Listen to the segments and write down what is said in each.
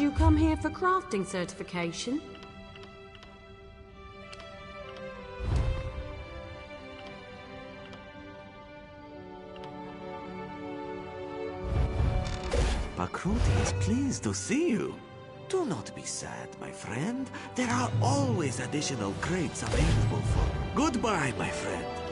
you come here for crafting certification? Pakruti is pleased to see you. Do not be sad, my friend. There are always additional crates available for... Goodbye, my friend.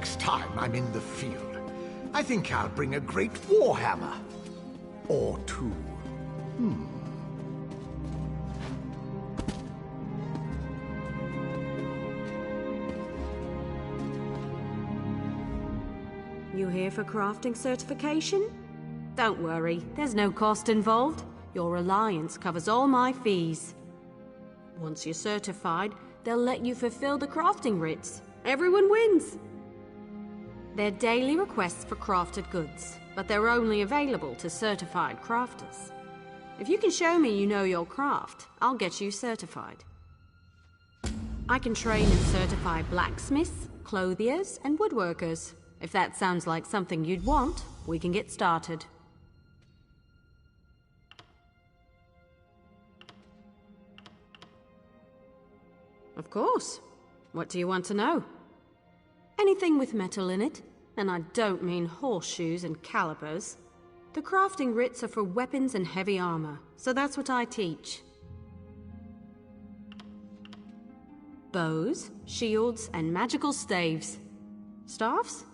next time I'm in the field, I think I'll bring a great warhammer. Or two. You here for crafting certification? Don't worry, there's no cost involved. Your alliance covers all my fees. Once you're certified, they'll let you fulfill the crafting writs. Everyone wins! They're daily requests for crafted goods, but they're only available to certified crafters. If you can show me you know your craft, I'll get you certified. I can train and certify blacksmiths, clothiers, and woodworkers. If that sounds like something you'd want, we can get started. Of course. What do you want to know? Anything with metal in it, and I don't mean horseshoes and calipers. The crafting writs are for weapons and heavy armor, so that's what I teach. Bows, shields, and magical staves. Staffs?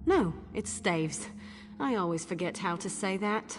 No, it's staves. I always forget how to say that.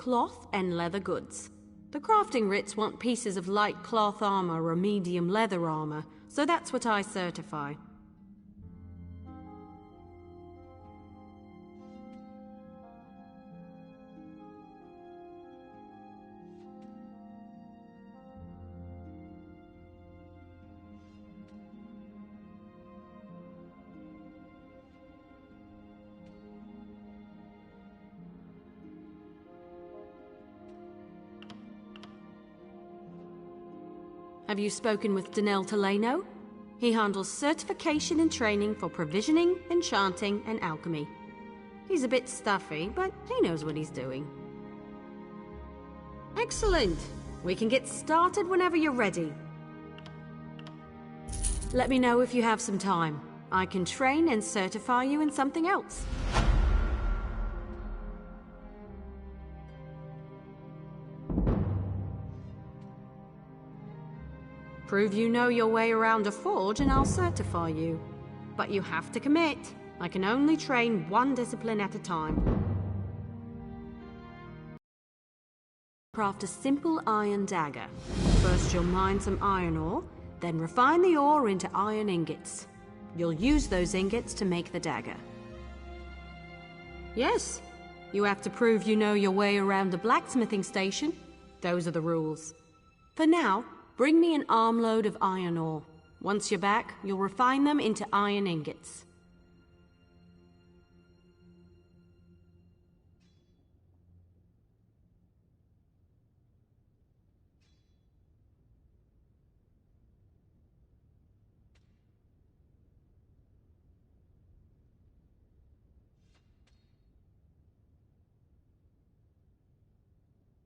Cloth and leather goods. The crafting writs want pieces of light cloth armor or medium leather armor, so that's what I certify. Have you spoken with Danel Teleno? He handles certification and training for provisioning, enchanting, and alchemy. He's a bit stuffy, but he knows what he's doing. Excellent! We can get started whenever you're ready. Let me know if you have some time. I can train and certify you in something else. Prove you know your way around a forge and I'll certify you. But you have to commit. I can only train one discipline at a time. Craft a simple iron dagger. First you'll mine some iron ore, then refine the ore into iron ingots. You'll use those ingots to make the dagger. Yes, you have to prove you know your way around a blacksmithing station. Those are the rules. For now, bring me an armload of iron ore. Once you're back, you'll refine them into iron ingots.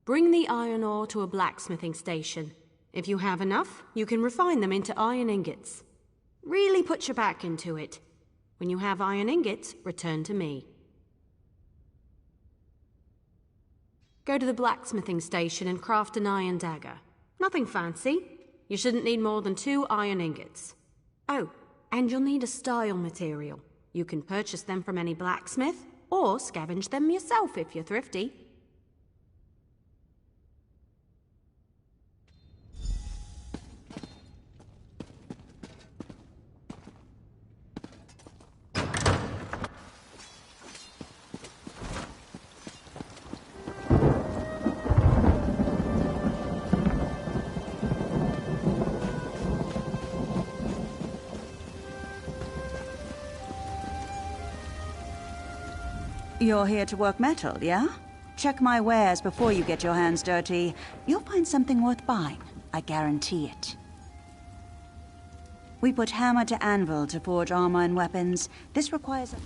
Bring the iron ore to a blacksmithing station. If you have enough, you can refine them into iron ingots. Really put your back into it. When you have iron ingots, return to me. Go to the blacksmithing station and craft an iron dagger. Nothing fancy. You shouldn't need more than 2 iron ingots. Oh, and you'll need a style material. You can purchase them from any blacksmith, or scavenge them yourself if you're thrifty. You're here to work metal, yeah? Check my wares before you get your hands dirty. You'll find something worth buying. I guarantee it. We put hammer to anvil to forge armor and weapons. This requires a...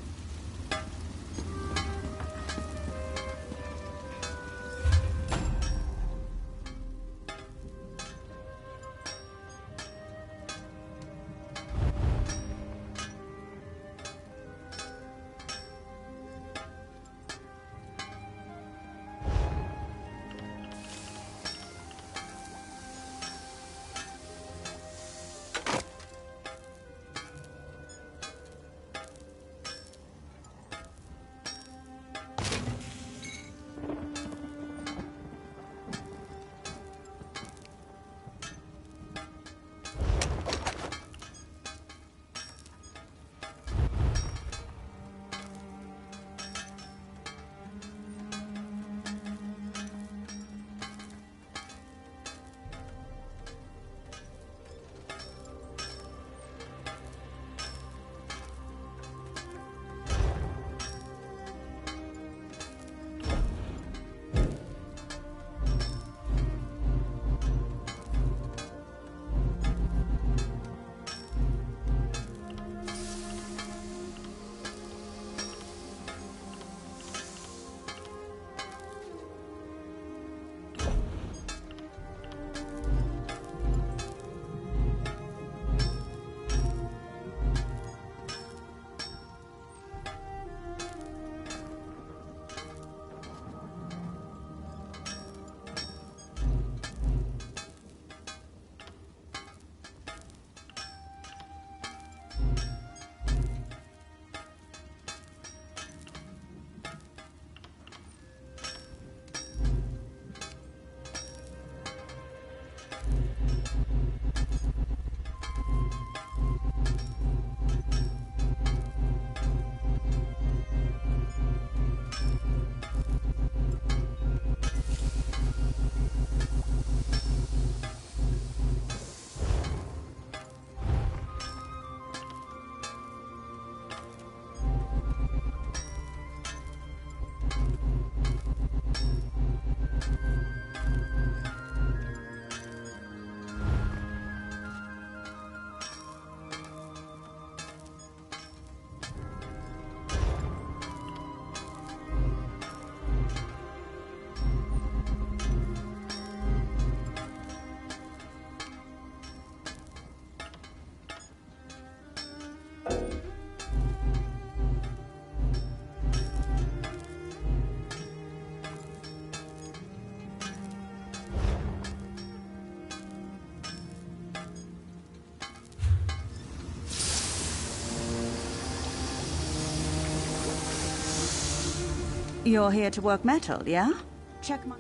You're here to work metal, yeah? Check my...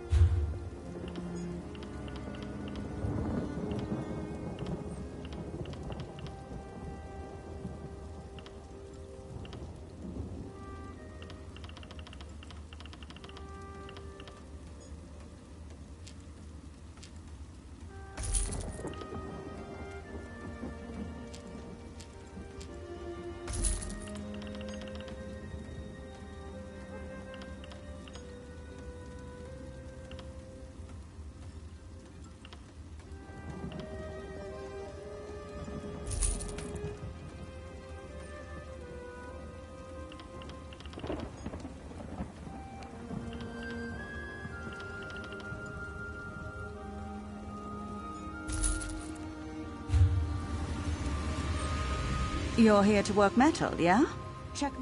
You're here to work metal, yeah? Check...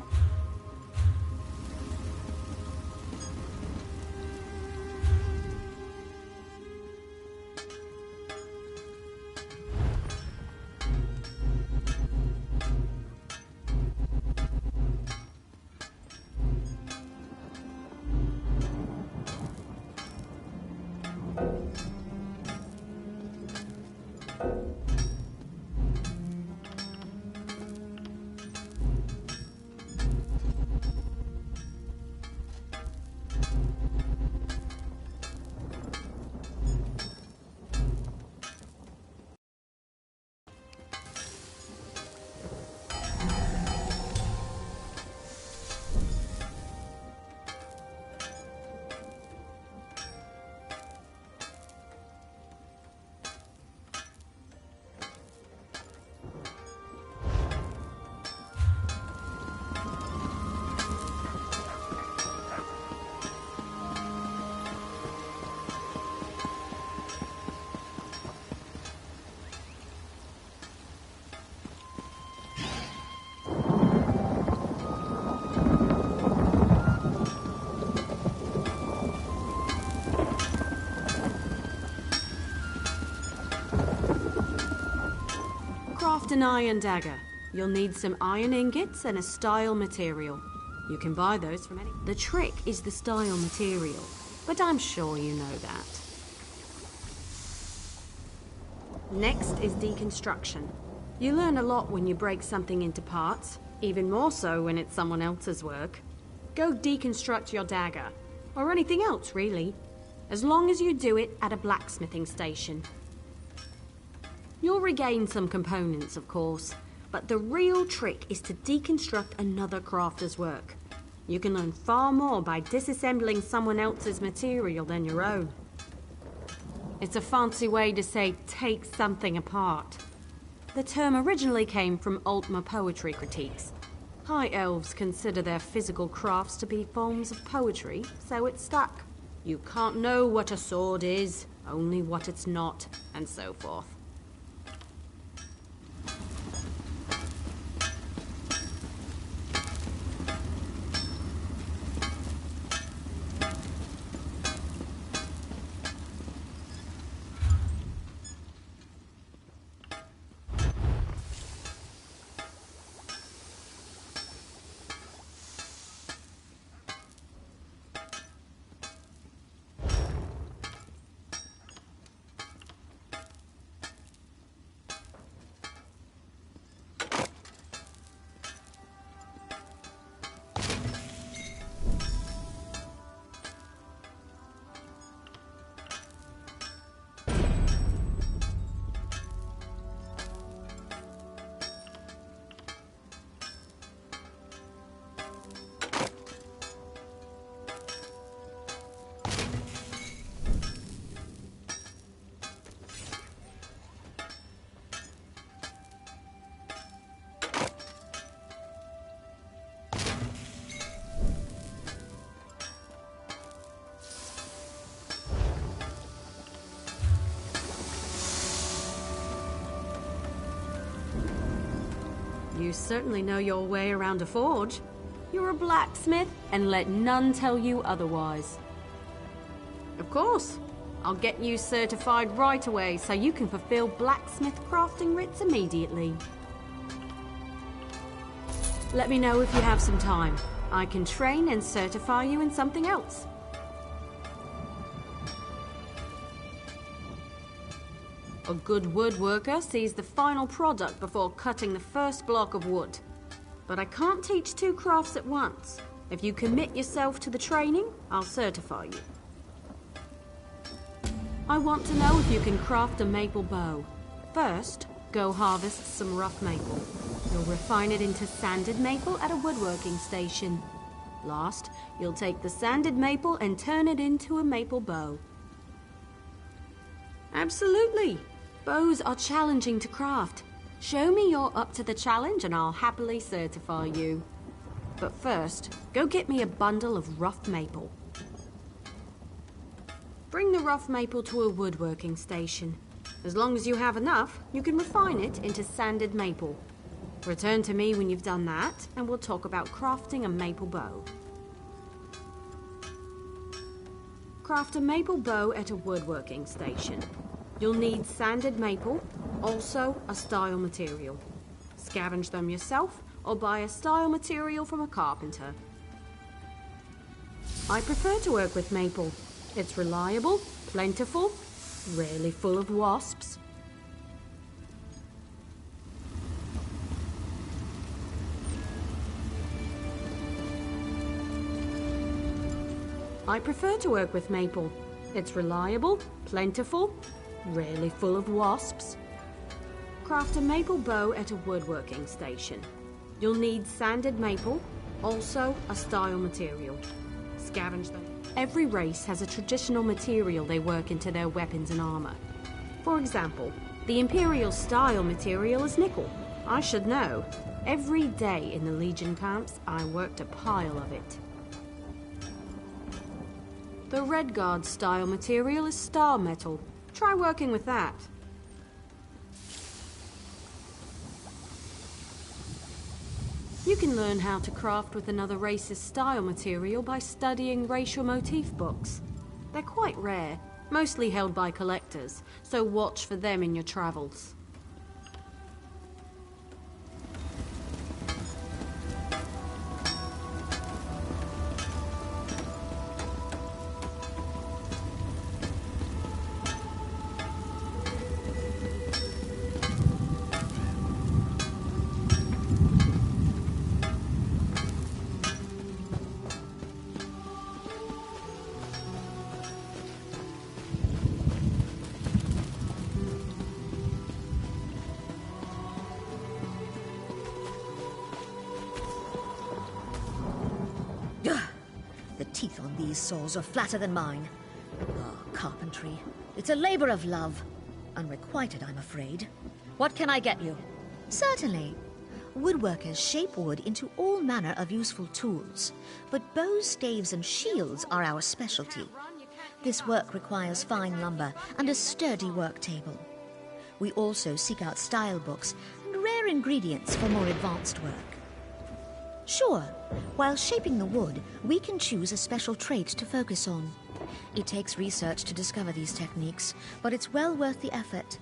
Craft an iron dagger. You'll need some iron ingots and a style material. You can buy those from any... The trick is the style material, but I'm sure you know that. Next is deconstruction. You learn a lot when you break something into parts, even more so when it's someone else's work. Go deconstruct your dagger, or anything else really, as long as you do it at a blacksmithing station. You'll regain some components, of course, but the real trick is to deconstruct another crafter's work. You can learn far more by disassembling someone else's material than your own. It's a fancy way to say take something apart. The term originally came from Altmer poetry critiques. High elves consider their physical crafts to be forms of poetry, so it stuck. You can't know what a sword is, only what it's not, and so forth. You certainly know your way around a forge. You're a blacksmith, and let none tell you otherwise. Of course. I'll get you certified right away so you can fulfill blacksmith crafting writs immediately. Let me know if you have some time. I can train and certify you in something else. A good woodworker sees the final product before cutting the first block of wood. But I can't teach two crafts at once. If you commit yourself to the training, I'll certify you. I want to know if you can craft a maple bow. First, go harvest some rough maple. You'll refine it into sanded maple at a woodworking station. Last, you'll take the sanded maple and turn it into a maple bow. Absolutely. Bows are challenging to craft. Show me you're up to the challenge and I'll happily certify you. But first, go get me a bundle of rough maple. Bring the rough maple to a woodworking station. As long as you have enough, you can refine it into sanded maple. Return to me when you've done that, and we'll talk about crafting a maple bow. Craft a maple bow at a woodworking station. You'll need sanded maple, also a style material. Scavenge them yourself, or buy a style material from a carpenter. I prefer to work with maple. It's reliable, plentiful, rarely full of wasps. I prefer to work with maple. It's reliable, plentiful, rarely full of wasps. Craft a maple bow at a woodworking station. You'll need sanded maple, also a style material. Scavenge them. Every race has a traditional material they work into their weapons and armor. For example, the Imperial style material is nickel. I should know. Every day in the Legion camps, I worked a pile of it. The Redguard style material is star metal. Try working with that. You can learn how to craft with another race's style material by studying racial motif books. They're quite rare, mostly held by collectors, so watch for them in your travels. The teeth on these saws are flatter than mine. Ah, carpentry. It's a labor of love. Unrequited, I'm afraid. What can I get you? Certainly. Woodworkers shape wood into all manner of useful tools, but bows, staves, and shields are our specialty. This work requires fine lumber and a sturdy work table. We also seek out style books and rare ingredients for more advanced work. Sure, while shaping the wood, we can choose a special trait to focus on. It takes research to discover these techniques, but it's well worth the effort.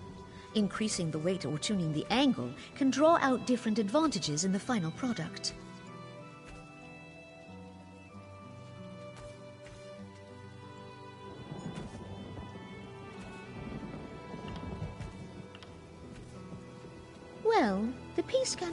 Increasing the weight or tuning the angle can draw out different advantages in the final product. Well, the piece can...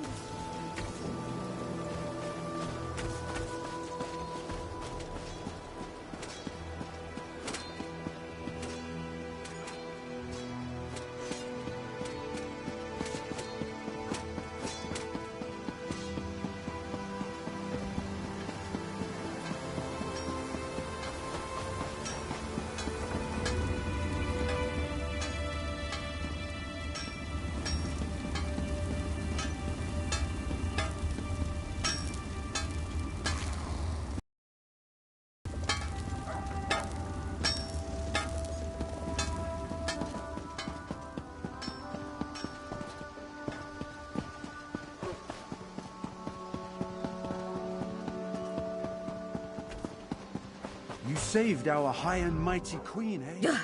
You saved our high and mighty queen, eh? Ugh,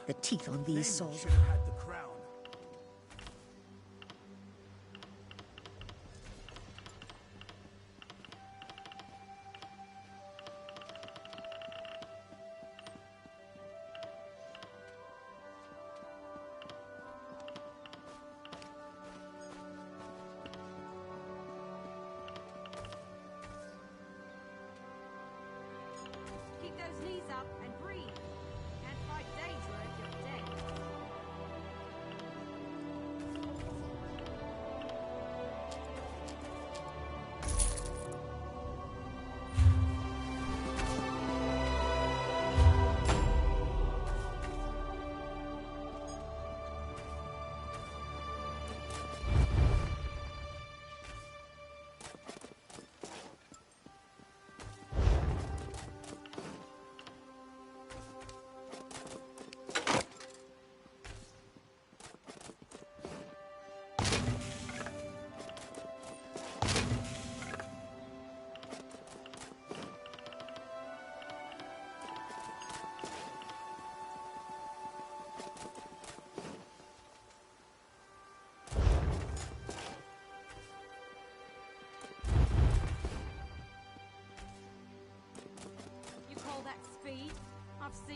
the teeth on these saws. Should have had the crown. Keep those knees up and breathe. Can't fight days worth you're dead.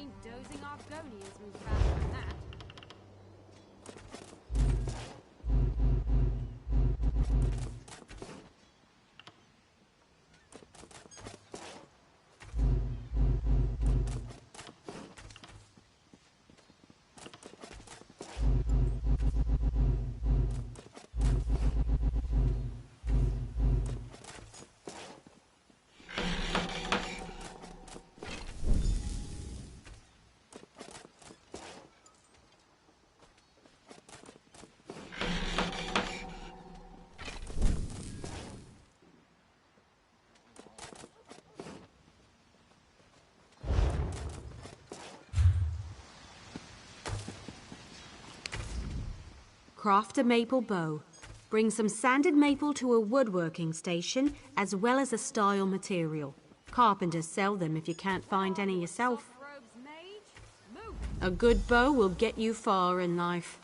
ain't dozing Argonians move faster than that. Craft a maple bow. Bring some sanded maple to a woodworking station, as well as a style material. Carpenters sell them if you can't find any yourself. A good bow will get you far in life.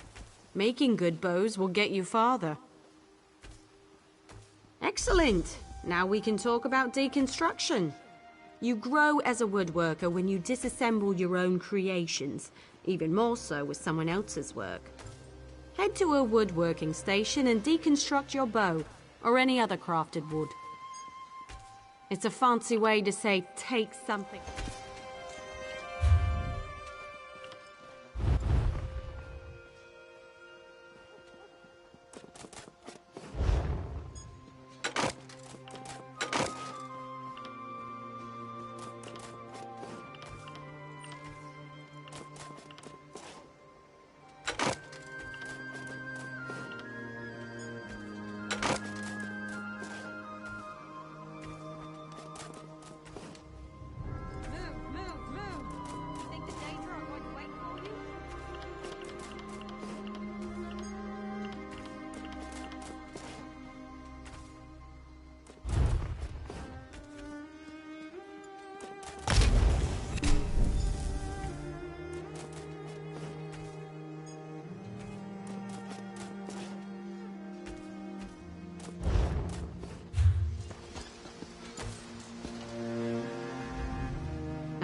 Making good bows will get you farther. Excellent! Now we can talk about deconstruction. You grow as a woodworker when you disassemble your own creations, even more so with someone else's work. Head to a woodworking station and deconstruct your bow, or any other crafted wood. It's a fancy way to say, take something.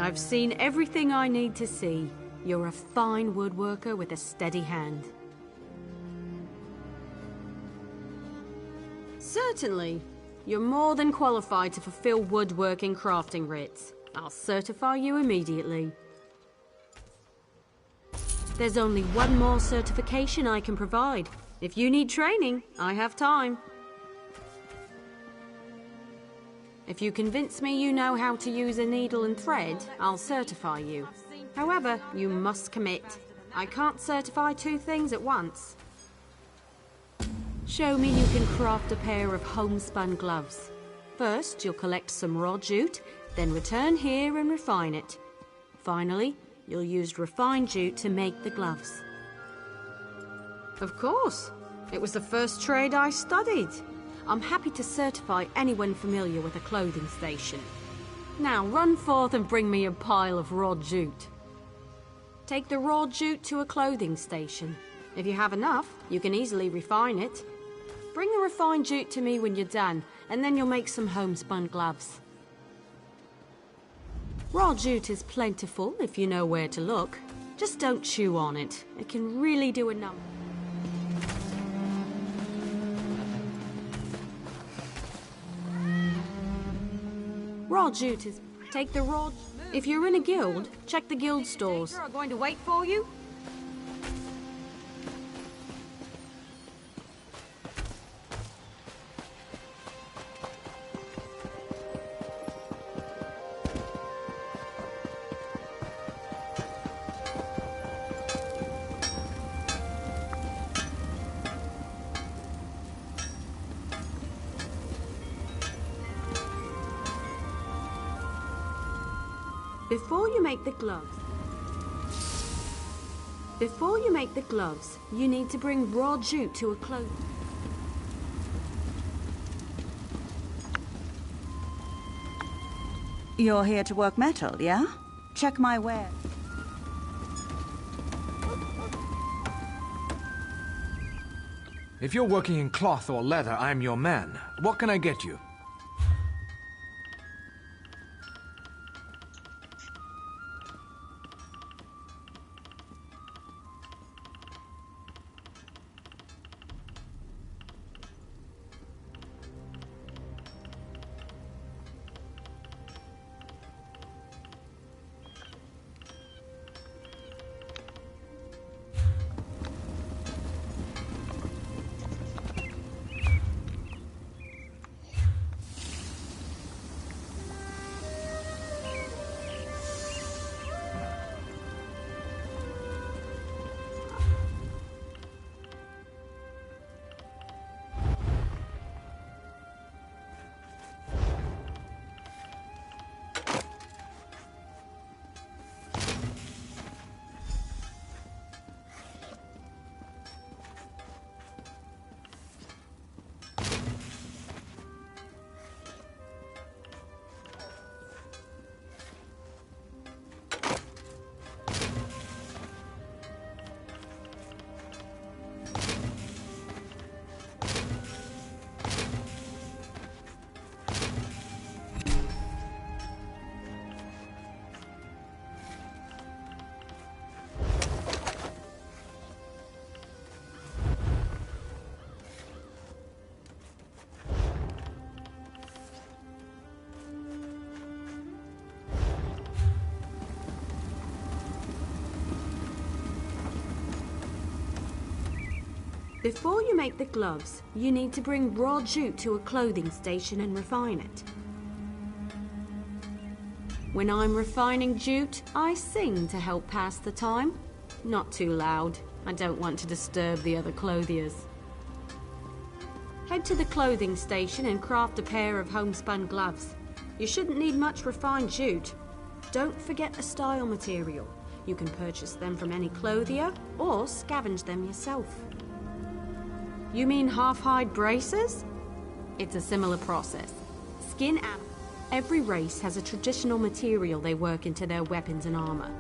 I've seen everything I need to see. You're a fine woodworker with a steady hand. Certainly. You're more than qualified to fulfill woodworking crafting writs. I'll certify you immediately. There's only one more certification I can provide. If you need training, I have time. If you convince me you know how to use a needle and thread, I'll certify you. However, you must commit. I can't certify two things at once. Show me you can craft a pair of homespun gloves. First, you'll collect some raw jute, then return here and refine it. Finally, you'll use refined jute to make the gloves. Of course. It was the first trade I studied. I'm happy to certify anyone familiar with a clothing station. Now run forth and bring me a pile of raw jute. Take the raw jute to a clothing station. If you have enough, you can easily refine it. Bring the refined jute to me when you're done, and then you'll make some homespun gloves. Raw jute is plentiful if you know where to look. Just don't chew on it. It can really do a number. Raw jute is... Take the raw... If you're in a guild, check the guild stores. Are going to wait for you? Before you make the gloves, you need to bring raw jute to a clothing. You're here to work metal, yeah? Check my wares. If you're working in cloth or leather, I'm your man. What can I get you? Before you make the gloves, you need to bring raw jute to a clothing station and refine it. When I'm refining jute, I sing to help pass the time. Not too loud. I don't want to disturb the other clothiers. Head to the clothing station and craft a pair of homespun gloves. You shouldn't need much refined jute. Don't forget the style material. You can purchase them from any clothier or scavenge them yourself. You mean half-hide braces? It's a similar process. Skin animals. Every race has a traditional material they work into their weapons and armor.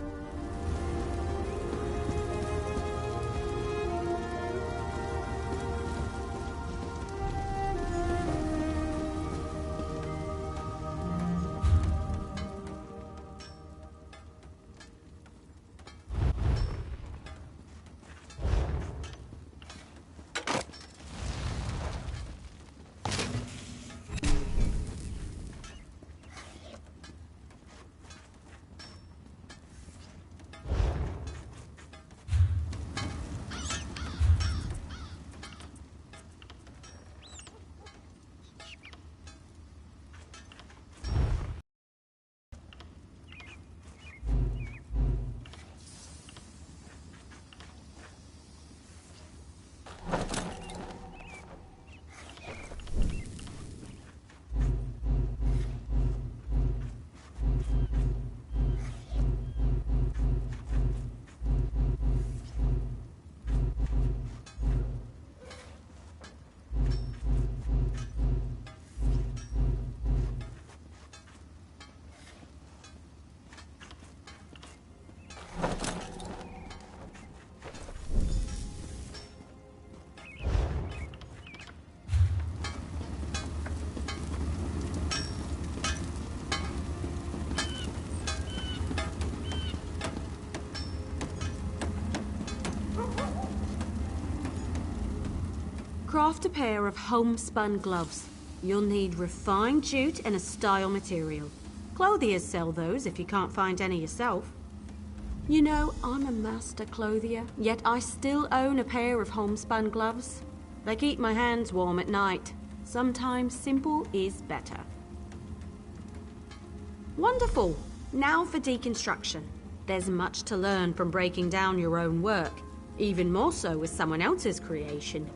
Craft a pair of homespun gloves. You'll need refined jute and a style material. Clothiers sell those if you can't find any yourself. You know, I'm a master clothier, yet I still own a pair of homespun gloves. They keep my hands warm at night. Sometimes simple is better. Wonderful! Now for deconstruction. There's much to learn from breaking down your own work, even more so with someone else's creation.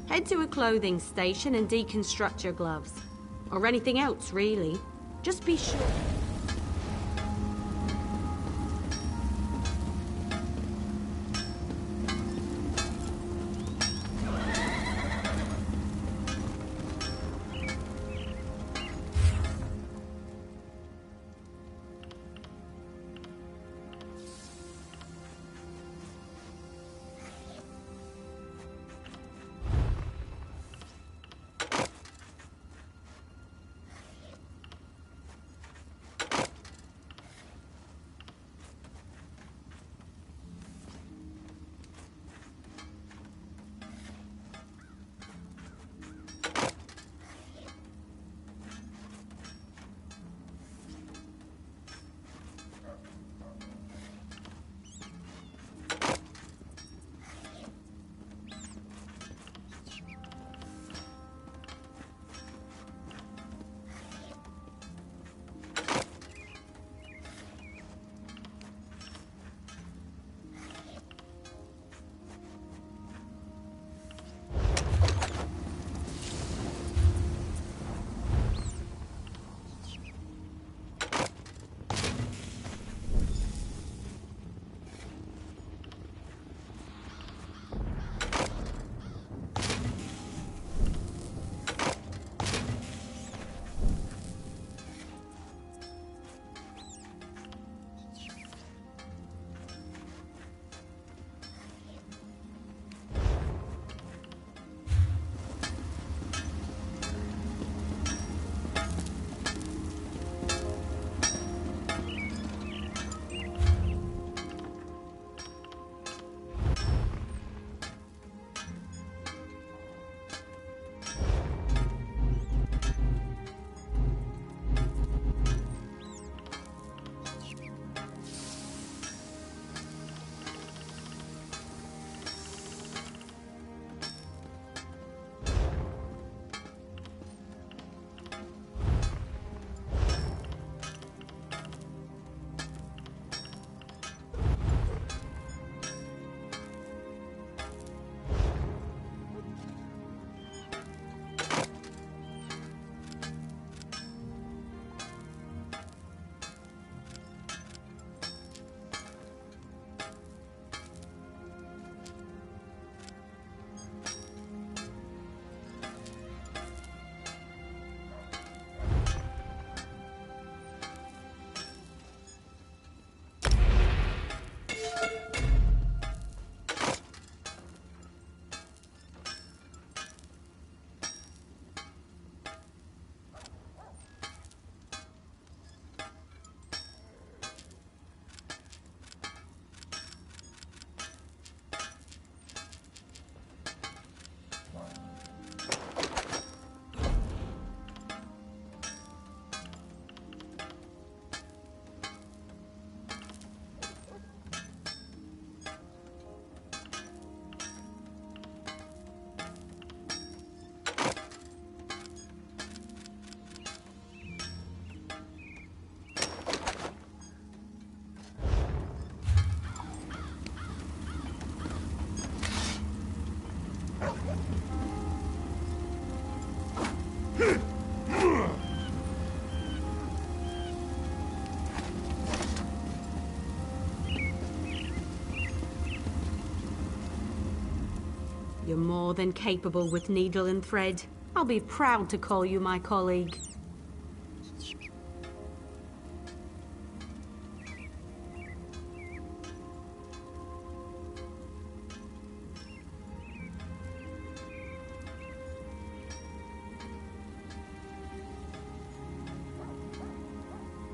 Head to a clothing station and deconstruct your gloves. Or anything else, really. Just be sure. You're more than capable with needle and thread. I'll be proud to call you my colleague.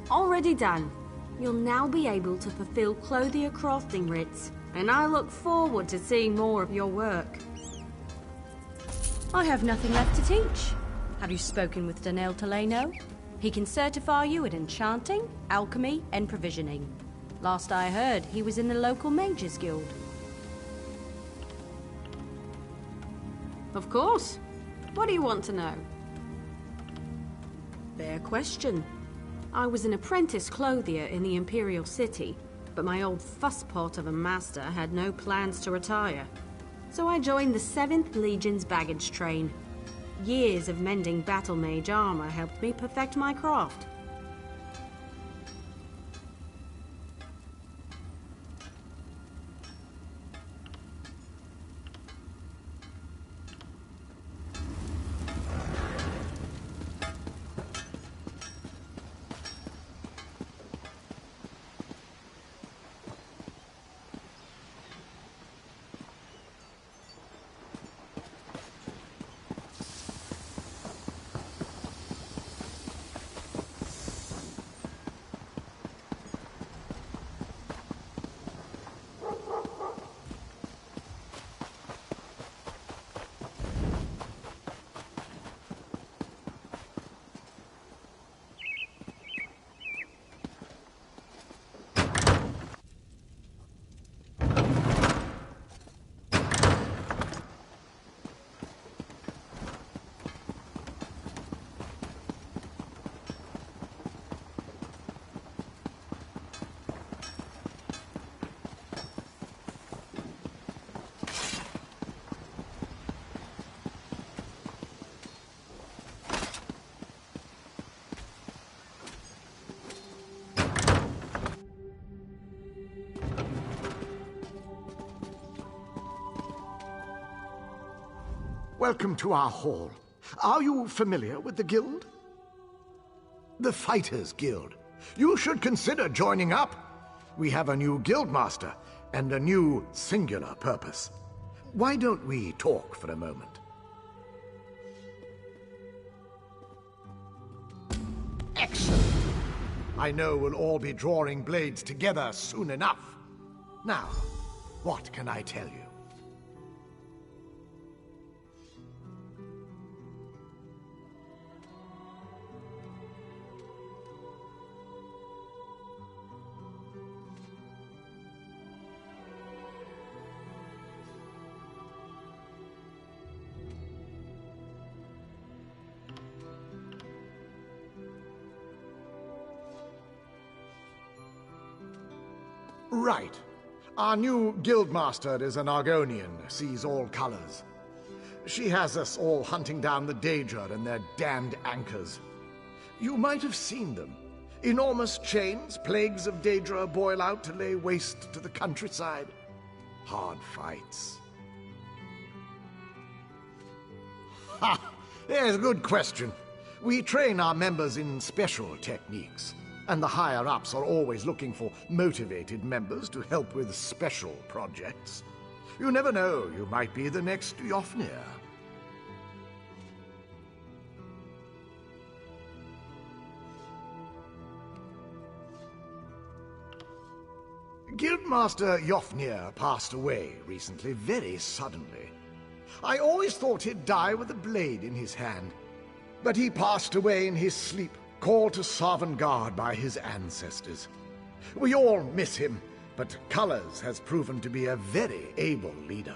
Already done. You'll now be able to fulfill Clothier crafting writs, and I look forward to seeing more of your work. I have nothing left to teach. Have you spoken with Daniel Teleno? He can certify you at enchanting, alchemy, and provisioning. Last I heard, he was in the local Mages Guild. Of course. What do you want to know? Fair question. I was an apprentice clothier in the Imperial City, but my old fusspot of a master had no plans to retire. So I joined the 7th Legion's baggage train. Years of mending battle mage armor helped me perfect my craft. Welcome to our hall. Are you familiar with the guild? The Fighters Guild. You should consider joining up. We have a new guildmaster and a new singular purpose. Why don't we talk for a moment? Excellent. I know we'll all be drawing blades together soon enough. Now, what can I tell you? Right. Our new guildmaster is an Argonian, sees all colors. She has us all hunting down the Daedra and their damned anchors. You might have seen them. Enormous chains, plagues of Daedra boil out to lay waste to the countryside. Hard fights. Ha! There's a good question. We train our members in special techniques. And the higher-ups are always looking for motivated members to help with special projects. You never know, you might be the next Yofnir. Guildmaster Yofnir passed away recently, very suddenly. I always thought he'd die with a blade in his hand. But he passed away in his sleep, called to Sovngarde by his ancestors. We all miss him, but Colors has proven to be a very able leader.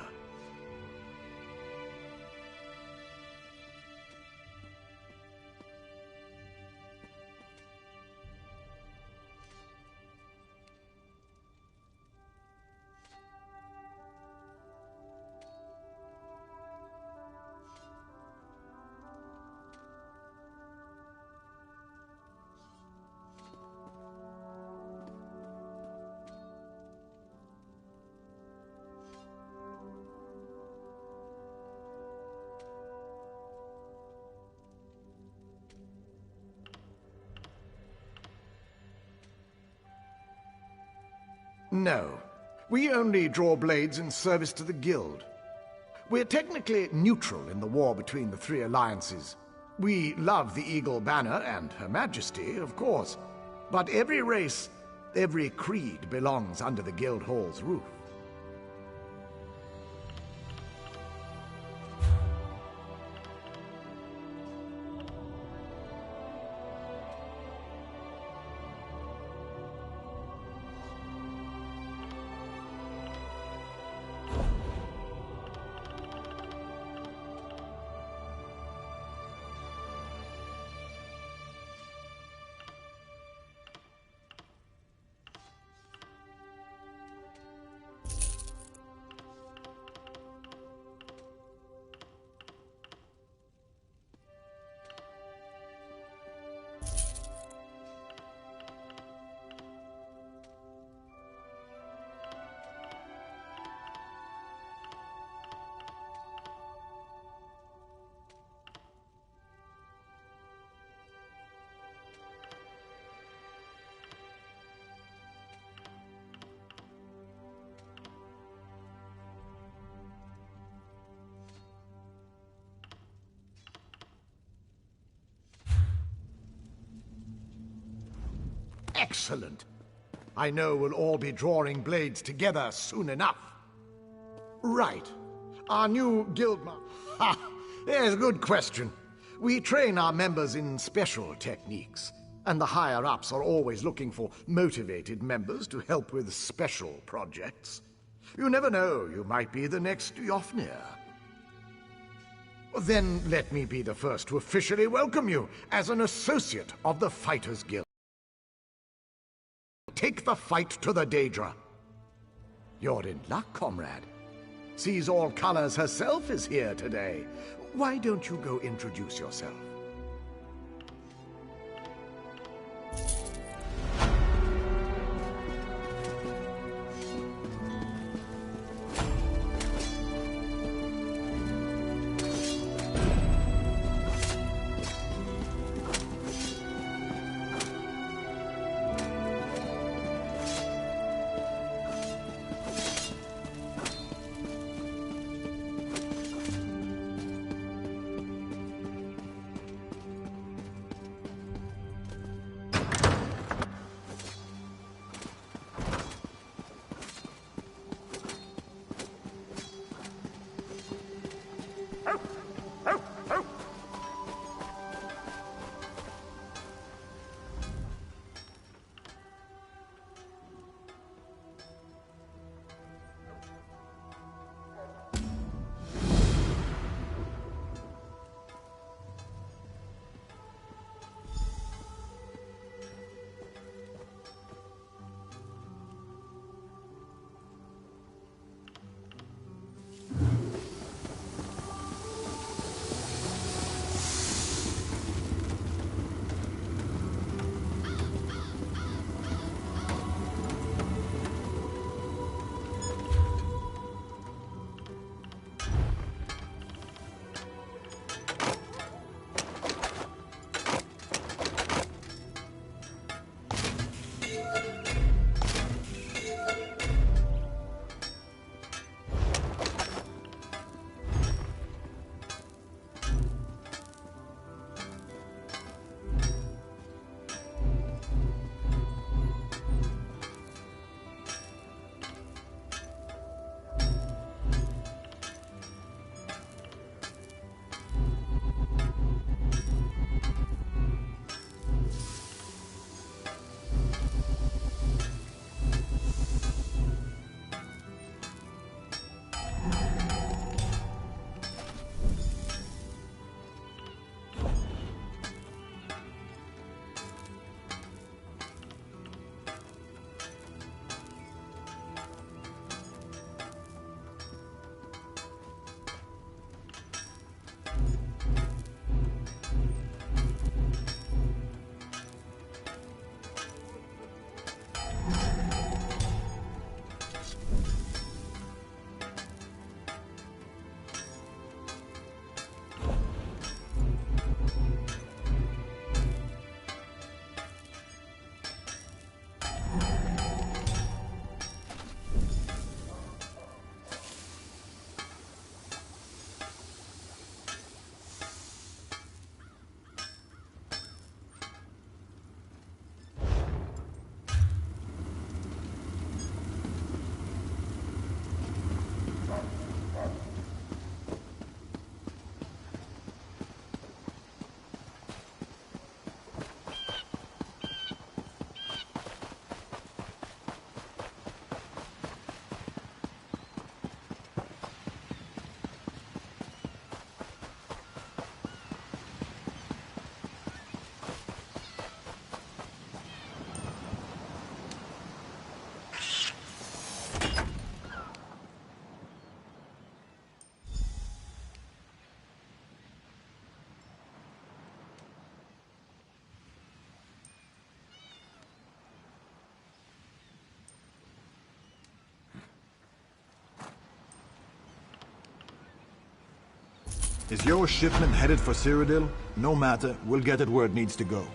No. We only draw blades in service to the Guild. We're technically neutral in the war between the three alliances. We love the Eagle Banner and Her Majesty, of course. But every race, every creed belongs under the Guild Hall's roof. Excellent. I know we'll all be drawing blades together soon enough. Right. Our new guildmaster... Ha! There's a good question. We train our members in special techniques, and the higher-ups are always looking for motivated members to help with special projects. You never know, you might be the next Yofnir. Then let me be the first to officially welcome you as an associate of the Fighters Guild. Take the fight to the Daedra. You're in luck, comrade. Sees All Colors herself is here today. Why don't you go introduce yourself? Is your shipment headed for Cyrodiil? No matter, we'll get it where it needs to go.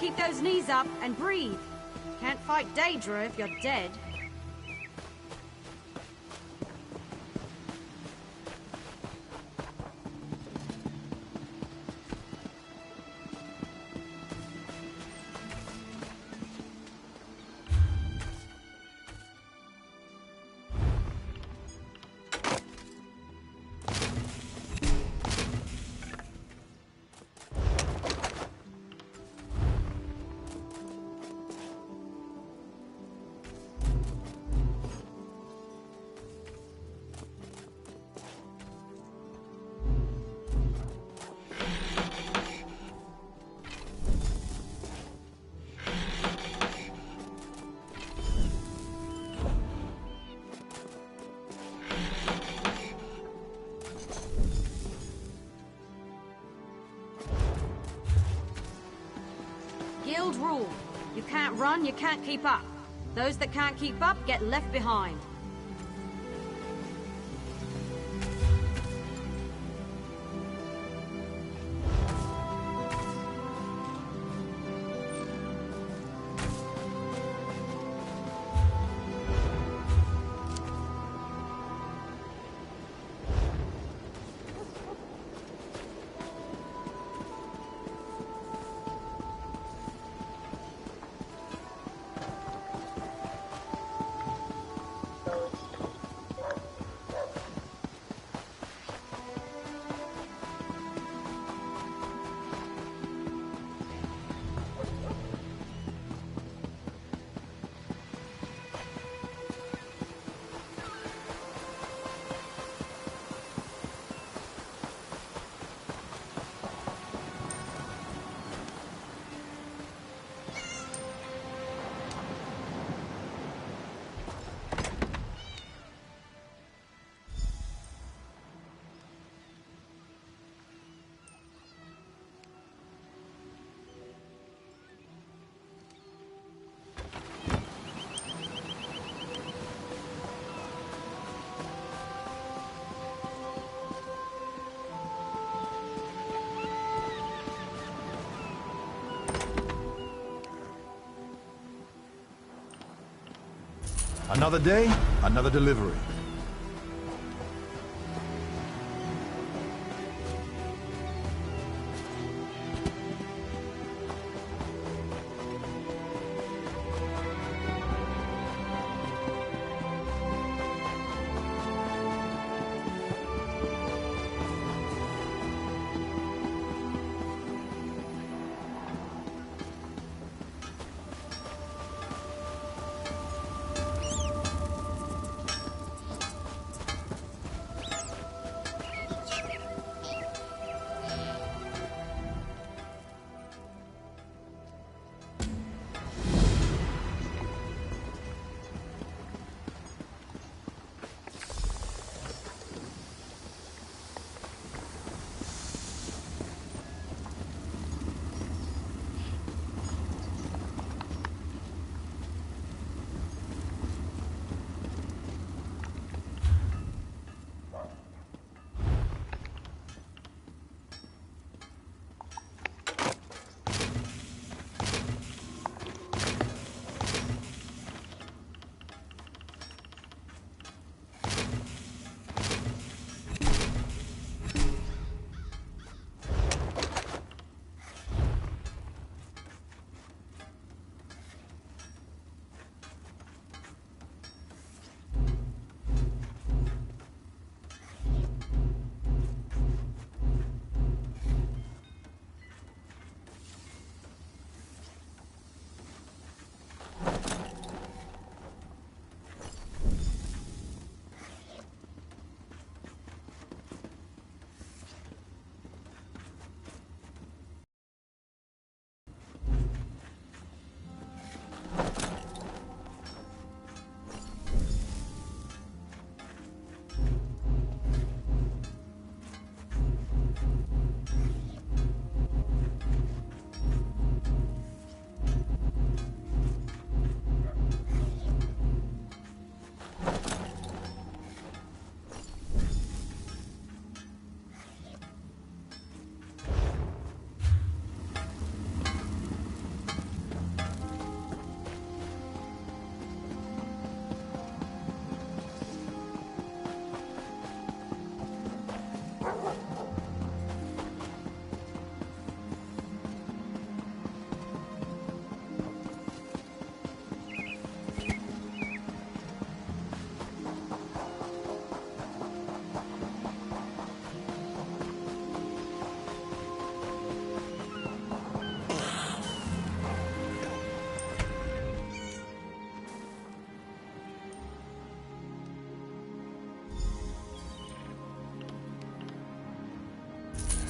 Keep those knees up and breathe. Can't fight Daedra if you're dead. Guild rule. You can't run, you can't keep up. Those that can't keep up get left behind. Another day, another delivery.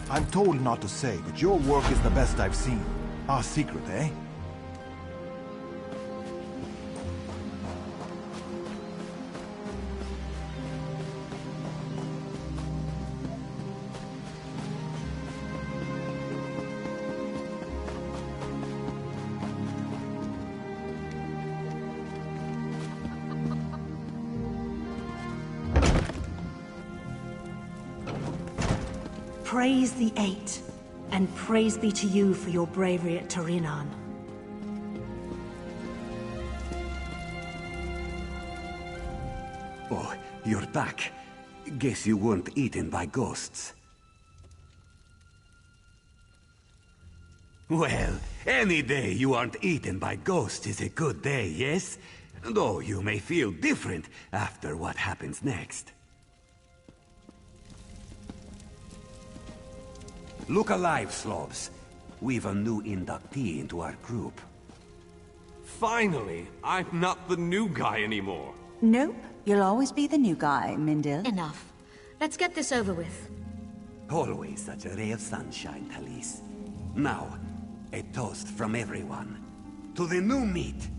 I'm told not to say, but your work is the best I've seen. Our secret, eh? Praise the Eight, and praise be to you for your bravery at Torinan. Oh, you're back. Guess you weren't eaten by ghosts. Well, any day you aren't eaten by ghosts is a good day, yes? Though you may feel different after what happens next. Look alive, Slobs. We've a new inductee into our group. Finally! I'm not the new guy anymore. Nope. You'll always be the new guy, Mindil. Enough. Let's get this over with. Always such a ray of sunshine, Talise. Now, a toast from everyone. To the new meat.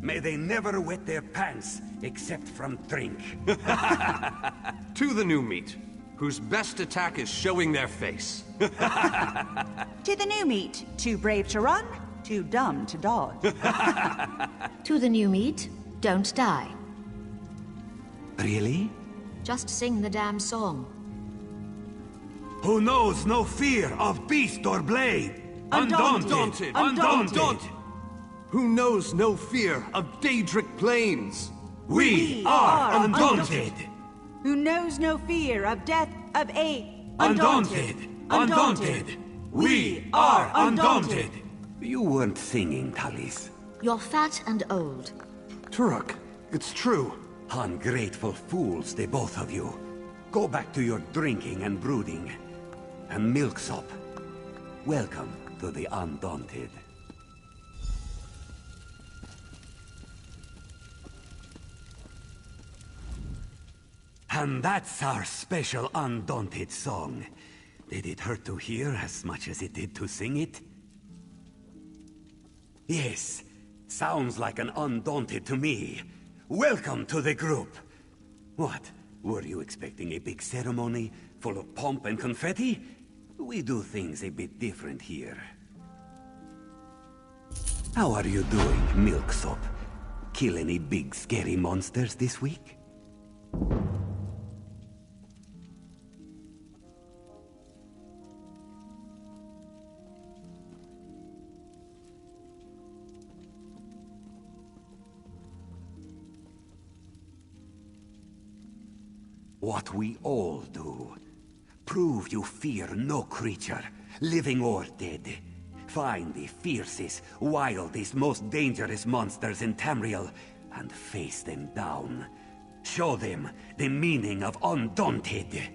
May they never wet their pants, except from drink. To the new meat, whose best attack is showing their face. To the new meat. Too brave to run, too dumb to dodge. To the new meat, don't die. Really? Just sing the damn song. Who knows no fear of beast or blade? Undaunted! Undaunted! Who knows no fear of Daedric plains? We are undaunted! Who knows no fear of death, of age. Undaunted! Undaunted! We are undaunted! You weren't singing, Talis. You're fat and old. Turok, it's true. Ungrateful fools, the both of you. Go back to your drinking and brooding. And Milksop, welcome to the Undaunted. And that's our special Undaunted song. Did it hurt to hear as much as it did to sing it? Yes, sounds like an Undaunted to me. Welcome to the group. What, were you expecting a big ceremony full of pomp and confetti? We do things a bit different here. How are you doing, Milksop? Kill any big scary monsters this week? What we all do. Prove you fear no creature, living or dead. Find the fiercest, wildest, most dangerous monsters in Tamriel, and face them down. Show them the meaning of undaunted.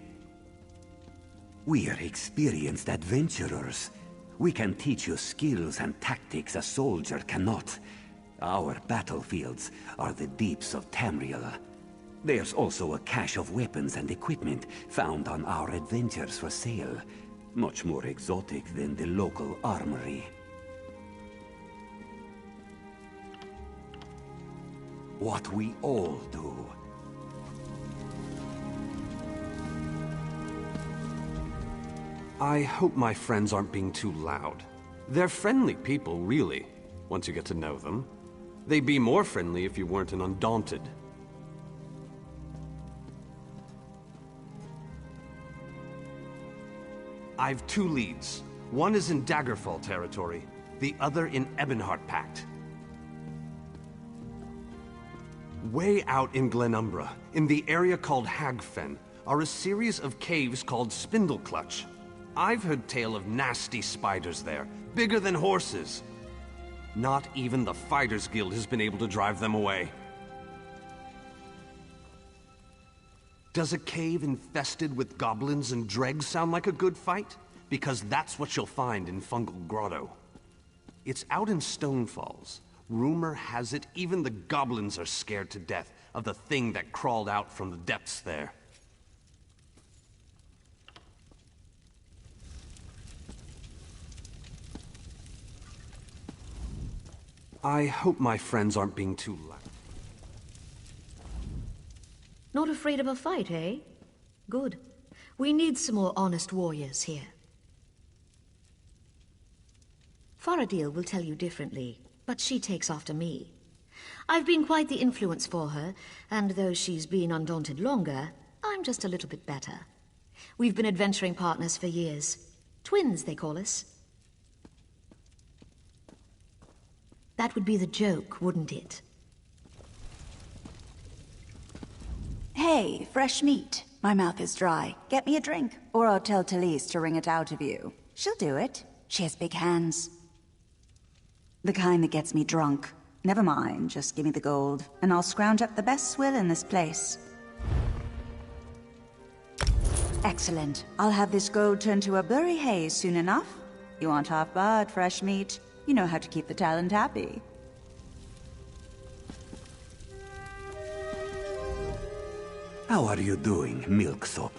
We're experienced adventurers. We can teach you skills and tactics a soldier cannot. Our battlefields are the deeps of Tamriel. There's also a cache of weapons and equipment found on our adventures for sale. Much more exotic than the local armory. What we all do. I hope my friends aren't being too loud. They're friendly people, really, once you get to know them. They'd be more friendly if you weren't an Undaunted. I've two leads. One is in Daggerfall territory, the other in Ebonheart Pact. Way out in Glenumbra, in the area called Hagfen, are a series of caves called Spindleclutch. I've heard tale of nasty spiders there, bigger than horses. Not even the Fighters Guild has been able to drive them away. Does a cave infested with goblins and dregs sound like a good fight? Because that's what you'll find in Fungal Grotto. It's out in Stonefalls. Rumor has it even the goblins are scared to death of the thing that crawled out from the depths there. I hope my friends aren't being too loud. Not afraid of a fight, eh? Good. We need some more honest warriors here. Faradil will tell you differently, but she takes after me. I've been quite the influence for her, and though she's been undaunted longer, I'm just a little bit better. We've been adventuring partners for years. Twins, they call us. That would be the joke, wouldn't it? Hey, fresh meat. My mouth is dry. Get me a drink, or I'll tell Talise to wring it out of you. She'll do it. She has big hands. The kind that gets me drunk. Never mind, just give me the gold, and I'll scrounge up the best swill in this place. Excellent. I'll have this gold turned to a blurry haze soon enough. You want half-barred fresh meat? You know how to keep the talent happy. How are you doing, Milksop?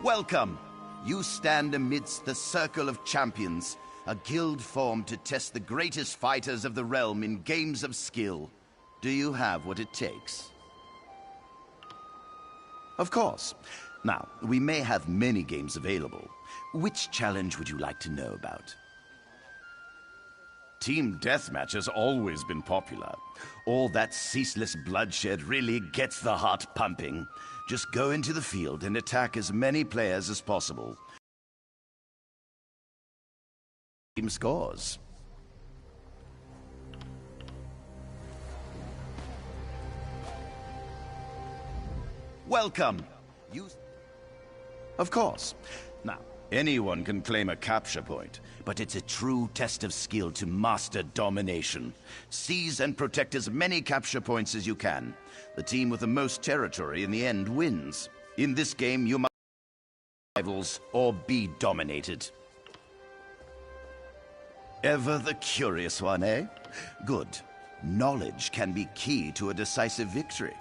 Welcome! You stand amidst the Circle of Champions, a guild formed to test the greatest fighters of the realm in games of skill. Do you have what it takes? Of course. Now, we may have many games available. Which challenge would you like to know about? Team Deathmatch has always been popular. All that ceaseless bloodshed really gets the heart pumping. Just go into the field and attack as many players as possible. Team scores. Welcome! Of course. Now, anyone can claim a capture point, but it's a true test of skill to master domination. Seize and protect as many capture points as you can. The team with the most territory in the end wins. In this game, you must rivals or be dominated. Ever the curious one, eh? Good. Knowledge can be key to a decisive victory.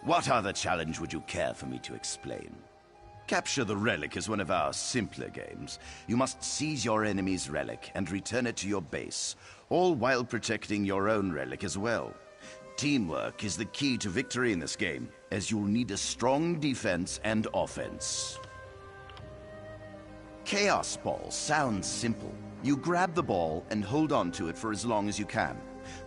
What other challenge would you care for me to explain? Capture the Relic is one of our simpler games. You must seize your enemy's relic and return it to your base, all while protecting your own relic as well. Teamwork is the key to victory in this game, as you'll need a strong defense and offense. Chaos Ball sounds simple. You grab the ball and hold on to it for as long as you can.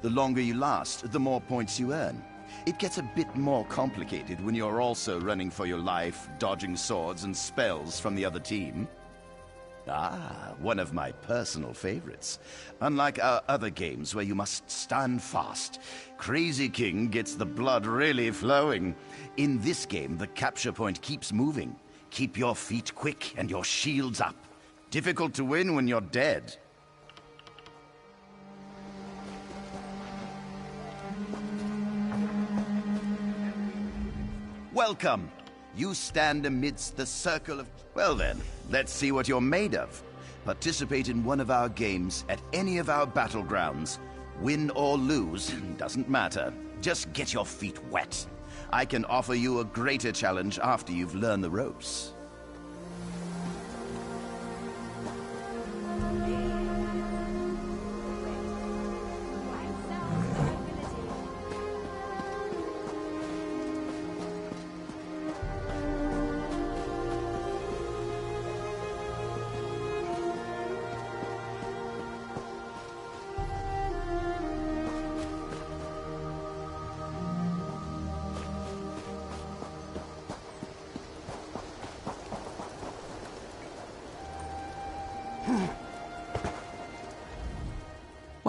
The longer you last, the more points you earn. It gets a bit more complicated when you're also running for your life, dodging swords and spells from the other team. Ah, one of my personal favorites. Unlike our other games where you must stand fast, Crazy King gets the blood really flowing. In this game, the capture point keeps moving. Keep your feet quick and your shields up. Difficult to win when you're dead. Welcome! You stand amidst the circle of... Well then, let's see what you're made of. Participate in one of our games at any of our battlegrounds. Win or lose, doesn't matter. Just get your feet wet. I can offer you a greater challenge after you've learned the ropes.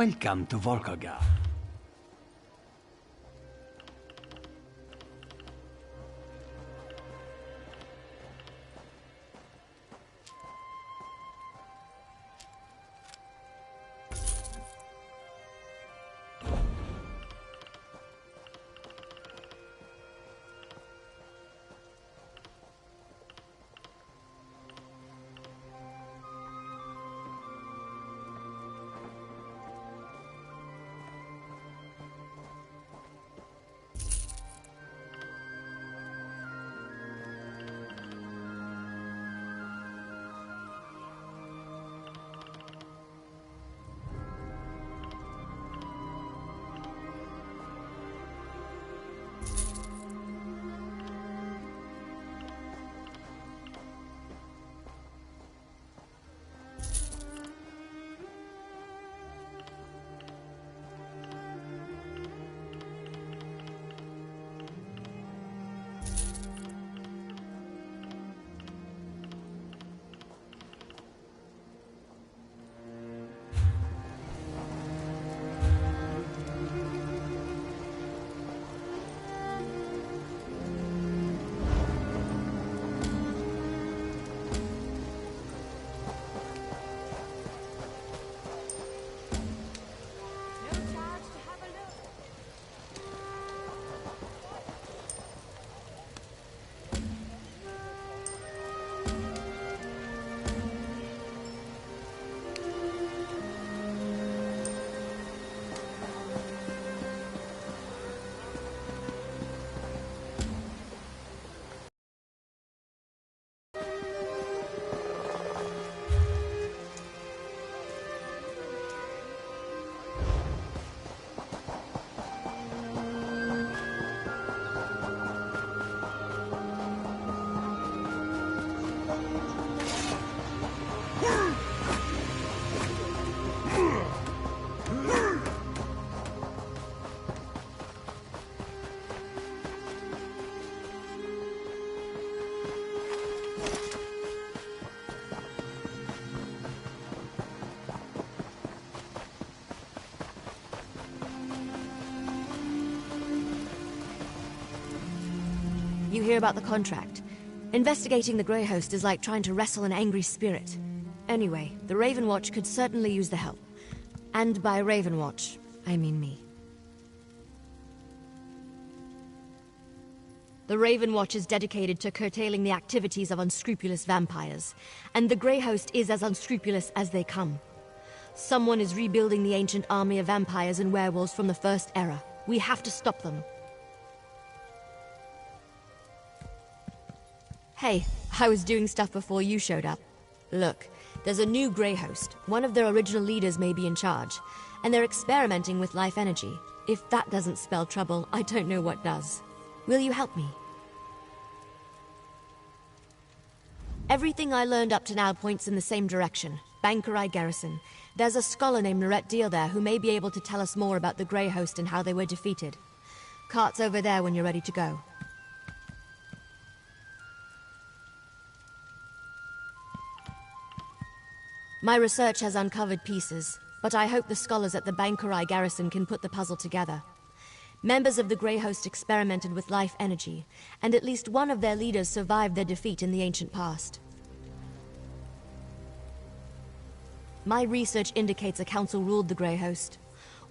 Welcome to Volkagard. you hear about the contract. Investigating the Grey Host is like trying to wrestle an angry spirit. Anyway, the Raven Watch could certainly use the help. And by Raven Watch, I mean me. The Raven Watch is dedicated to curtailing the activities of unscrupulous vampires, and the Grey Host is as unscrupulous as they come. Someone is rebuilding the ancient army of vampires and werewolves from the First Era. We have to stop them. Hey, I was doing stuff before you showed up. Look, there's a new Grey Host. One of their original leaders may be in charge, and they're experimenting with life energy. If that doesn't spell trouble, I don't know what does. Will you help me? Everything I learned up to now points in the same direction. Bankerai Garrison. There's a scholar named Lorette Deal there who may be able to tell us more about the Grey Host and how they were defeated. Cart's over there when you're ready to go. My research has uncovered pieces, but I hope the scholars at the Bankerai Garrison can put the puzzle together. Members of the Grey Host experimented with life energy, and at least one of their leaders survived their defeat in the ancient past. My research indicates a council ruled the Grey Host.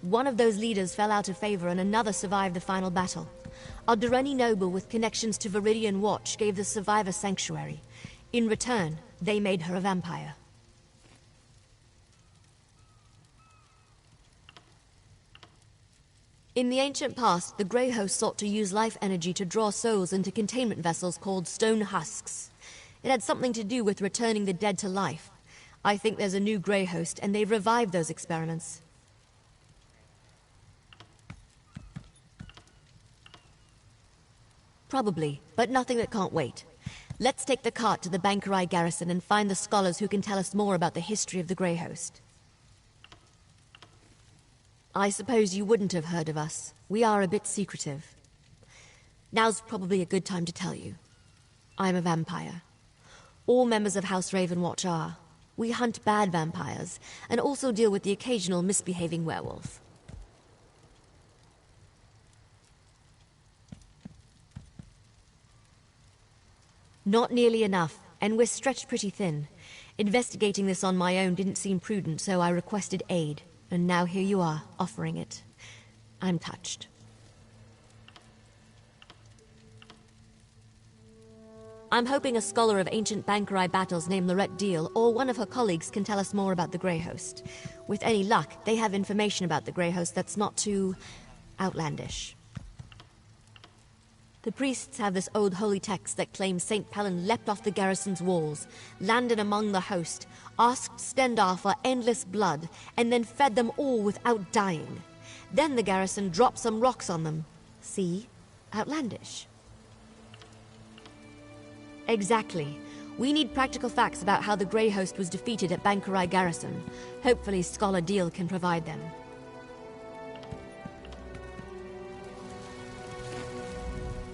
One of those leaders fell out of favor and another survived the final battle. A Durrani noble with connections to Viridian Watch gave the survivor sanctuary. In return, they made her a vampire. In the ancient past, the Grey Host sought to use life energy to draw souls into containment vessels called stone husks. It had something to do with returning the dead to life. I think there's a new Grey Host, and they've revived those experiments. Probably, but nothing that can't wait. Let's take the cart to the Bankerai Garrison and find the scholars who can tell us more about the history of the Grey Host. I suppose you wouldn't have heard of us. We are a bit secretive. Now's probably a good time to tell you. I'm a vampire. All members of House Ravenwatch are. We hunt bad vampires, and also deal with the occasional misbehaving werewolf. Not nearly enough, and we're stretched pretty thin. Investigating this on my own didn't seem prudent, so I requested aid. And now here you are, offering it. I'm touched. I'm hoping a scholar of ancient Bankerai battles named Lorette Deal or one of her colleagues can tell us more about the Grey Host. With any luck, they have information about the Grey Host that's not too outlandish. The priests have this old holy text that claims St. Pelin leapt off the garrison's walls, landed among the host, asked Stendarr for endless blood, and then fed them all without dying. Then the garrison dropped some rocks on them. See? Outlandish. Exactly. We need practical facts about how the Grey Host was defeated at Bankerai Garrison. Hopefully Scholar Deal can provide them.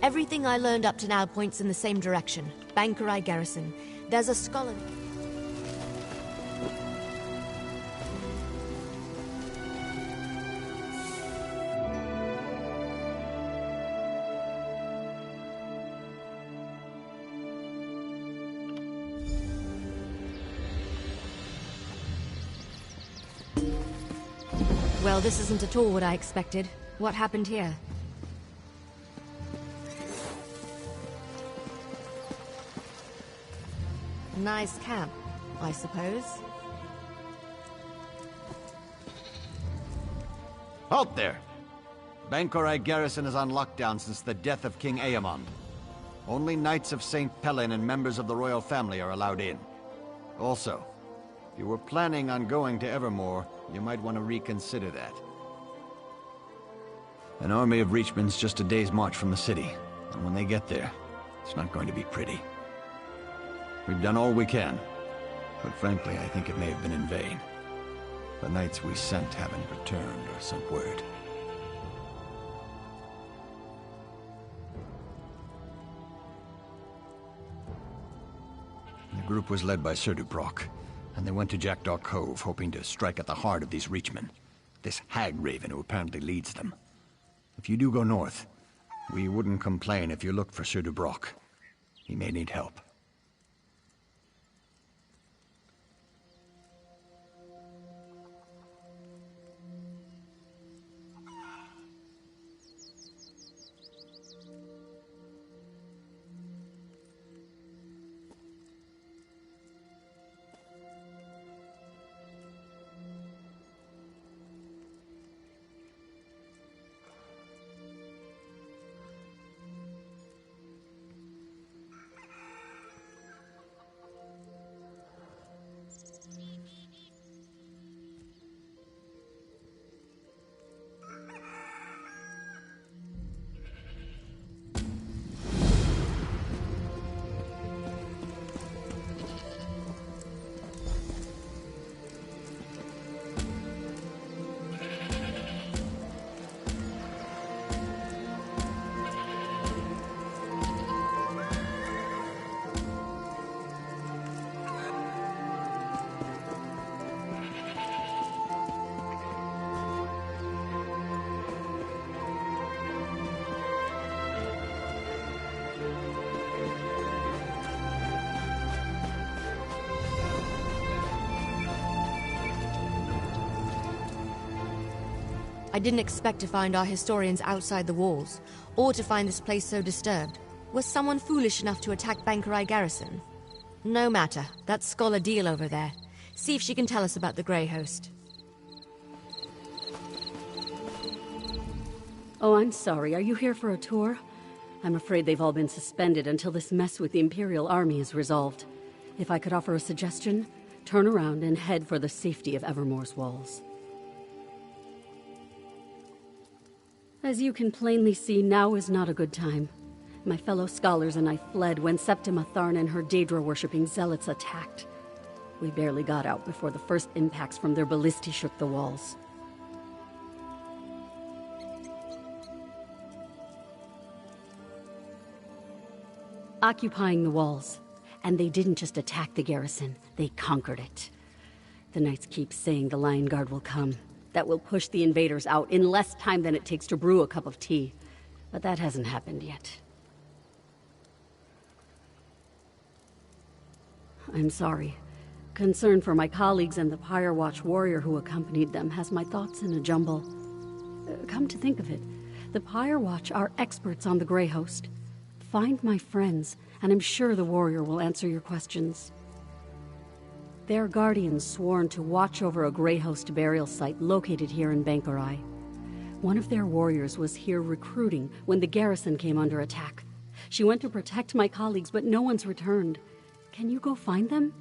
Everything I learned up to now points in the same direction. Bankerai Garrison. There's a scholar... Well, this isn't at all what I expected. What happened here? Nice camp, I suppose. Halt there! Bankerai Garrison is on lockdown since the death of King Eamon. Only Knights of St. Pelin and members of the royal family are allowed in. Also, if you were planning on going to Evermore, you might want to reconsider that. An army of Reachmen's just a day's march from the city, and when they get there, it's not going to be pretty. We've done all we can, but frankly, I think it may have been in vain. The knights we sent haven't returned or sent word. The group was led by Sir Duproc, and they went to Jackdaw Cove, hoping to strike at the heart of these Reachmen. This Hag Raven who apparently leads them. If you do go north, We wouldn't complain if you looked for Sir Dubroch. He may need help. I didn't expect to find our historians outside the walls, or to find this place so disturbed. Was someone foolish enough to attack Bankerai Garrison? No matter. That's Scholar Deal over there. See if she can tell us about the Grey Host. Oh, I'm sorry. Are you here for a tour? I'm afraid they've all been suspended until this mess with the Imperial Army is resolved. If I could offer a suggestion, turn around and head for the safety of Evermore's walls. As you can plainly see, now is not a good time. My fellow scholars and I fled when Septima Tharn and her Daedra-worshipping zealots attacked. We barely got out before the first impacts from their ballistae shook the walls. Occupying the walls. And they didn't just attack the garrison, they conquered it. The Knights keep saying the Lion Guard will come. That will push the invaders out in less time than it takes to brew a cup of tea. But that hasn't happened yet. I'm sorry. Concern for my colleagues and the Pyre Watch warrior who accompanied them has my thoughts in a jumble. Come to think of it, the Pyre Watch are experts on the Grey Host. Find my friends, and I'm sure the warrior will answer your questions. They're guardians sworn to watch over a Grey Host burial site located here in Bankerai. One of their warriors was here recruiting when the garrison came under attack. She went to protect my colleagues, but no one's returned. Can you go find them?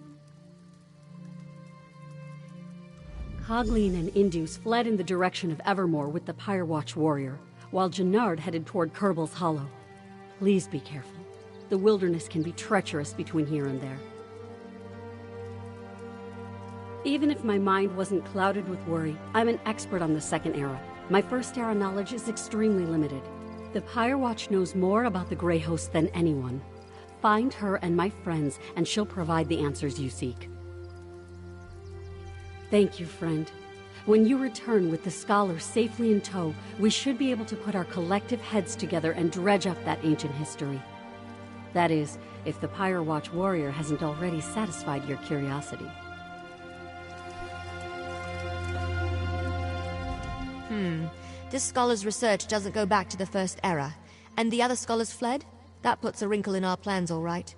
Cogleen and Indus fled in the direction of Evermore with the Pyre Watch warrior, while Jannard headed toward Kerbel's Hollow. Please be careful. The wilderness can be treacherous between here and there. Even if my mind wasn't clouded with worry, I'm an expert on the Second Era. My First Era knowledge is extremely limited. The Pyre Watch knows more about the Grey Host than anyone. Find her and my friends, and she'll provide the answers you seek. Thank you, friend. When you return with the scholars safely in tow, we should be able to put our collective heads together and dredge up that ancient history. That is, if the Pyre Watch warrior hasn't already satisfied your curiosity. This scholar's research doesn't go back to the First Era, and the other scholars fled? That puts a wrinkle in our plans, all right.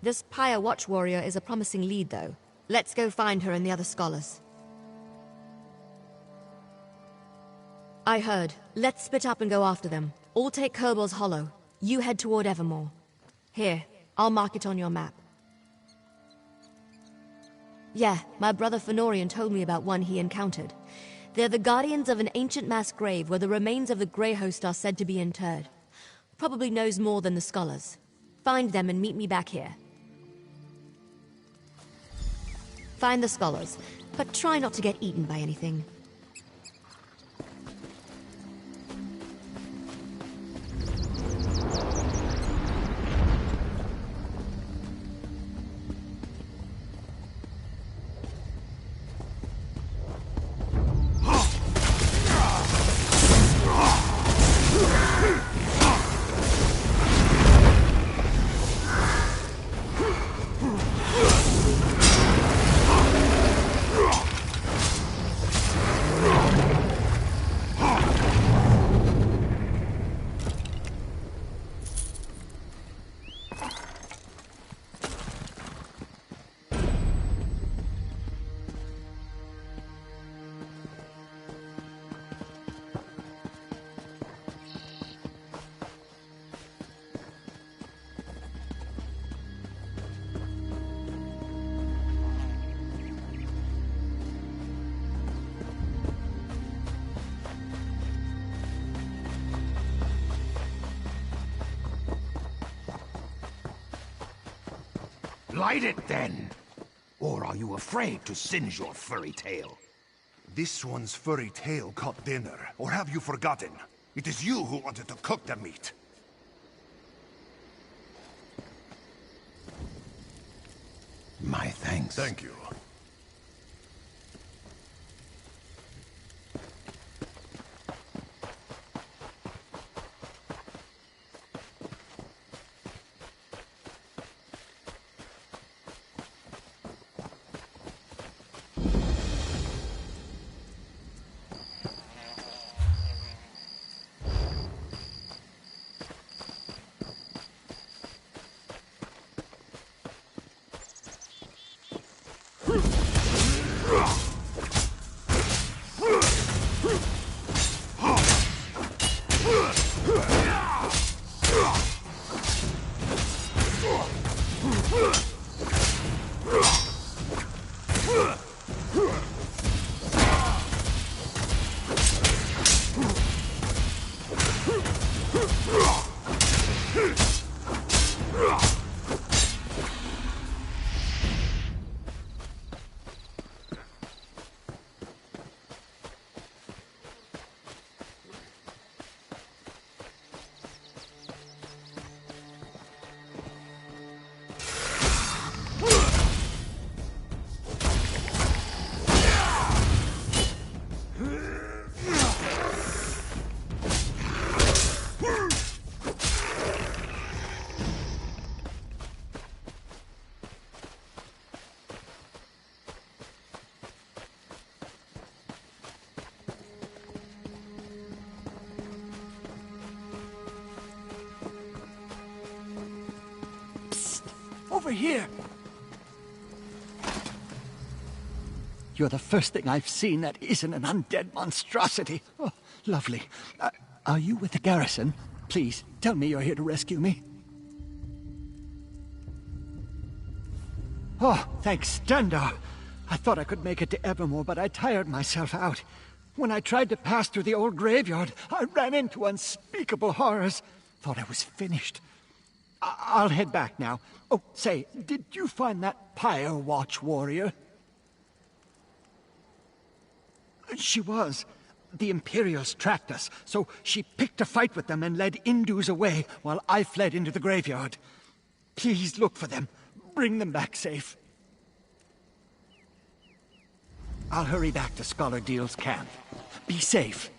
This Pyre Watch warrior is a promising lead, though. Let's go find her and the other scholars. I heard. Let's split up and go after them. All take Kerbel's Hollow. You head toward Evermore. Here, I'll mark it on your map. Yeah, my brother Fëanorian told me about one he encountered. They're the guardians of an ancient mass grave where the remains of the Grey Host are said to be interred. Probably knows more than the scholars. Find them and meet me back here. Find the scholars, but try not to get eaten by anything. Light it, then! Or are you afraid to singe your furry tail? This one's furry tail caught dinner, or have you forgotten? It is you who wanted to cook the meat. My thanks. Thank you. Over here! You're the first thing I've seen that isn't an undead monstrosity. Oh, lovely. Are you with the garrison? Please, tell me you're here to rescue me. Oh, thanks, Stendarr. I thought I could make it to Evermore, but I tired myself out. When I tried to pass through the old graveyard, I ran into unspeakable horrors. Thought I was finished. I'll head back now. Oh, say, did you find that Pyre Watch warrior? She was. The Imperials tracked us, so she picked a fight with them and led Indus away while I fled into the graveyard. Please look for them. Bring them back safe. I'll hurry back to Scholar Deal's camp. Be safe.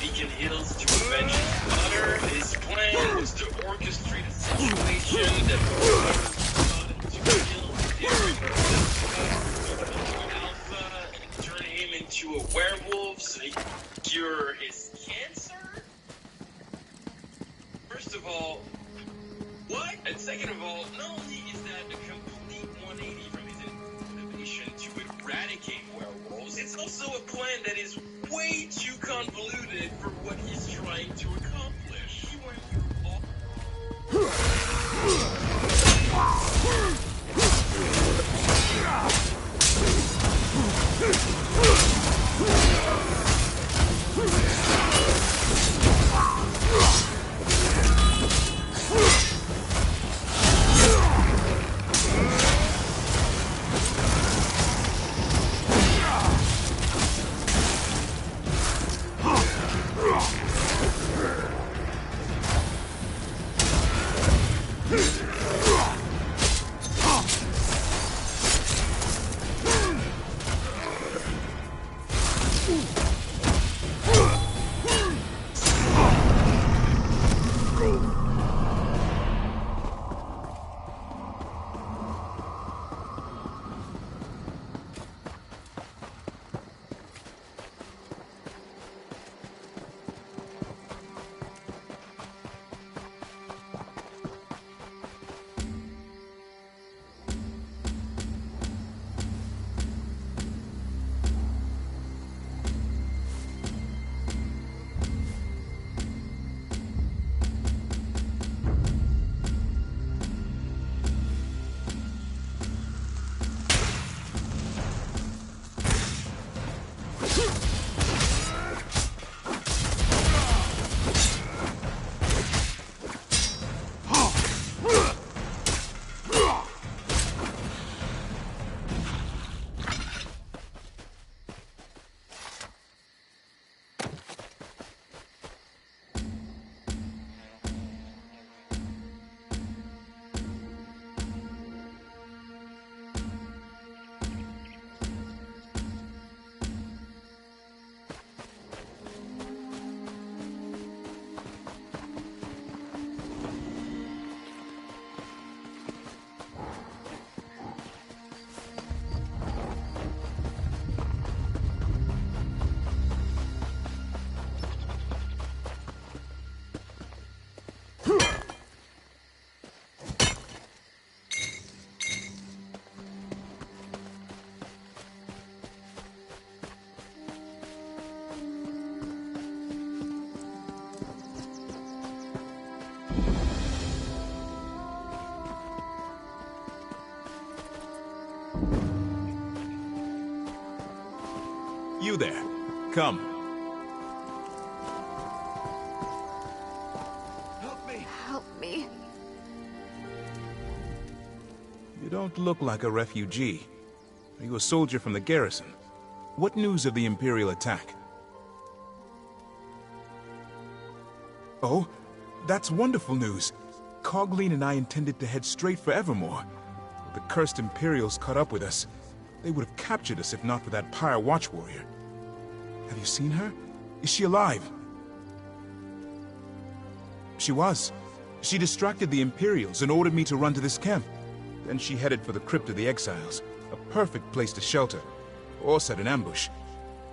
Beacon Hills to avenge his daughter. His plan was to orchestrate a situation that would to kill Alpha and turn him into a werewolf so he could cure his cancer? First of all, what? And second of all, not only is that a complete 180 from his motivation to eradicate werewolves, it's also a plan that is way too convoluted for what he's trying to accomplish. He went through all... You there. Come. Help me! Help me. You don't look like a refugee. Are you a soldier from the garrison? What news of the Imperial attack? Oh, that's wonderful news. Cogleen and I intended to head straight for Evermore. The cursed Imperials caught up with us. They would have captured us if not for that Pyre Watch warrior. Have you seen her? Is she alive? She was. She distracted the Imperials and ordered me to run to this camp. Then she headed for the Crypt of the Exiles, a perfect place to shelter, or set an ambush.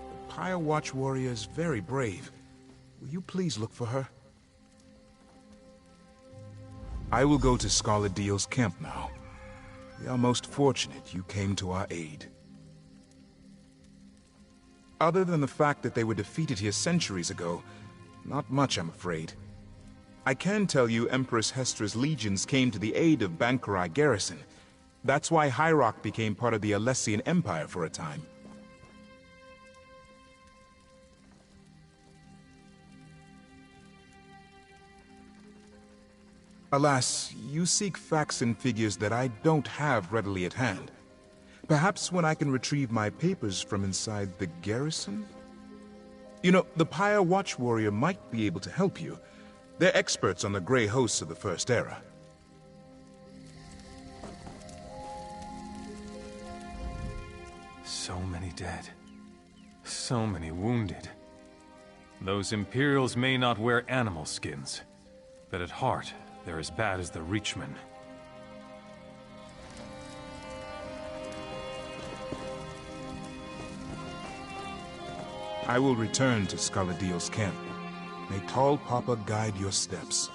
The Pyre Watch warrior is very brave. Will you please look for her? I will go to Scarlet Deal's camp now. We are most fortunate you came to our aid. Other than the fact that they were defeated here centuries ago, not much, I'm afraid. I can tell you Empress Hestra's legions came to the aid of Bankurai Garrison. That's why High Rock became part of the Alessian Empire for a time. Alas, you seek facts and figures that I don't have readily at hand. Perhaps when I can retrieve my papers from inside the garrison? You know, the Pyre Watch warrior might be able to help you. They're experts on the Grey hosts of the First Era. So many dead. So many wounded. Those Imperials may not wear animal skins, but at heart, they're as bad as the Reachmen. I will return to Scaladio's camp. May Tall Papa guide your steps.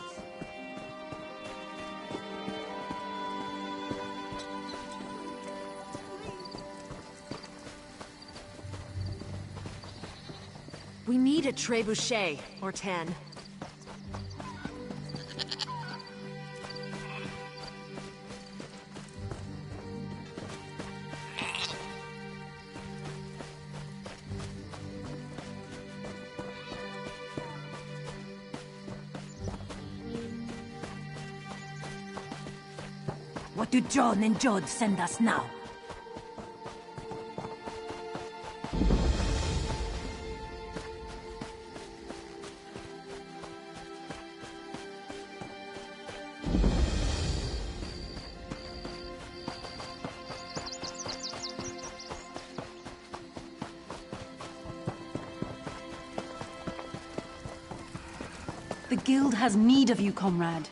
We need a trebuchet, or 10. What do John and Jod send us now? The guild has need of you, comrade.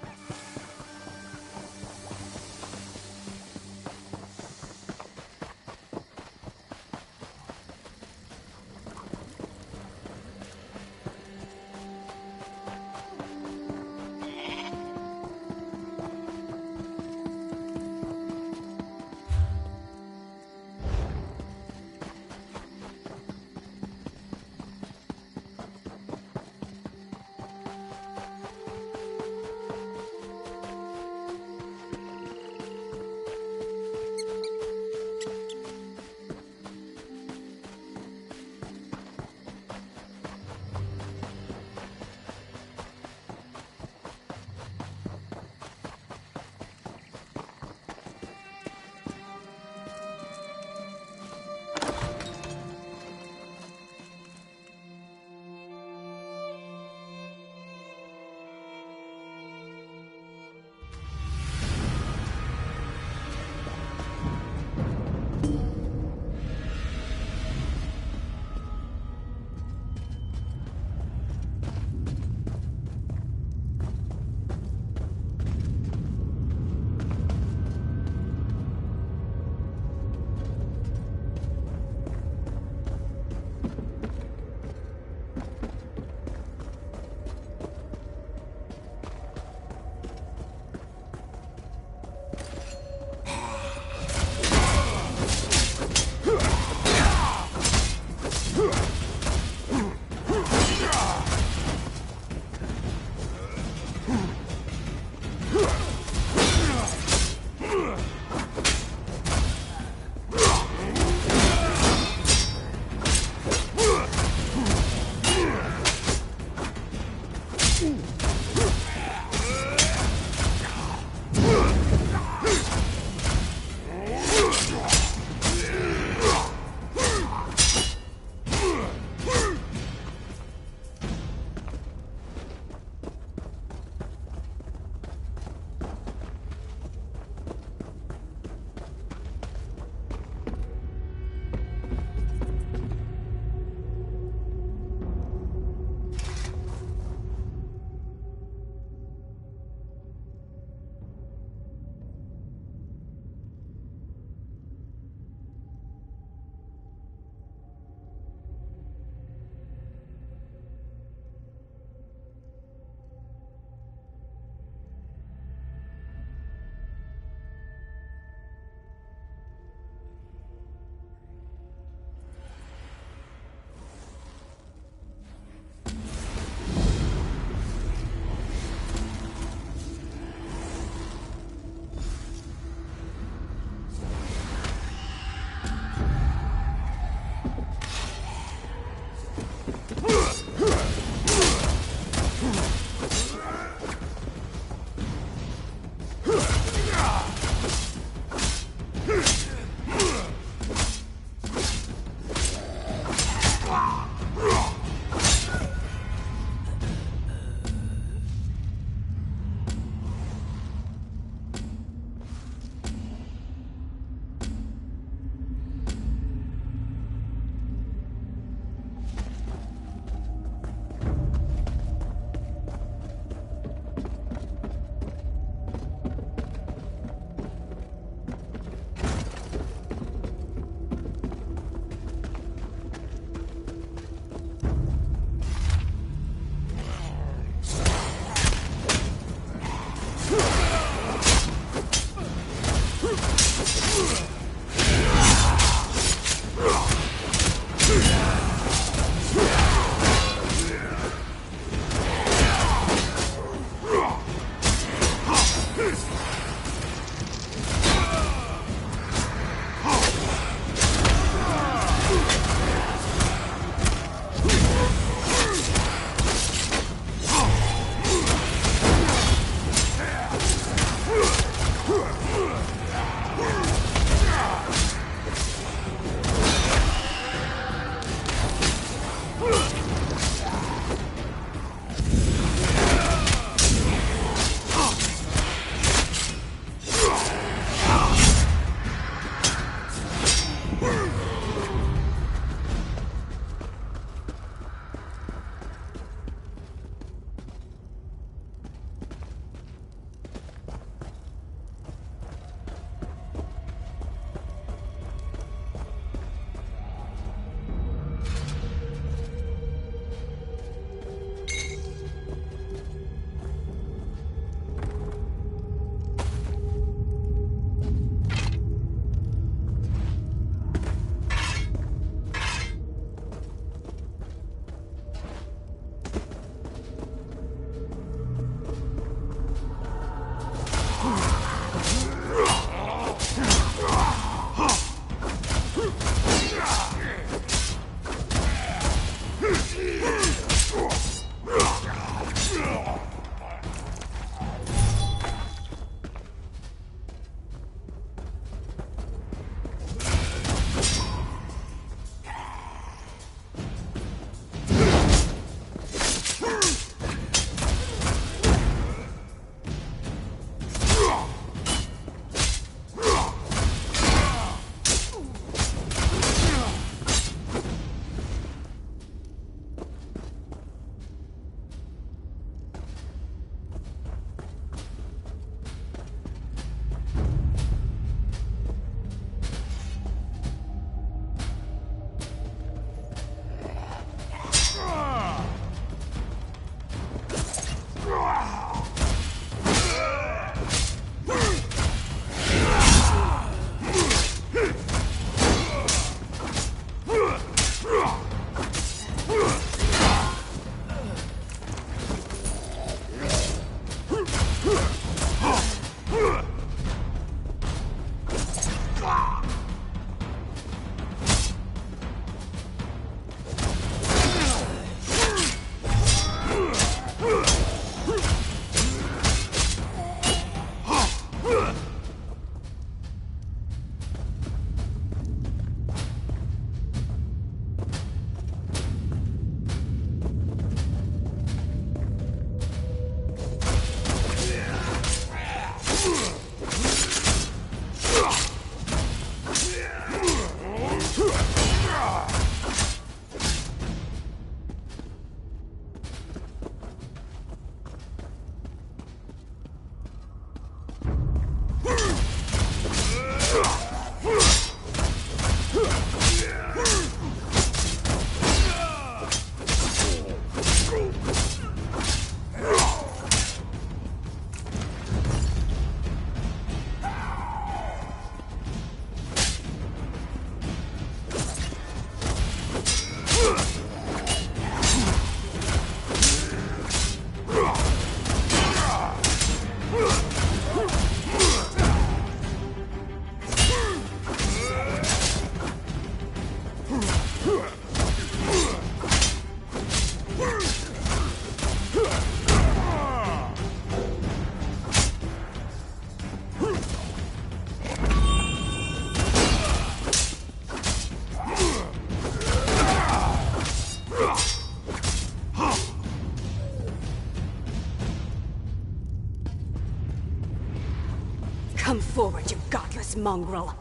Come forward, you godless mongrel!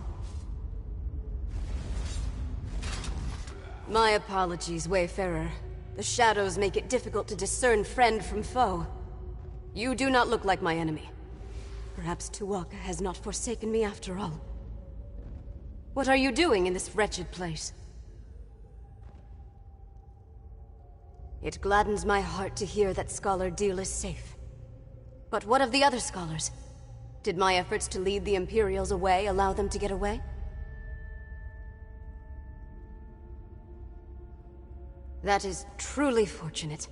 My apologies, Wayfarer. The shadows make it difficult to discern friend from foe. You do not look like my enemy. Perhaps Tu'whacca has not forsaken me after all. What are you doing in this wretched place? It gladdens my heart to hear that Scholar Deal is safe. But what of the other scholars? Did my efforts to lead the Imperials away allow them to get away? That is truly fortunate.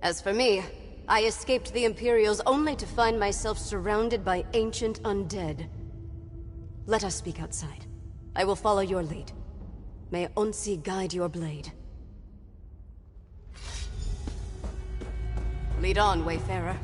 As for me, I escaped the Imperials only to find myself surrounded by ancient undead. Let us speak outside. I will follow your lead. May Onsi guide your blade. Lead on, Wayfarer.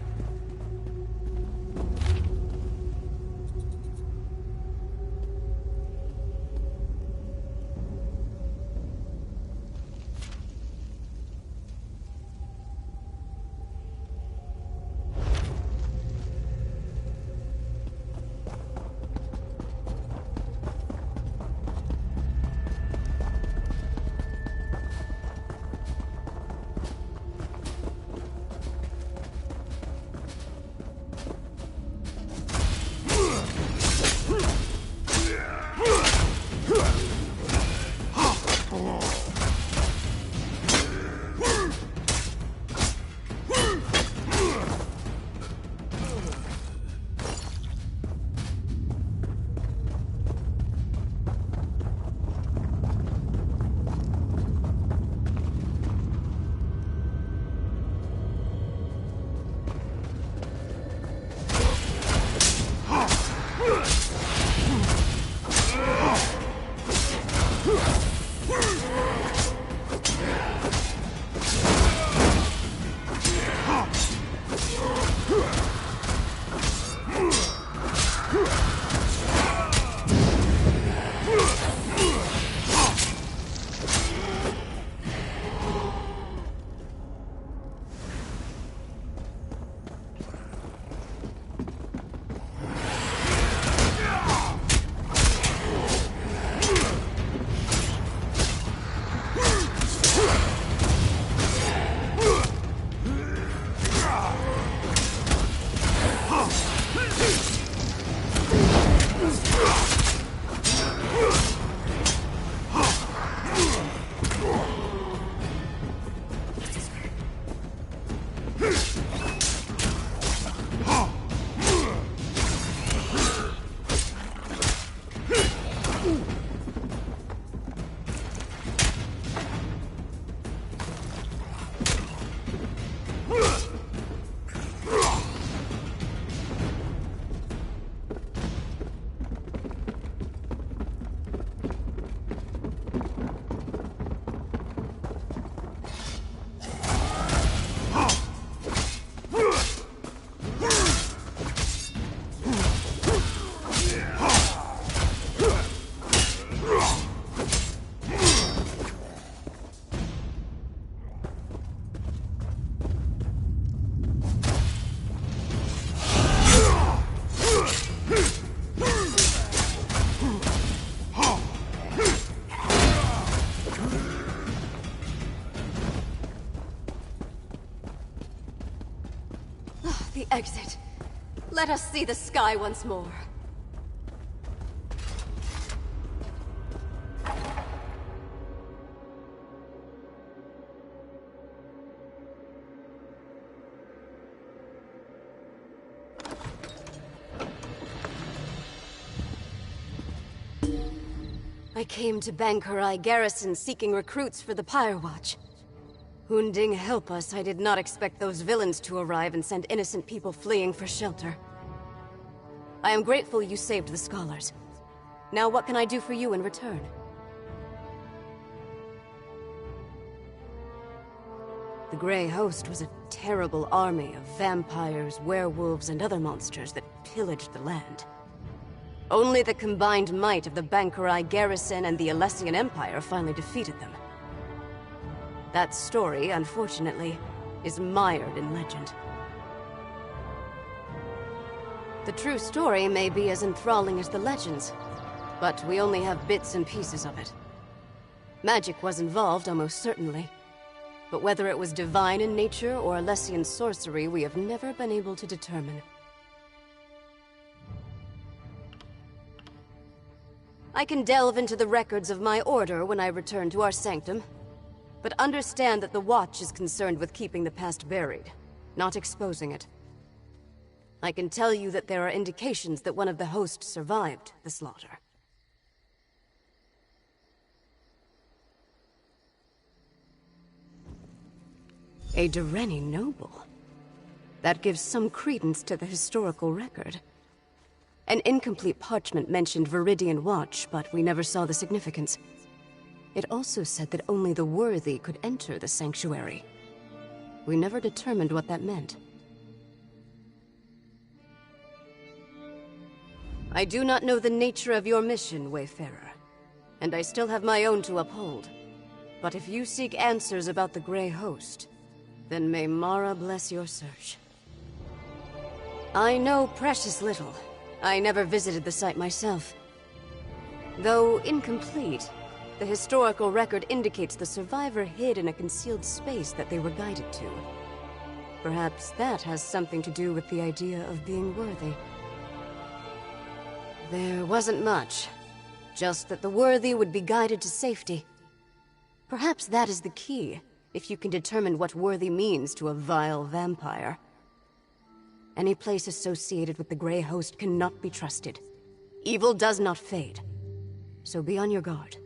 The exit. Let us see the sky once more. I came to Bankurai Garrison seeking recruits for the Pyre Watch. Hunding help us, I did not expect those villains to arrive and send innocent people fleeing for shelter. I am grateful you saved the scholars. Now what can I do for you in return? The Grey Host was a terrible army of vampires, werewolves, and other monsters that pillaged the land. Only the combined might of the Bankurai Garrison and the Alessian Empire finally defeated them. That story, unfortunately, is mired in legend. The true story may be as enthralling as the legends, but we only have bits and pieces of it. Magic was involved, almost certainly. But whether it was divine in nature or Alessian sorcery, we have never been able to determine. I can delve into the records of my order when I return to our sanctum, but understand that the Watch is concerned with keeping the past buried, not exposing it. I can tell you that there are indications that one of the hosts survived the slaughter. A Dureni noble. That gives some credence to the historical record. An incomplete parchment mentioned Viridian Watch, but we never saw the significance. It also said that only the worthy could enter the sanctuary. We never determined what that meant. I do not know the nature of your mission, Wayfarer, and I still have my own to uphold. But if you seek answers about the Grey Host, then may Mara bless your search. I know precious little. I never visited the site myself. Though incomplete, the historical record indicates the survivor hid in a concealed space that they were guided to. Perhaps that has something to do with the idea of being worthy. There wasn't much. Just that the worthy would be guided to safety. Perhaps that is the key, if you can determine what worthy means to a vile vampire. Any place associated with the Grey Host cannot be trusted. Evil does not fade. So be on your guard.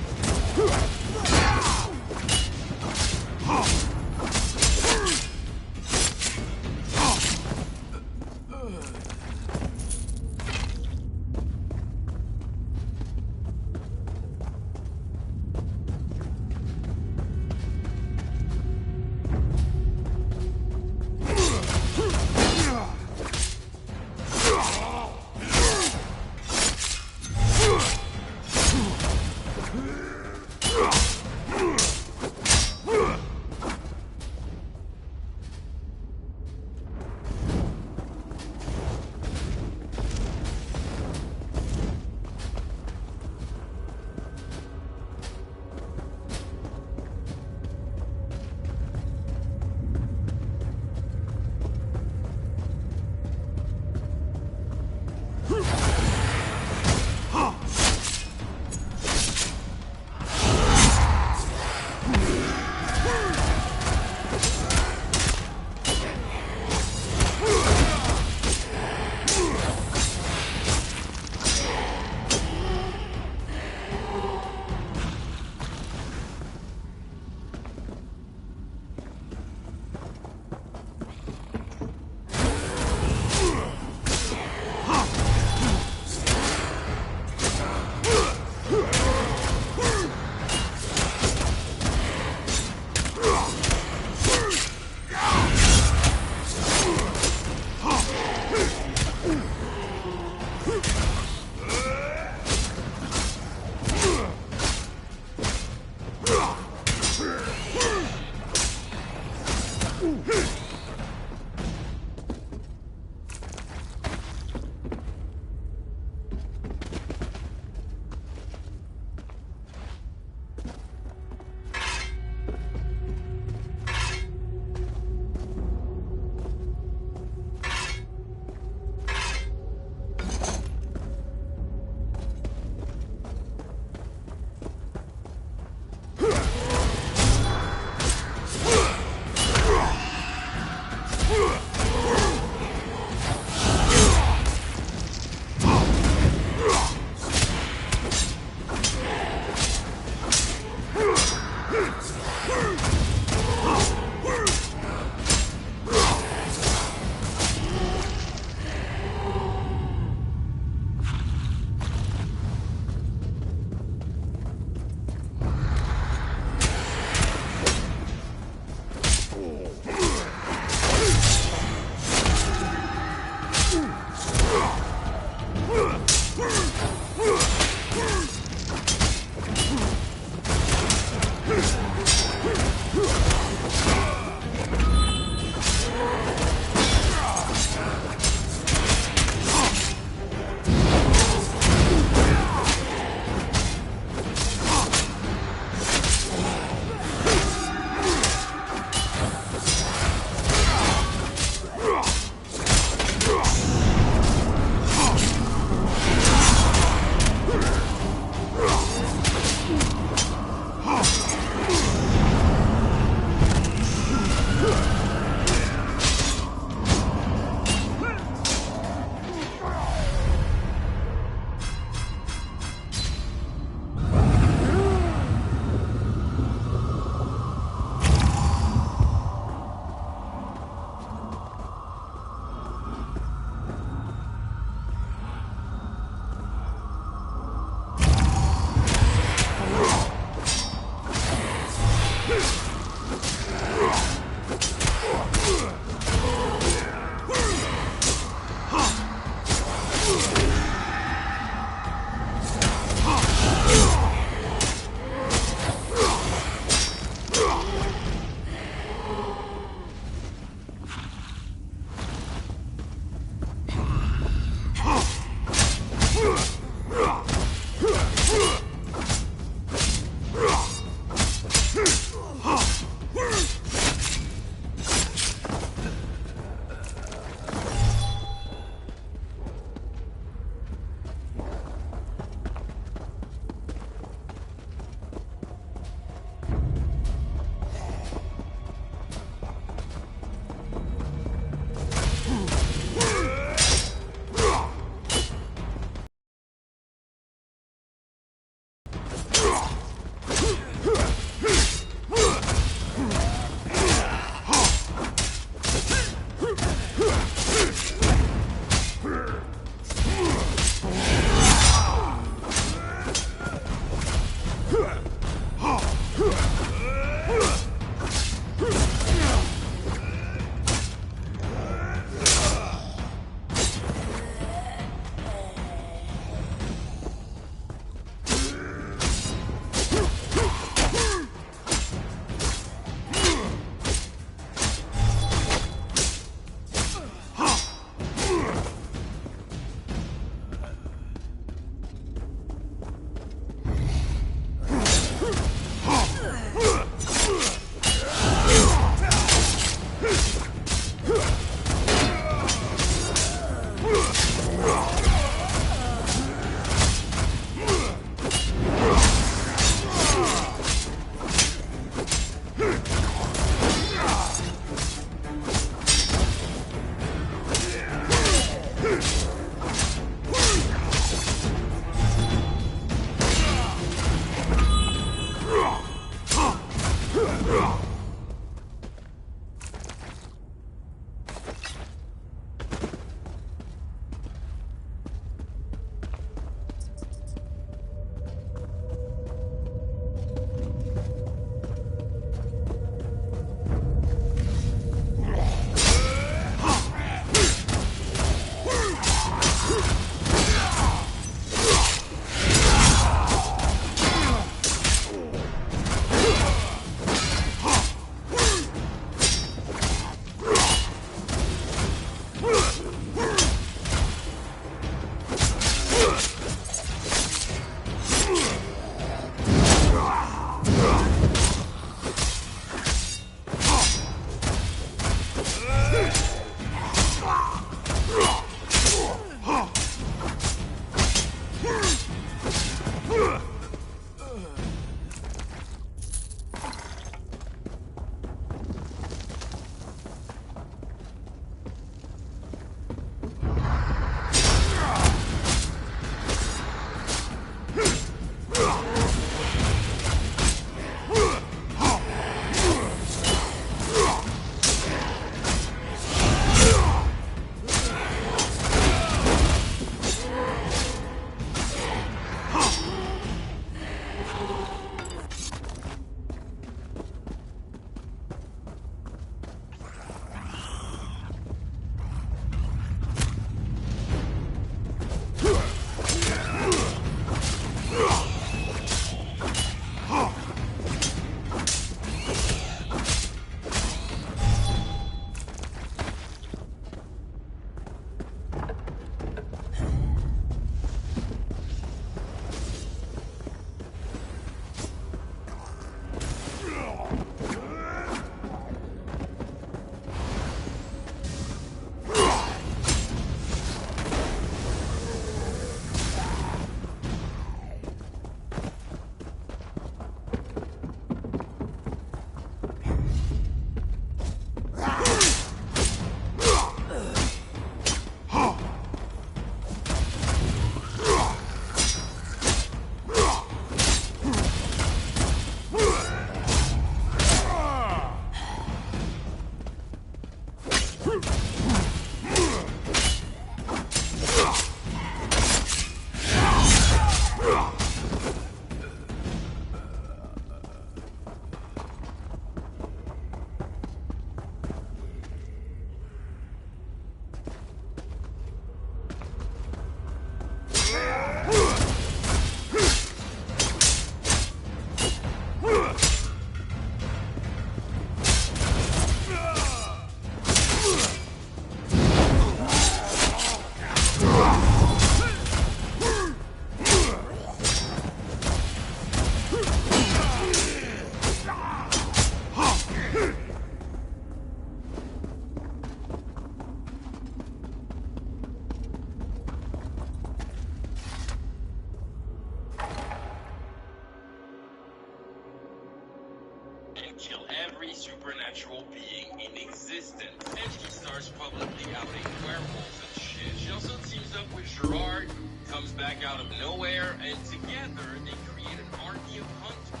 kill every supernatural being in existence. And she starts publicly outing werewolves and shit. She also teams up with Gerard, comes back out of nowhere, and together they create an army of hunters.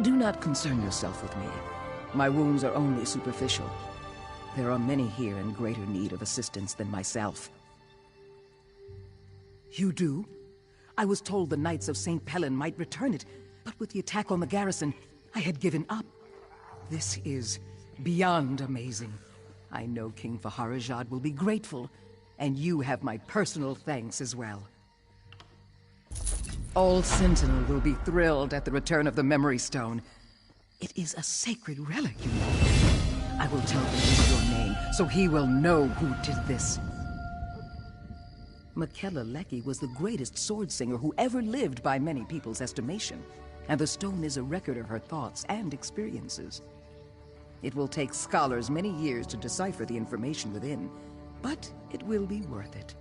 Do not concern yourself with me. My wounds are only superficial. There are many here in greater need of assistance than myself. You do? I was told the Knights of St. Pellin might return it, but with the attack on the garrison, I had given up. This is beyond amazing. I know King Faharajad will be grateful, and you have my personal thanks as well. All Sentinel will be thrilled at the return of the Memory Stone. It is a sacred relic, you know. I will tell the leader your name, so he will know who did this. Miquella Leckie was the greatest sword singer who ever lived by many people's estimation, and the stone is a record of her thoughts and experiences. It will take scholars many years to decipher the information within, but it will be worth it.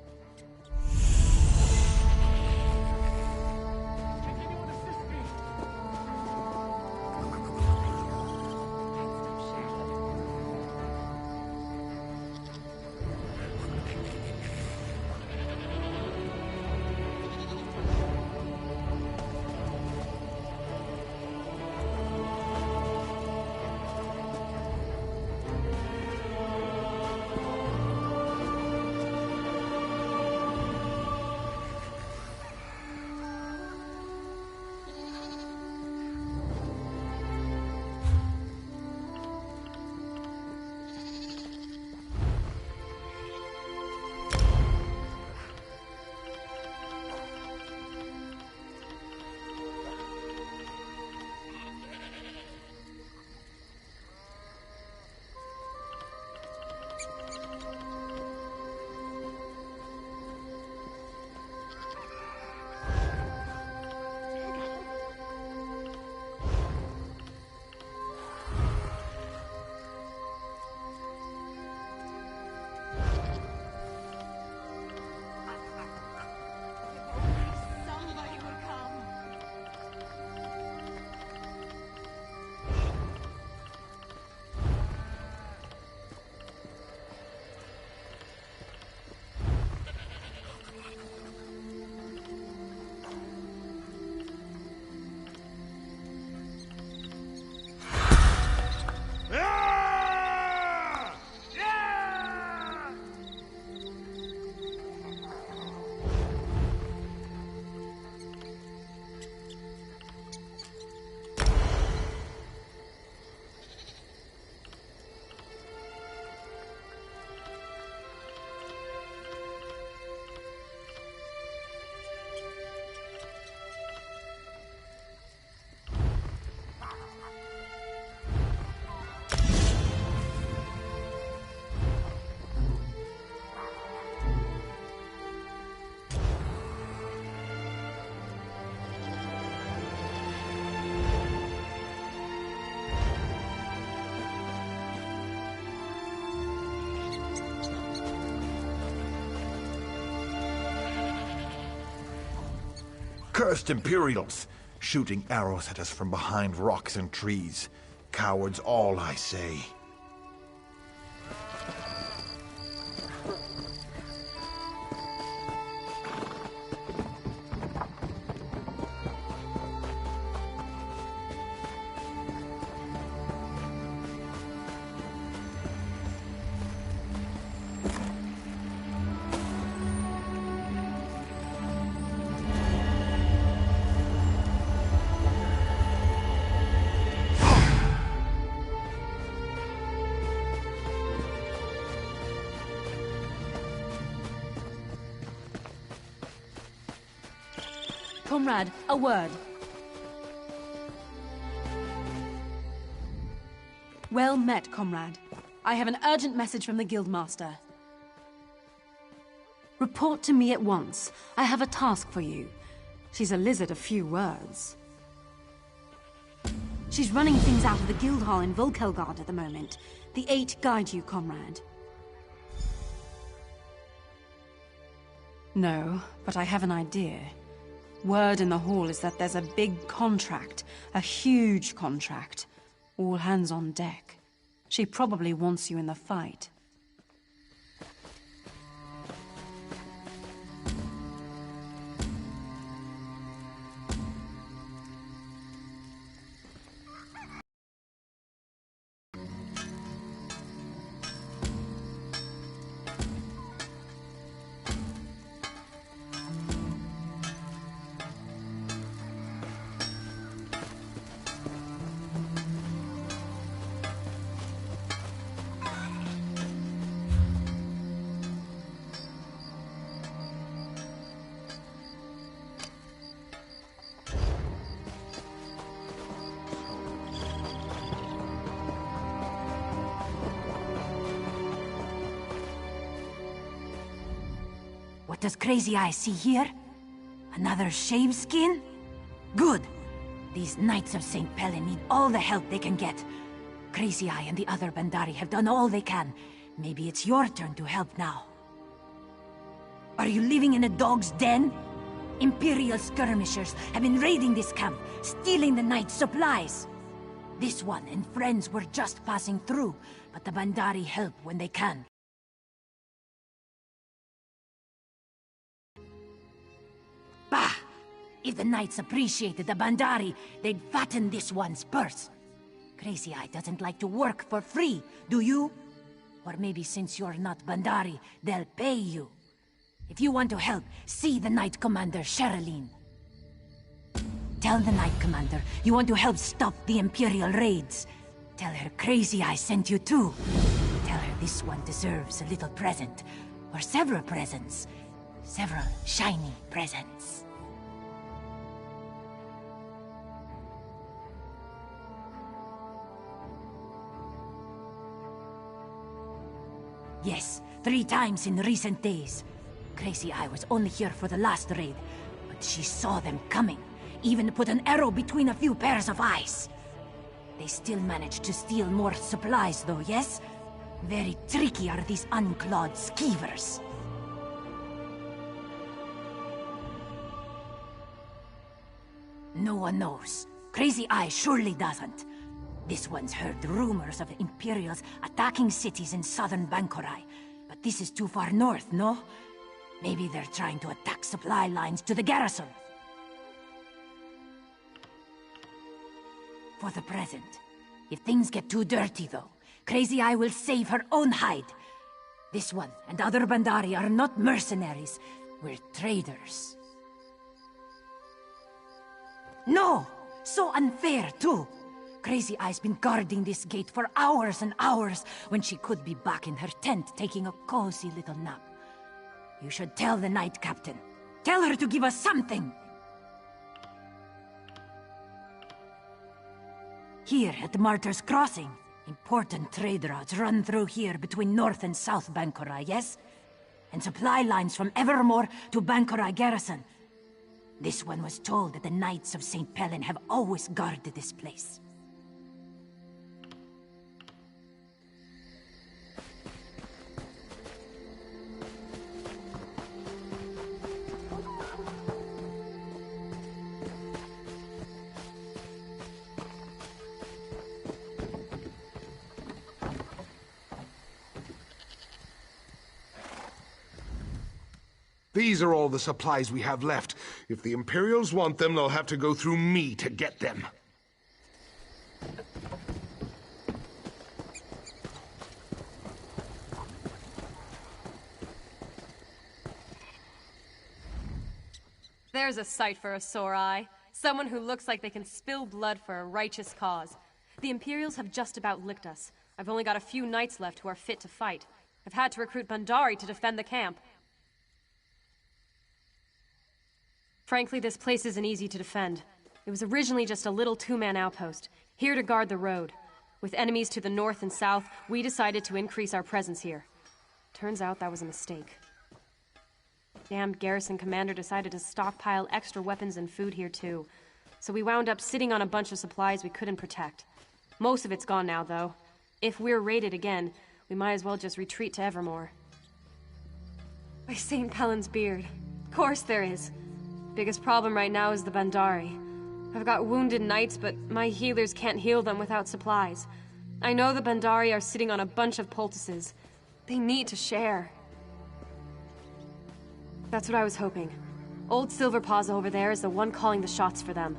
Cursed Imperials! Shooting arrows at us from behind rocks and trees. Cowards all, I say. Comrade, a word. Well met, comrade. I have an urgent message from the Guildmaster. Report to me at once. I have a task for you. She's a lizard of few words. She's running things out of the guild hall in Volkelgard at the moment. The Eight guide you, comrade. No, but I have an idea. Word in the hall is that there's a big contract. A huge contract. All hands on deck. She probably wants you in the fight. What does Crazy Eye see here? Another shave skin? Good. These Knights of St. Pellen need all the help they can get. Crazy Eye and the other Bandari have done all they can. Maybe it's your turn to help now. Are you living in a dog's den? Imperial skirmishers have been raiding this camp, stealing the Knights' supplies. This one and friends were just passing through, but the Bandari help when they can. Bah! If the Knights appreciated the Bandari, they'd fatten this one's purse. Crazy Eye doesn't like to work for free, do you? Or maybe since you're not Bandari, they'll pay you. If you want to help, see the Knight Commander, Sherilyn. Tell the Knight Commander you want to help stop the Imperial raids. Tell her Crazy Eye sent you too. Tell her this one deserves a little present. Or several presents. Several shiny presents. Yes, 3 times in recent days. Crazy Eye was only here for the last raid, but she saw them coming. Even put an arrow between a few pairs of eyes. They still managed to steal more supplies though, yes? Very tricky are these unclawed skeevers. No one knows. Crazy Eye surely doesn't. This one's heard rumors of the Imperials attacking cities in southern Bankorai. But this is too far north, no? Maybe they're trying to attack supply lines to the garrison. For the present. If things get too dirty, though, Crazy Eye will save her own hide. This one and other Bandari are not mercenaries. We're traders. No! So unfair, too! Crazy Eye's been guarding this gate for hours and hours when she could be back in her tent taking a cozy little nap. You should tell the Knight Captain. Tell her to give us something! Here at the Martyr's Crossing, important trade routes run through here between North and South Bankorai, yes? And supply lines from Evermore to Bankorai Garrison. This one was told that the Knights of St. Pellen have always guarded this place. These are all the supplies we have left. If the Imperials want them, they'll have to go through me to get them. There's a sight for a sore eye. Someone who looks like they can spill blood for a righteous cause. The Imperials have just about licked us. I've only got a few knights left who are fit to fight. I've had to recruit Bandari to defend the camp. Frankly, this place isn't easy to defend. It was originally just a little two-man outpost, here to guard the road. With enemies to the north and south, we decided to increase our presence here. Turns out that was a mistake. Damned garrison commander decided to stockpile extra weapons and food here too. So we wound up sitting on a bunch of supplies we couldn't protect. Most of it's gone now, though. If we're raided again, we might as well just retreat to Evermore. By St. Pellin's beard. Of course there is. Biggest problem right now is the Bandari. I've got wounded knights, but my healers can't heal them without supplies. I know the Bandari are sitting on a bunch of poultices. They need to share. That's what I was hoping. Old Silverpaws over there is the one calling the shots for them.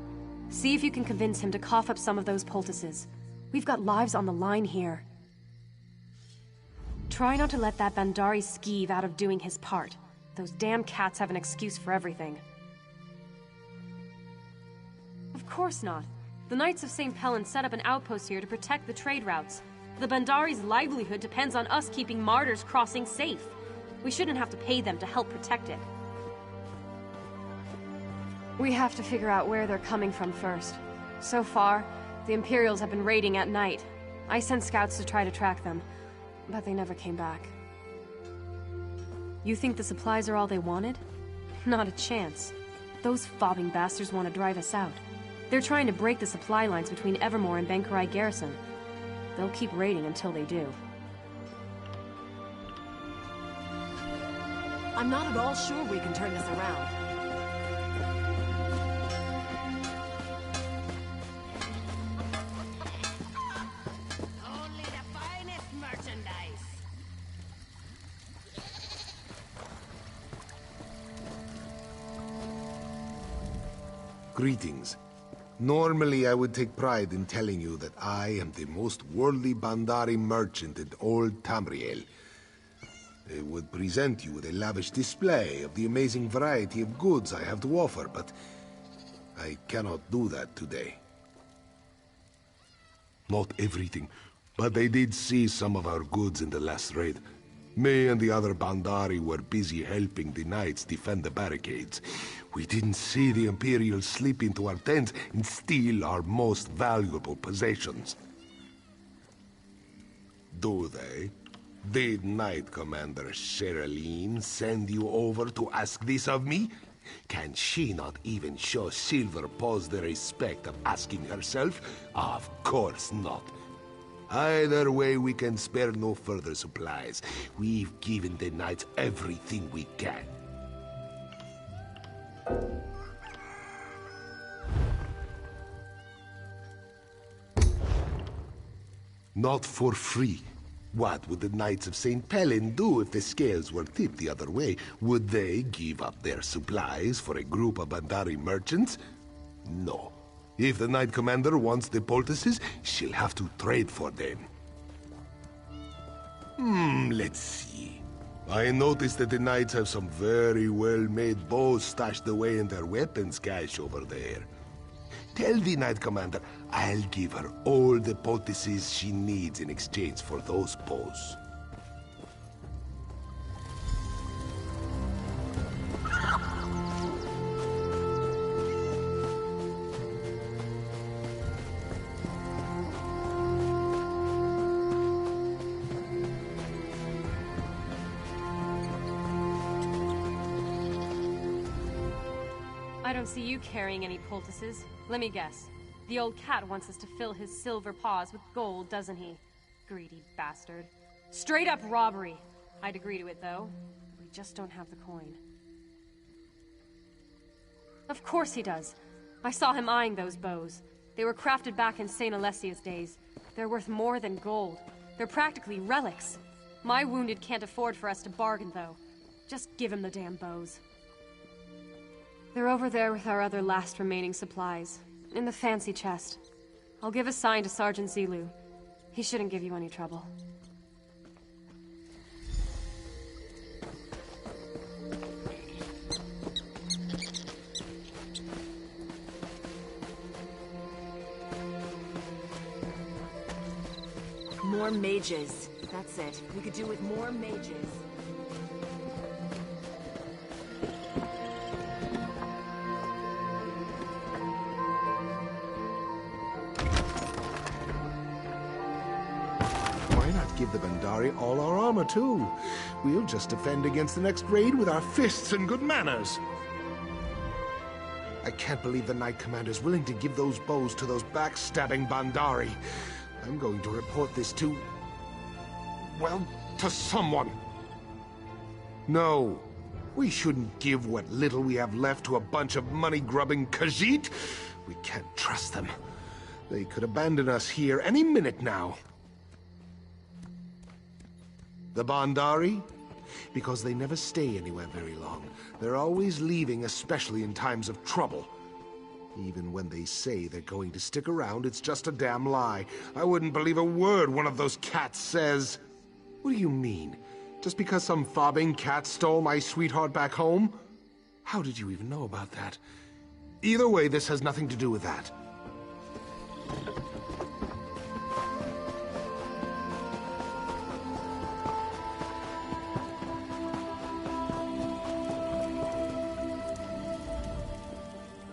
See if you can convince him to cough up some of those poultices. We've got lives on the line here. Try not to let that Bandari skeeve out of doing his part. Those damn cats have an excuse for everything. Of course not. The Knights of St. Pellin set up an outpost here to protect the trade routes. The Bandari's livelihood depends on us keeping Martyr's Crossing safe. We shouldn't have to pay them to help protect it. We have to figure out where they're coming from first. So far, the Imperials have been raiding at night. I sent scouts to try to track them, but they never came back. You think the supplies are all they wanted? Not a chance. Those fobbing bastards want to drive us out. They're trying to break the supply lines between Evermore and Bankerai Garrison. They'll keep raiding until they do. I'm not at all sure we can turn this around. Only the finest merchandise. Greetings. Normally, I would take pride in telling you that I am the most worldly Bandari merchant in old Tamriel. I would present you with a lavish display of the amazing variety of goods I have to offer, but I cannot do that today. Not everything, but I did see some of our goods in the last raid. Me and the other Bandari were busy helping the knights defend the barricades. We didn't see the Imperials slip into our tents and steal our most valuable possessions. Do they? Did Knight Commander Sherilyn send you over to ask this of me? Can she not even show Silverpaws the respect of asking herself? Of course not. Either way, we can spare no further supplies. We've given the knights everything we can. Not for free. What would the Knights of St. Pellin do if the scales were tipped the other way? Would they give up their supplies for a group of Bandari merchants? No. If the Knight Commander wants the poultices, she'll have to trade for them. Let's see. I noticed that the Knights have some very well-made bows stashed away in their weapons cache over there. Tell the Knight Commander I'll give her all the poultices she needs in exchange for those bows. I don't see you carrying any poultices. Let me guess. The old cat wants us to fill his silver paws with gold, doesn't he? Greedy bastard. Straight up robbery. I'd agree to it, though. We just don't have the coin. Of course he does. I saw him eyeing those bows. They were crafted back in St. Alessia's days. They're worth more than gold. They're practically relics. My wounded can't afford for us to bargain, though. Just give him the damn bows. They're over there with our other last remaining supplies, in the fancy chest. I'll give a sign to Sergeant Zilu. He shouldn't give you any trouble. More mages. That's it. We could do with more mages. give the Bandari all our armor, too. We'll just defend against the next raid with our fists and good manners. I can't believe the Knight Commander's willing to give those bows to those backstabbing Bandari. I'm going to report this to... well, to someone. No, we shouldn't give what little we have left to a bunch of money-grubbing Khajiit. We can't trust them. They could abandon us here any minute now. The Bandari? Because they never stay anywhere very long. They're always leaving, especially in times of trouble. Even when they say they're going to stick around, it's just a damn lie. I wouldn't believe a word one of those cats says. What do you mean? Just because some fobbing cat stole my sweetheart back home? How did you even know about that? Either way, this has nothing to do with that.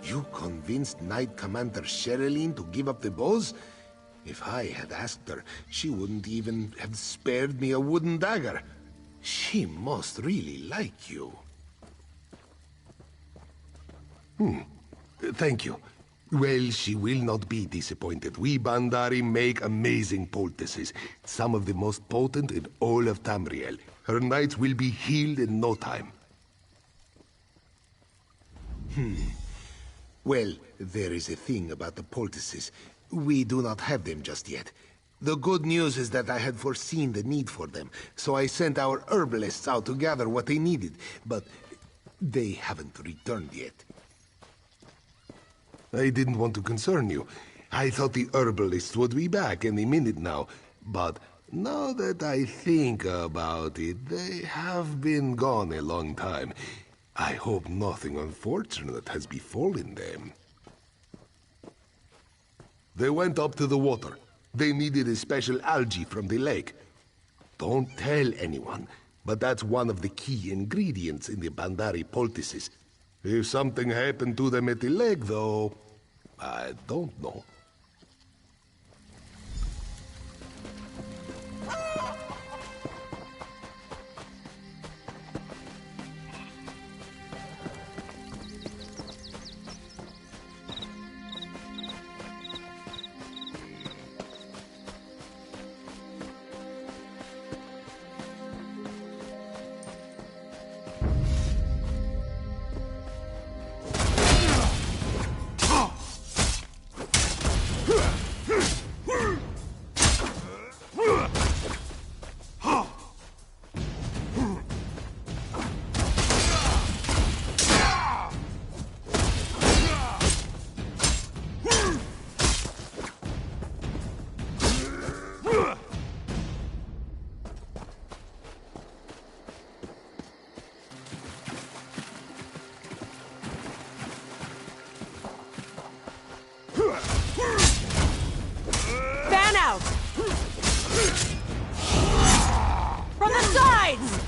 You convinced Knight Commander Sherilyn to give up the bows? If I had asked her, she wouldn't even have spared me a wooden dagger. She must really like you. Thank you. Well, she will not be disappointed. We Bandari make amazing poultices. Some of the most potent in all of Tamriel. Her knights will be healed in no time. Well, there is a thing about the poultices. We do not have them just yet. The good news is that I had foreseen the need for them, so I sent our herbalists out to gather what they needed, but they haven't returned yet. I didn't want to concern you. I thought the herbalists would be back any minute now, but now that I think about it, they have been gone a long time. I hope nothing unfortunate has befallen them. They went up to the water. They needed a special algae from the lake. Don't tell anyone, but that's one of the key ingredients in the Bandari poultices. If something happened to them at the lake, though, I don't know. Fan out! From the sides!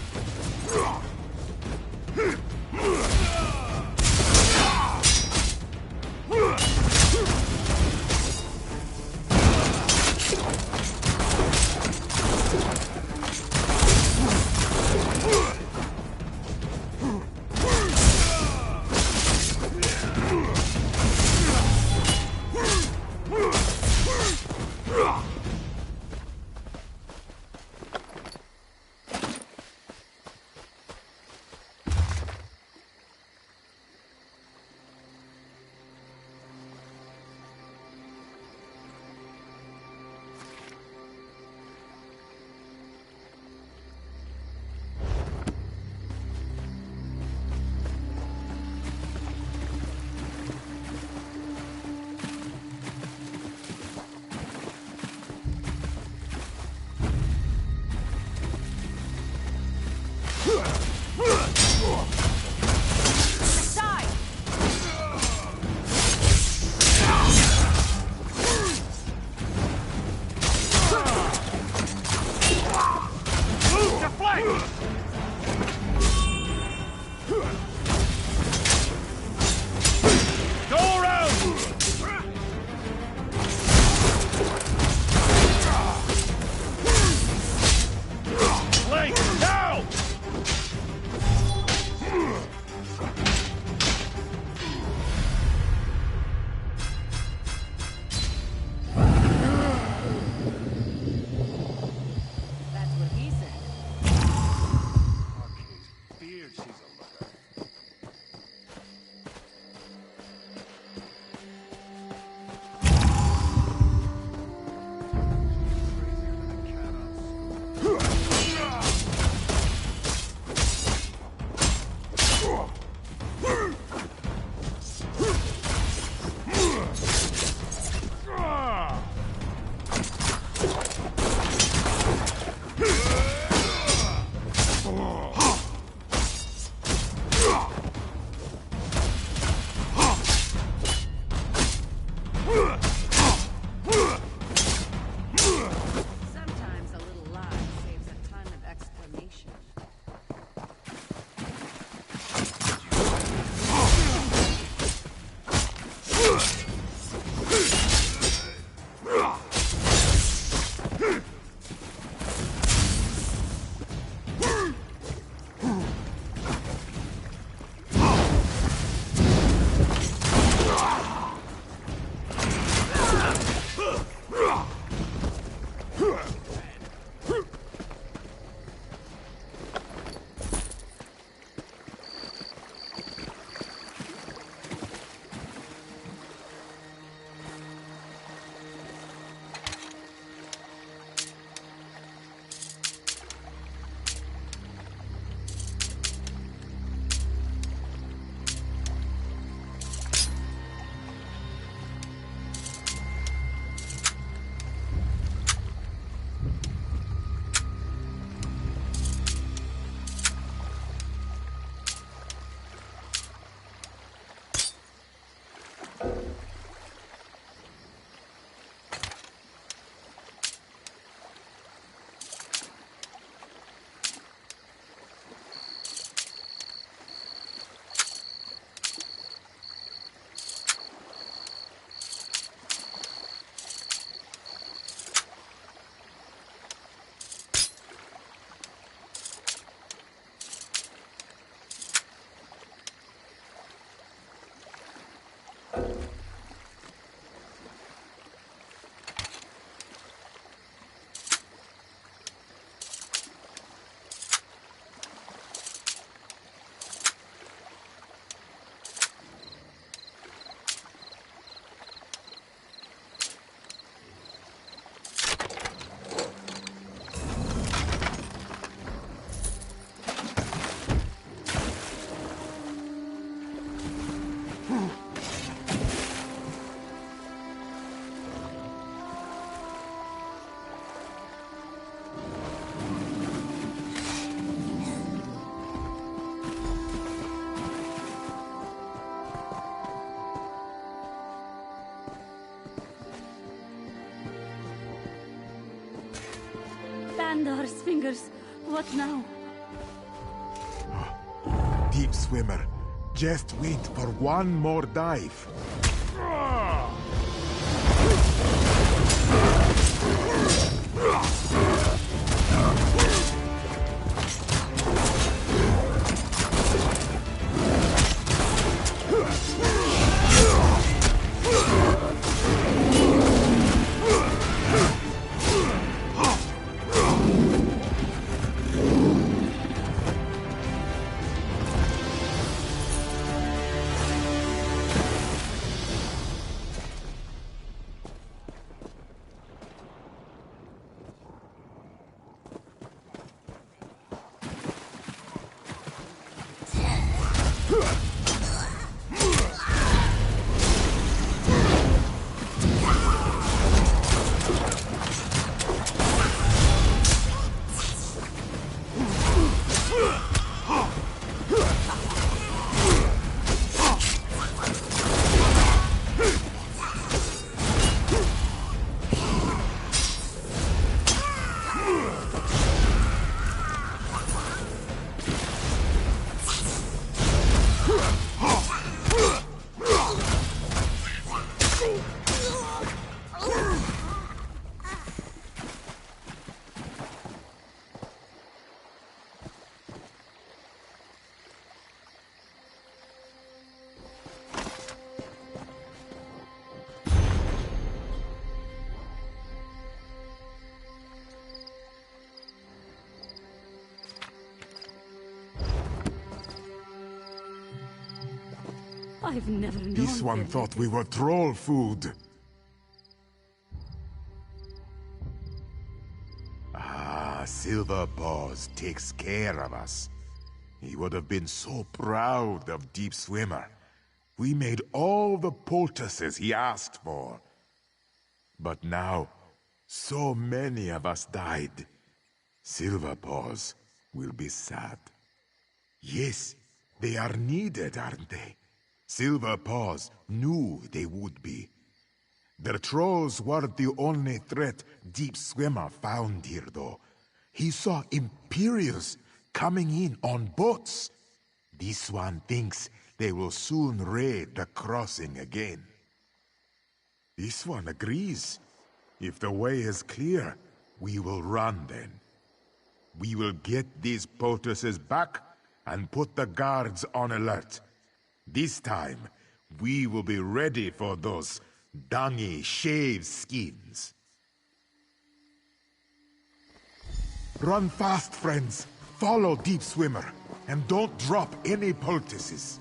Bandar's fingers. What now? Deep swimmer, just wait for one more dive. I've never known This one thought we were troll food. Ah, Silver Paws takes care of us. He would have been so proud of Deep Swimmer. We made all the poultices he asked for. But now, so many of us died. Silver Paws will be sad. Yes, they are needed, aren't they? Silver Paws knew they would be. The trolls weren't the only threat Deep Swimmer found here, though. He saw Imperials coming in on boats. This one thinks they will soon raid the crossing again. This one agrees. If the way is clear, we will run then. We will get these poultices back and put the guards on alert. This time, we will be ready for those dungy shaved skins. Run fast, friends. Follow Deep Swimmer, and don't drop any poultices.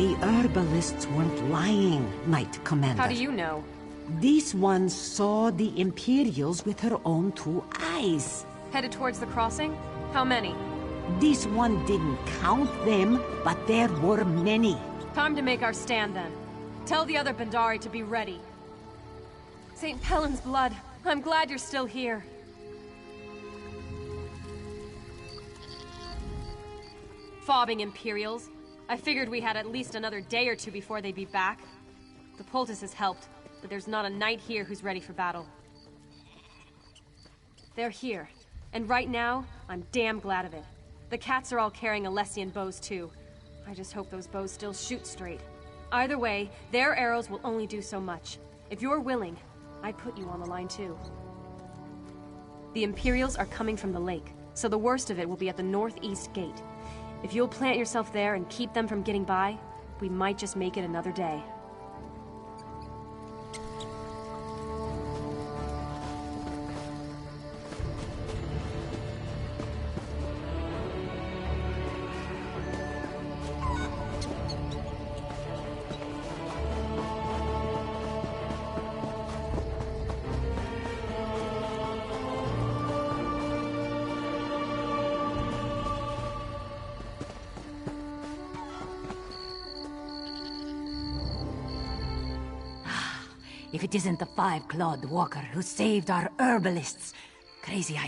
The herbalists weren't lying, Knight Commander. How do you know? This one saw the Imperials with her own two eyes. Headed towards the crossing? How many? This one didn't count them, but there were many. Time to make our stand then. Tell the other Bandari to be ready. St. Pellin's blood. I'm glad you're still here. Fobbing Imperials. I figured we had at least another day or two before they'd be back. The poultices helped, but there's not a knight here who's ready for battle. They're here, and right now, I'm damn glad of it. The cats are all carrying Alessian bows too. I just hope those bows still shoot straight. Either way, their arrows will only do so much. If you're willing, I'd put you on the line too. The Imperials are coming from the lake, so the worst of it will be at the northeast gate. If you'll plant yourself there and keep them from getting by, we might just make it another day. If it isn't the five-clawed walker who saved our herbalists. Crazy Eye.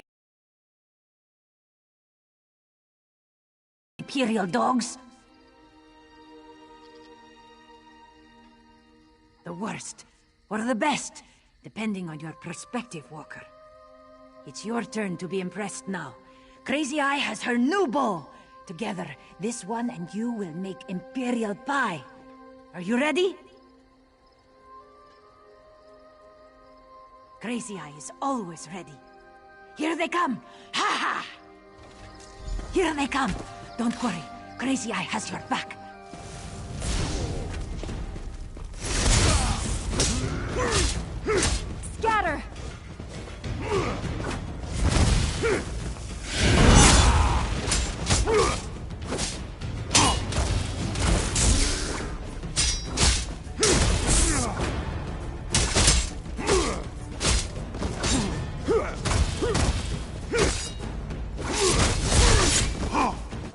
Imperial dogs? The worst, or the best, depending on your perspective, Walker. It's your turn to be impressed now. Crazy Eye has her new bow. Together, this one and you will make Imperial pie. Are you ready? Crazy Eye is always ready. Here they come! Ha ha! Here they come! Don't worry, Crazy Eye has your back. Scatter!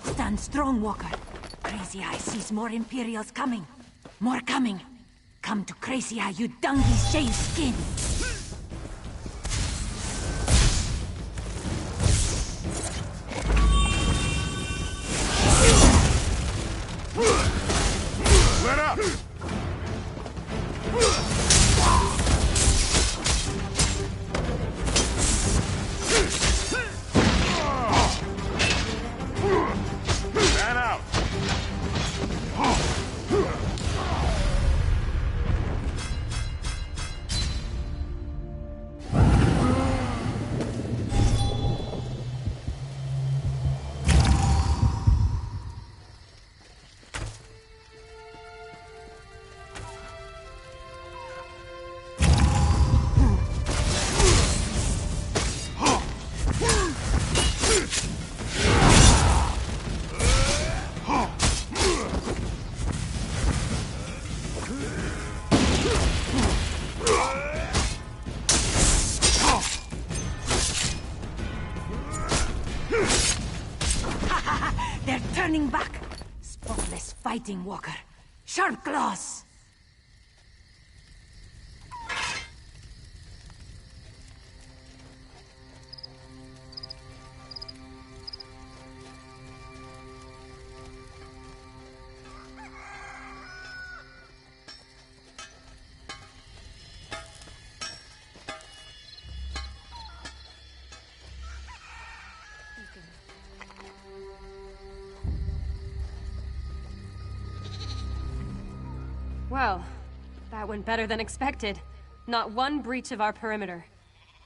Stand strong, Walker. Crazy Eye sees more Imperials coming. More coming. Come to Crazy Eye, you dungy shaved skin! Let up! Stand out! They're turning back! Spotless fighting, Walker. Sharp claws! Well, that went better than expected. Not one breach of our perimeter.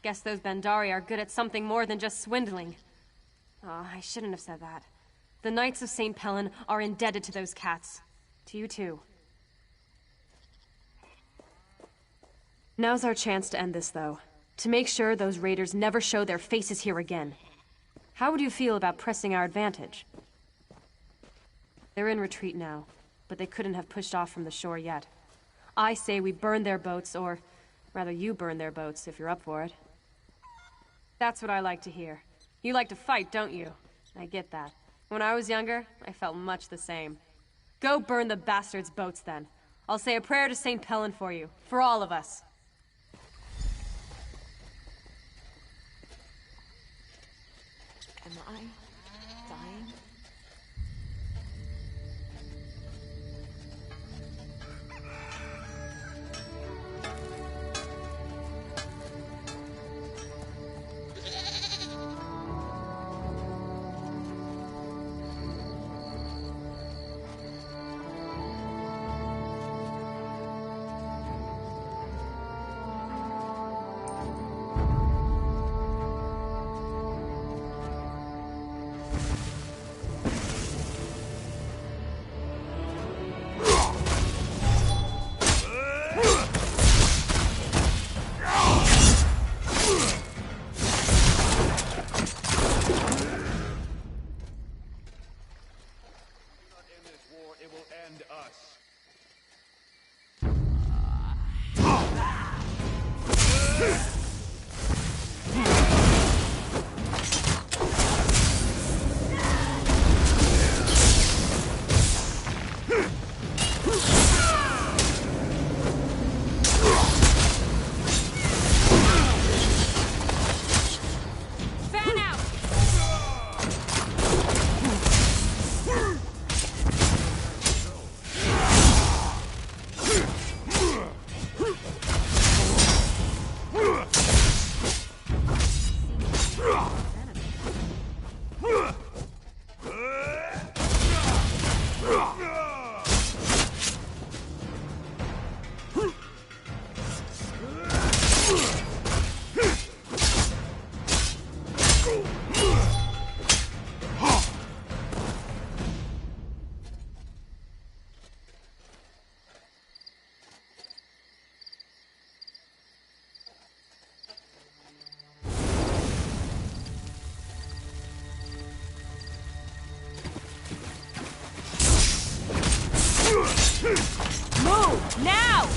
Guess those Bandari are good at something more than just swindling. Oh, I shouldn't have said that. The Knights of St. Pellen are indebted to those cats. To you too. Now's our chance to end this, though. To make sure those raiders never show their faces here again. How would you feel about pressing our advantage? They're in retreat now, but they couldn't have pushed off from the shore yet. I say we burn their boats, or rather you burn their boats if you're up for it. That's what I like to hear. You like to fight, don't you? I get that. When I was younger, I felt much the same. Go burn the bastards' boats then. I'll say a prayer to St. Pellen for you, for all of us. Am I dying? Move! Now!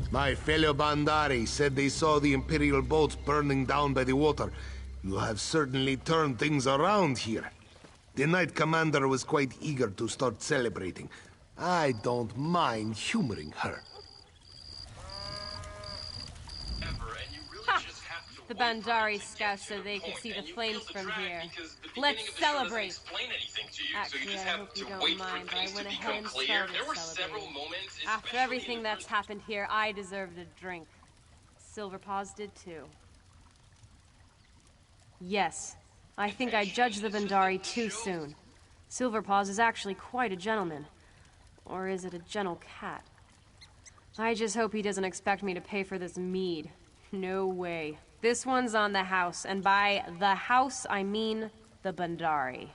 My fellow Bandari said they saw the Imperial boats burning down by the water. You have certainly turned things around here. The Knight Commander was quite eager to start celebrating. I don't mind humoring her. The Bandari scouts so they could see the flames from here. Let's celebrate! Actually, I hope you don't mind, but I went ahead and started celebrating. After everything that's happened here, I deserved a drink. Silverpaws did too. Yes, I think I judged the Bandari too soon. Silverpaws is actually quite a gentleman. Or is it a gentle cat? I just hope he doesn't expect me to pay for this mead. No way. This one's on the house, and by the house, I mean the Bandari.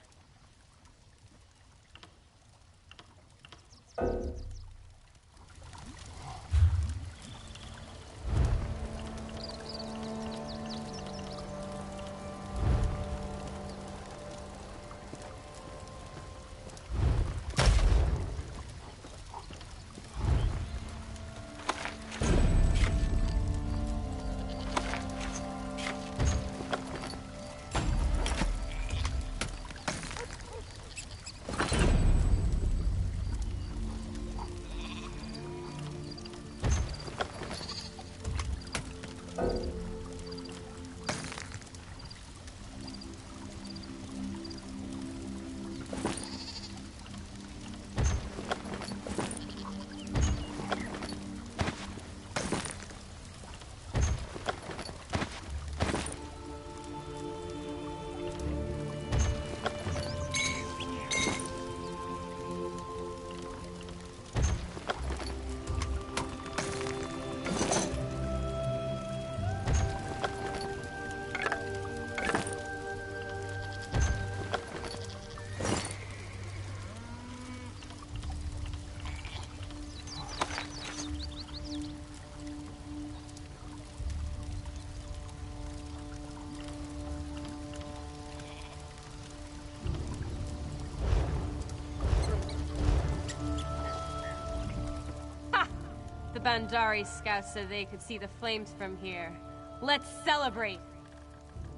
Bandari scouts so they could see the flames from here. Let's celebrate!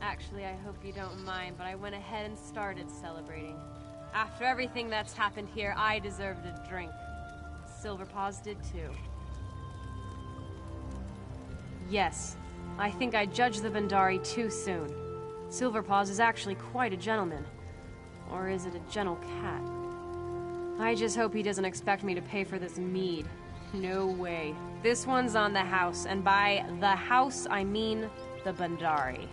Actually, I hope you don't mind, but I went ahead and started celebrating. After everything that's happened here, I deserved a drink. Silverpaws did too. Yes, I think I judged the Bandari too soon. Silverpaws is actually quite a gentleman. Or is it a gentle cat? I just hope he doesn't expect me to pay for this mead. No way. This one's on the house, and by the house, I mean the Bandari.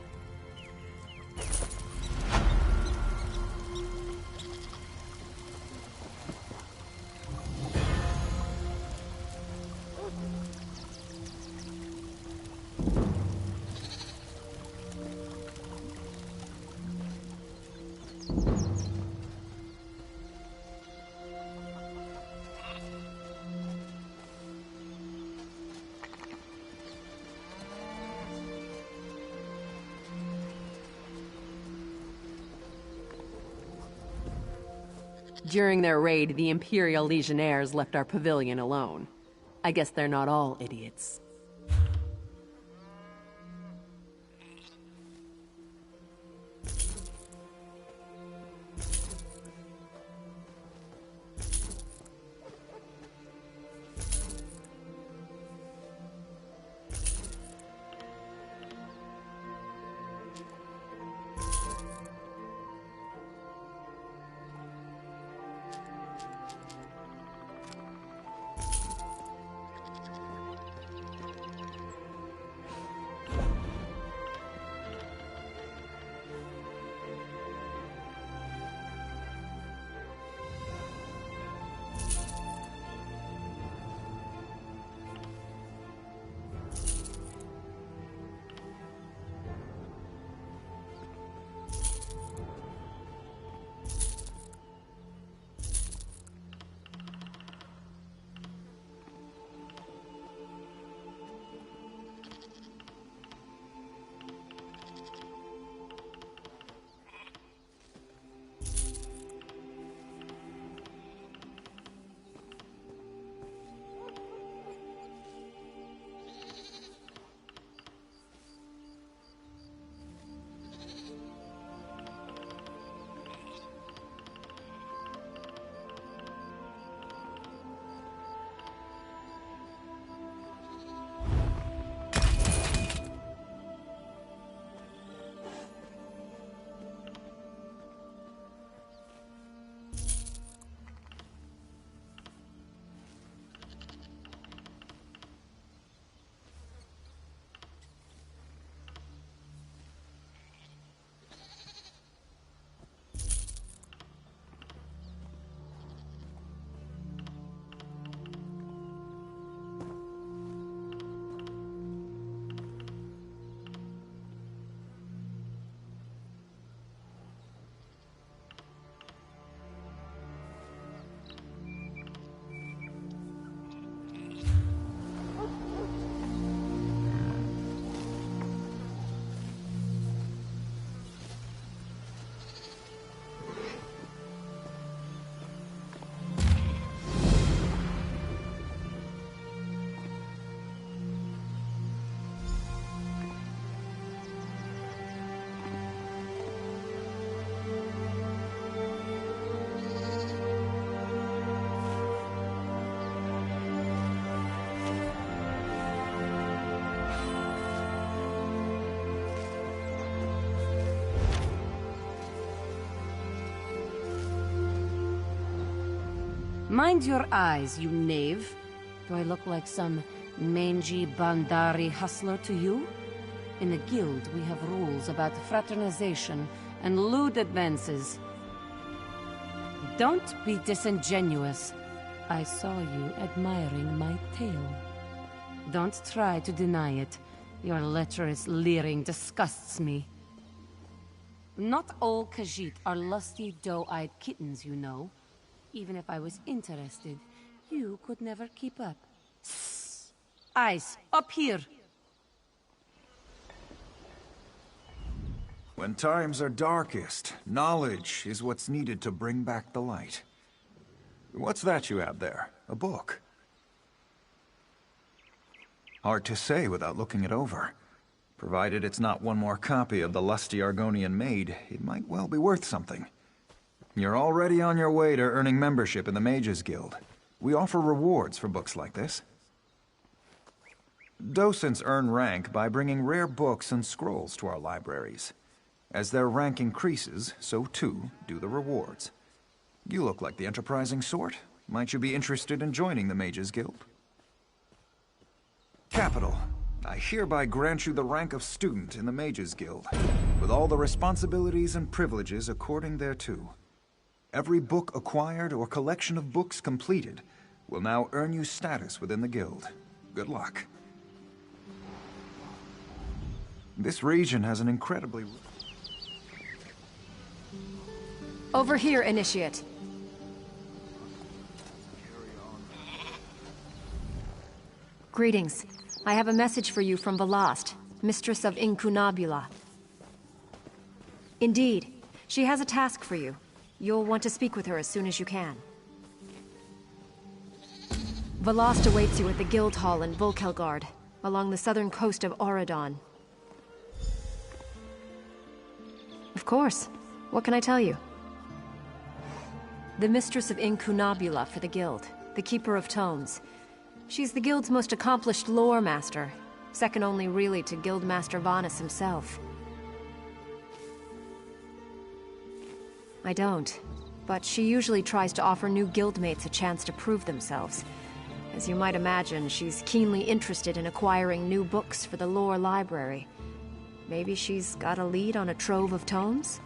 During their raid, the Imperial Legionnaires left our pavilion alone. I guess they're not all idiots. Mind your eyes, you knave. Do I look like some mangy Bandari hustler to you? In the guild, we have rules about fraternization and lewd advances. Don't be disingenuous. I saw you admiring my tail. Don't try to deny it. Your lecherous leering disgusts me. Not all Khajiit are lusty, doe-eyed kittens, you know. Even if I was interested, you could never keep up. Sss. Eyes, up here! When times are darkest, knowledge is what's needed to bring back the light. What's that you have there? A book? Hard to say without looking it over. Provided it's not one more copy of the lusty Argonian Maid, it might well be worth something. You're already on your way to earning membership in the Mages Guild. We offer rewards for books like this. Docents earn rank by bringing rare books and scrolls to our libraries. As their rank increases, so too do the rewards. You look like the enterprising sort. Might you be interested in joining the Mages Guild? Capital. I hereby grant you the rank of student in the Mages Guild, with all the responsibilities and privileges according thereto. Every book acquired or collection of books completed will now earn you status within the guild. Good luck. This region has an incredibly... Over here, Initiate. Greetings. I have a message for you from Velast, Mistress of Incunabula. Indeed. She has a task for you. You'll want to speak with her as soon as you can. Velast awaits you at the Guild Hall in Volkelgard, along the southern coast of Auradon. Of course. What can I tell you? The Mistress of Incunabula for the Guild, the Keeper of Tomes. She's the Guild's most accomplished lore master, second only really to Guildmaster Vanus himself. I don't, but she usually tries to offer new guildmates a chance to prove themselves. As you might imagine, she's keenly interested in acquiring new books for the lore library. Maybe she's got a lead on a trove of tomes?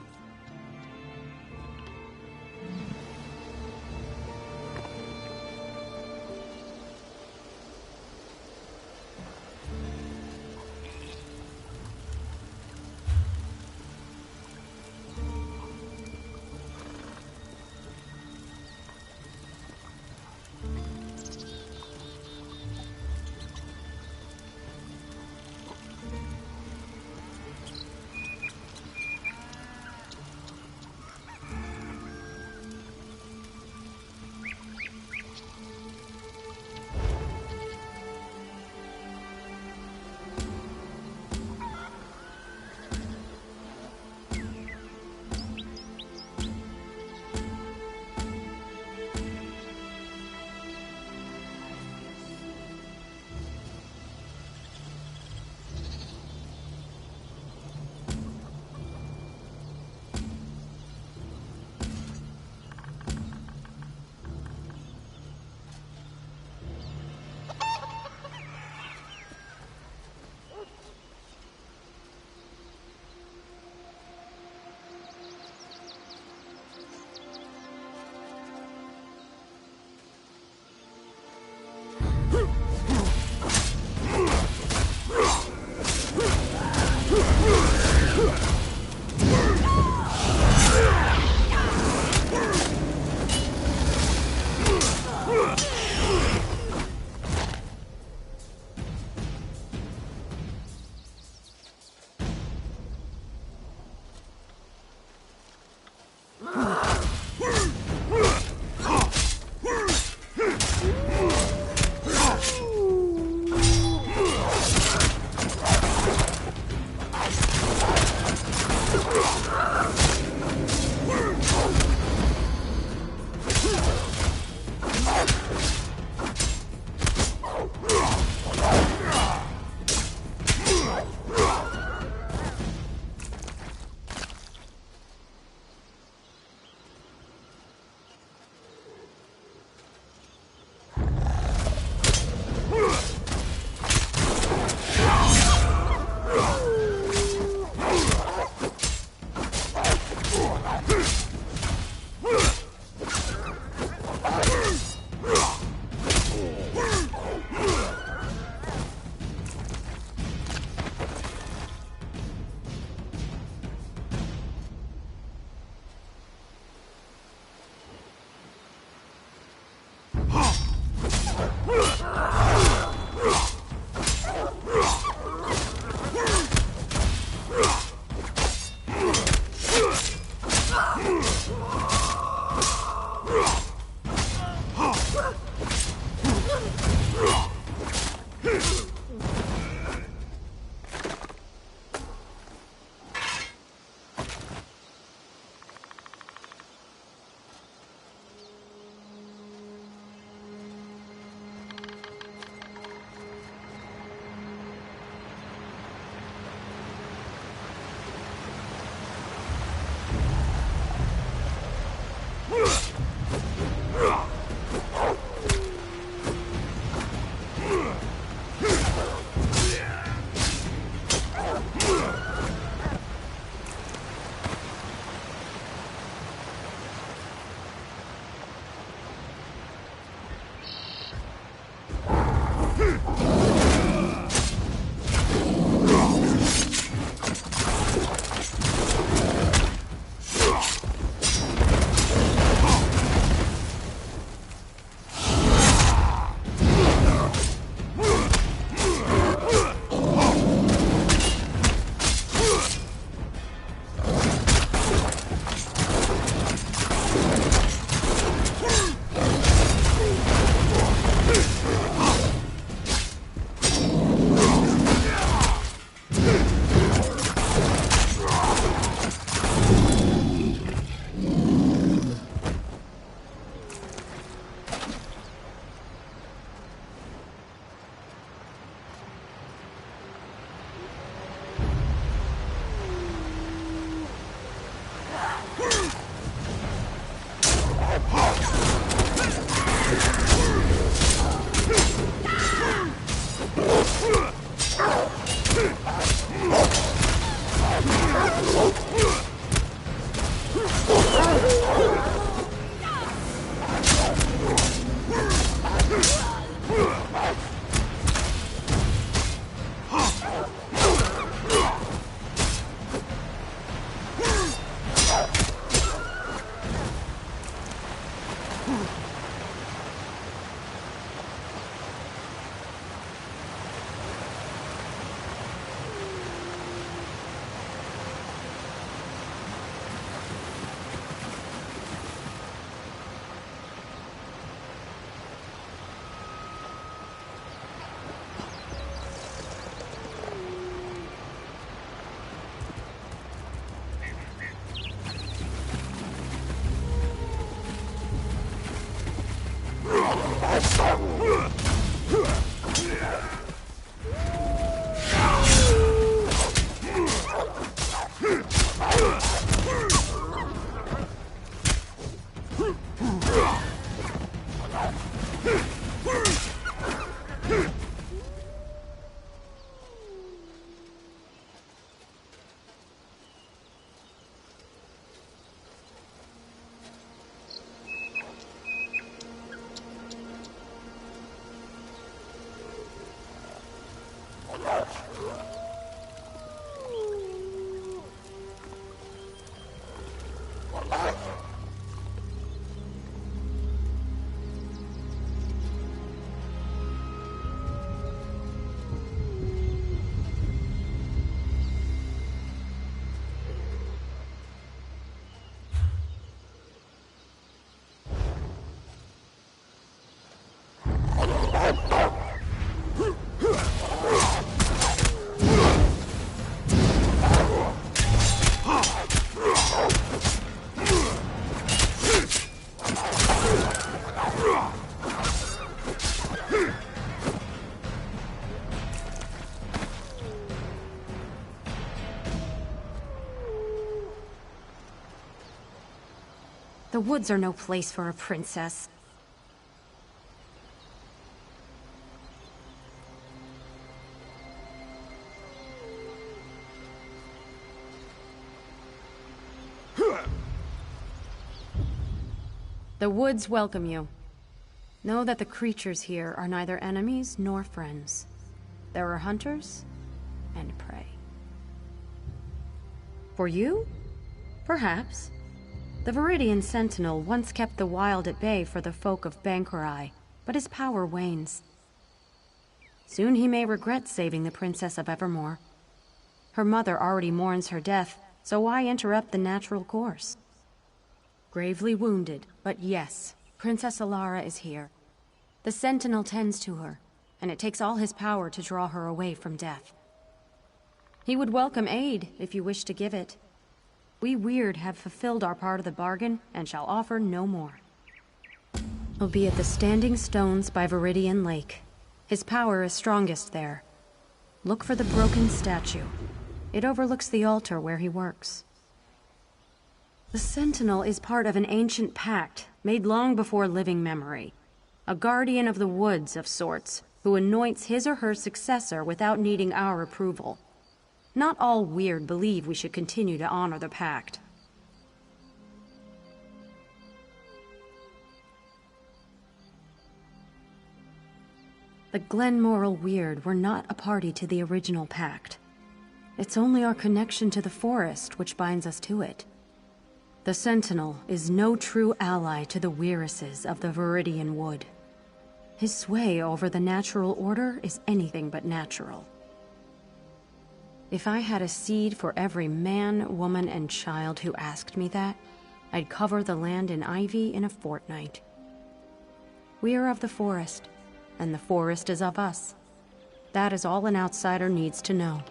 The woods are no place for a princess. The woods welcome you. Know that the creatures here are neither enemies nor friends. There are hunters and prey. For you? Perhaps. The Viridian Sentinel once kept the wild at bay for the folk of Banquerai, but his power wanes. Soon he may regret saving the Princess of Evermore. Her mother already mourns her death, so why interrupt the natural course? Gravely wounded, but yes, Princess Alara is here. The Sentinel tends to her, and it takes all his power to draw her away from death. He would welcome aid if you wish to give it. We Weird have fulfilled our part of the bargain and shall offer no more. He'll be at the Standing Stones by Viridian Lake. His power is strongest there. Look for the broken statue. It overlooks the altar where he works. The Sentinel is part of an ancient pact made long before living memory. A guardian of the woods of sorts, who anoints his or her successor without needing our approval. Not all Weird believe we should continue to honor the pact. The Glenmoral Weird were not a party to the original pact. It's only our connection to the forest which binds us to it. The Sentinel is no true ally to the Weirises of the Viridian Wood. His sway over the natural order is anything but natural. If I had a seed for every man, woman, and child who asked me that, I'd cover the land in ivy in a fortnight. We are of the forest, and the forest is of us. That is all an outsider needs to know.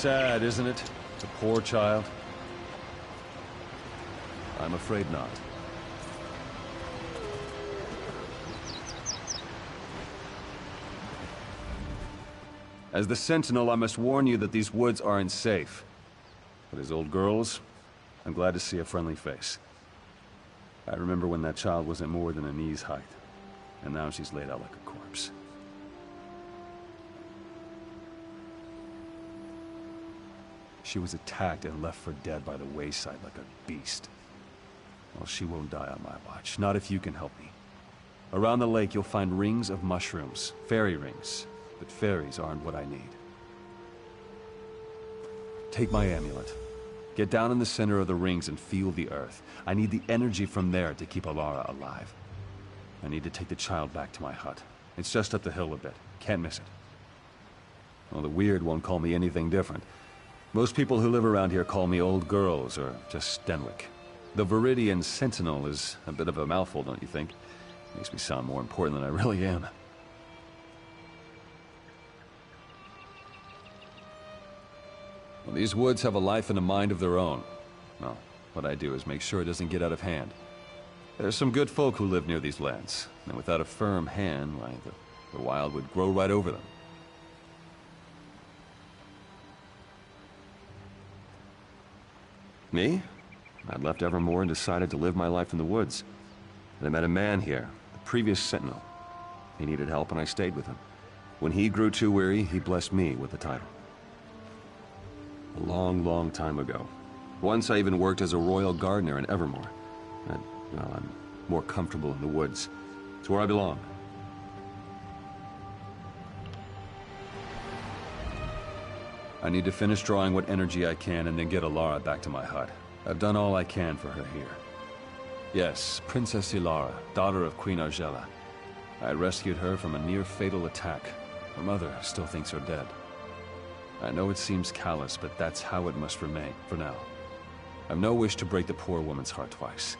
Sad, isn't it? The poor child. I'm afraid not. As the Sentinel, I must warn you that these woods aren't safe. But as old girls, I'm glad to see a friendly face. I remember when that child wasn't more than a knee's height, and now she's laid out like a corpse. She was attacked and left for dead by the wayside like a beast. Well, she won't die on my watch, not if you can help me. Around the lake, you'll find rings of mushrooms, fairy rings, but fairies aren't what I need. Take my amulet. Get down in the center of the rings and feel the earth. I need the energy from there to keep Alara alive. I need to take the child back to my hut. It's just up the hill a bit. Can't miss it. Well, the weird won't call me anything different. Most people who live around here call me Old Girls or just Stenwick. The Viridian Sentinel is a bit of a mouthful, don't you think? Makes me sound more important than I really am. Well, these woods have a life and a mind of their own. Well, what I do is make sure it doesn't get out of hand. There's some good folk who live near these lands, and without a firm hand, why, the wild would grow right over them. Me? I'd left Evermore and decided to live my life in the woods. And I met a man here, the previous Sentinel. He needed help and I stayed with him. When he grew too weary, he blessed me with the title. A long, long time ago. Once I even worked as a royal gardener in Evermore. And, well, I'm more comfortable in the woods. It's where I belong. I need to finish drawing what energy I can and then get Alara back to my hut. I've done all I can for her here. Yes, Princess Ilara, daughter of Queen Argella. I rescued her from a near-fatal attack. Her mother still thinks her dead. I know it seems callous, but that's how it must remain, for now. I've no wish to break the poor woman's heart twice.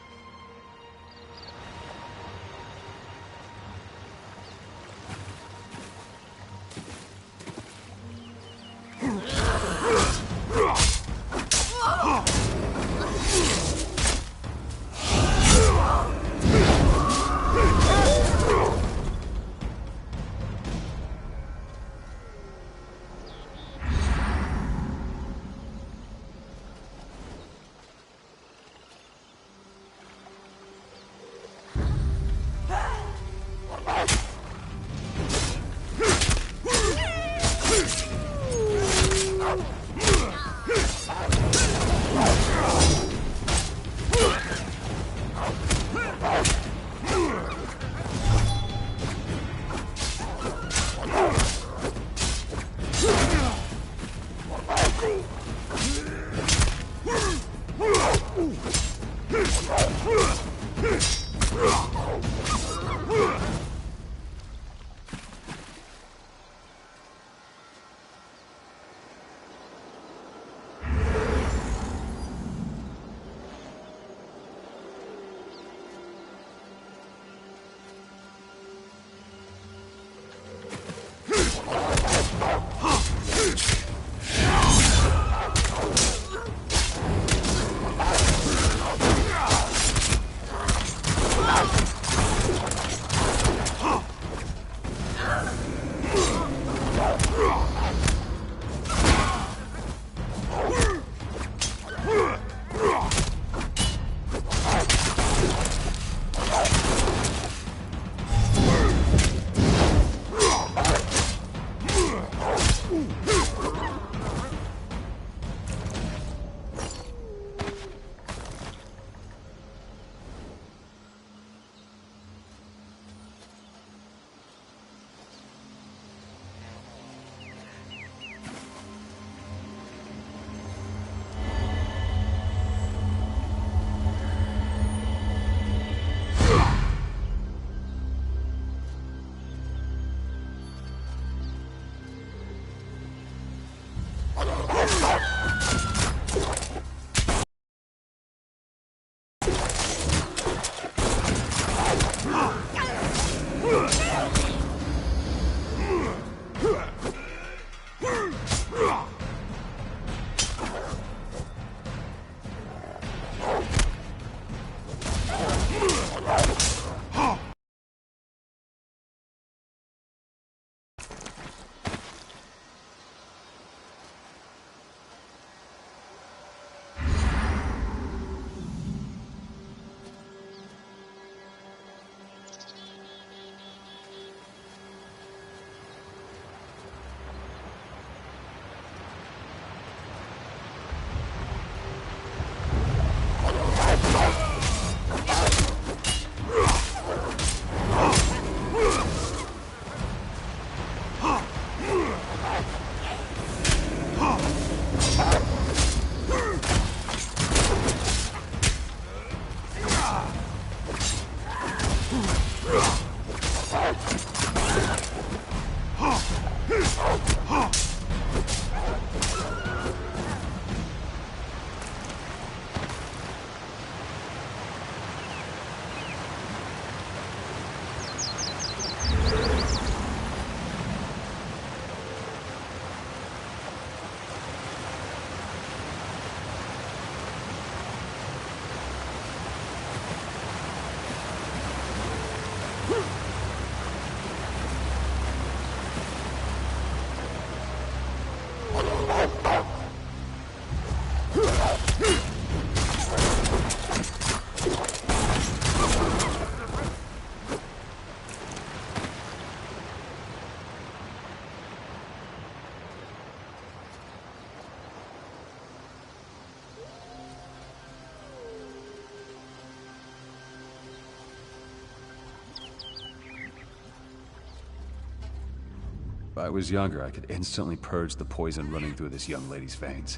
I was younger, I could instantly purge the poison running through this young lady's veins.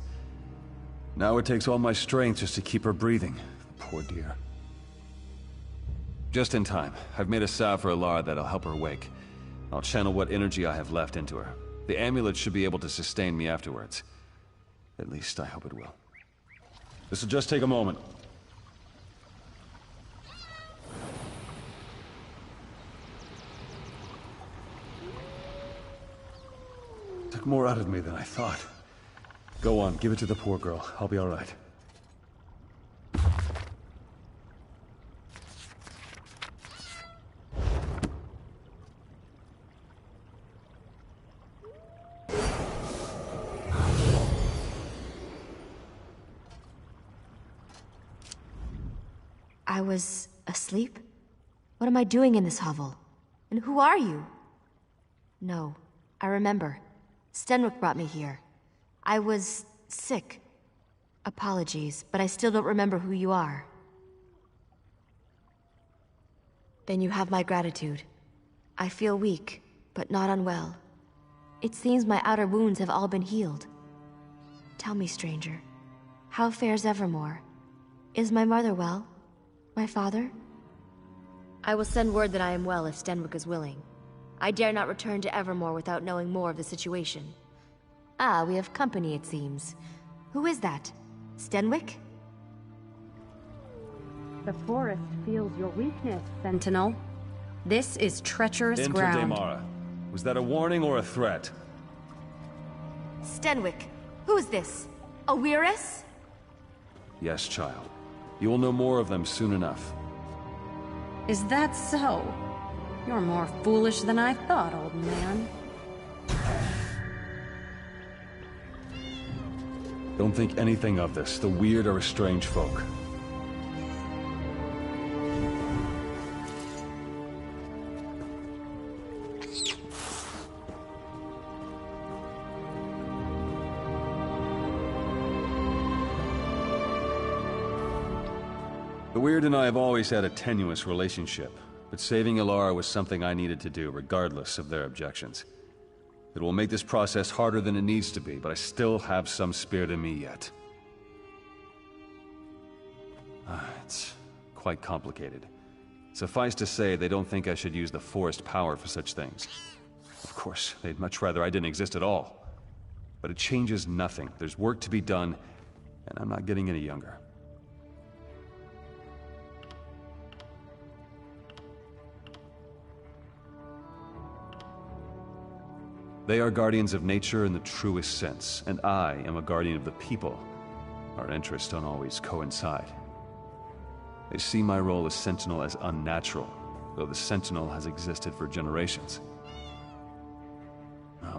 Now it takes all my strength just to keep her breathing. The poor dear. Just in time. I've made a salve for Alara that'll help her wake. I'll channel what energy I have left into her. The amulet should be able to sustain me afterwards. At least, I hope it will. This'll just take a moment. Took more out of me than I thought. Go on, give it to the poor girl. I'll be all right. I was asleep? What am I doing in this hovel? And who are you? No, I remember. Stenwick brought me here. I was sick. Apologies, but I still don't remember who you are. Then you have my gratitude. I feel weak, but not unwell. It seems my outer wounds have all been healed. Tell me, stranger, how fares Evermore? Is my mother well? My father? I will send word that I am well if Stenwick is willing. I dare not return to Evermore without knowing more of the situation. Ah, we have company, it seems. Who is that? Stenwick? The forest feels your weakness, Sentinel. This is treacherous ground. Enter Daimara. Was that a warning or a threat? Stenwick, who is this? A Weirus? Yes, child. You will know more of them soon enough. Is that so? You're more foolish than I thought, old man. Don't think anything of this. The weird are a strange folk. The Weird and I have always had a tenuous relationship, but saving Alara was something I needed to do, regardless of their objections. It will make this process harder than it needs to be, but I still have some spirit in me yet. It's quite complicated. Suffice to say, they don't think I should use the forest power for such things. Of course, they'd much rather I didn't exist at all. But it changes nothing. There's work to be done, and I'm not getting any younger. They are guardians of nature in the truest sense, and I am a guardian of the people. Our interests don't always coincide. They see my role as Sentinel as unnatural, though the Sentinel has existed for generations.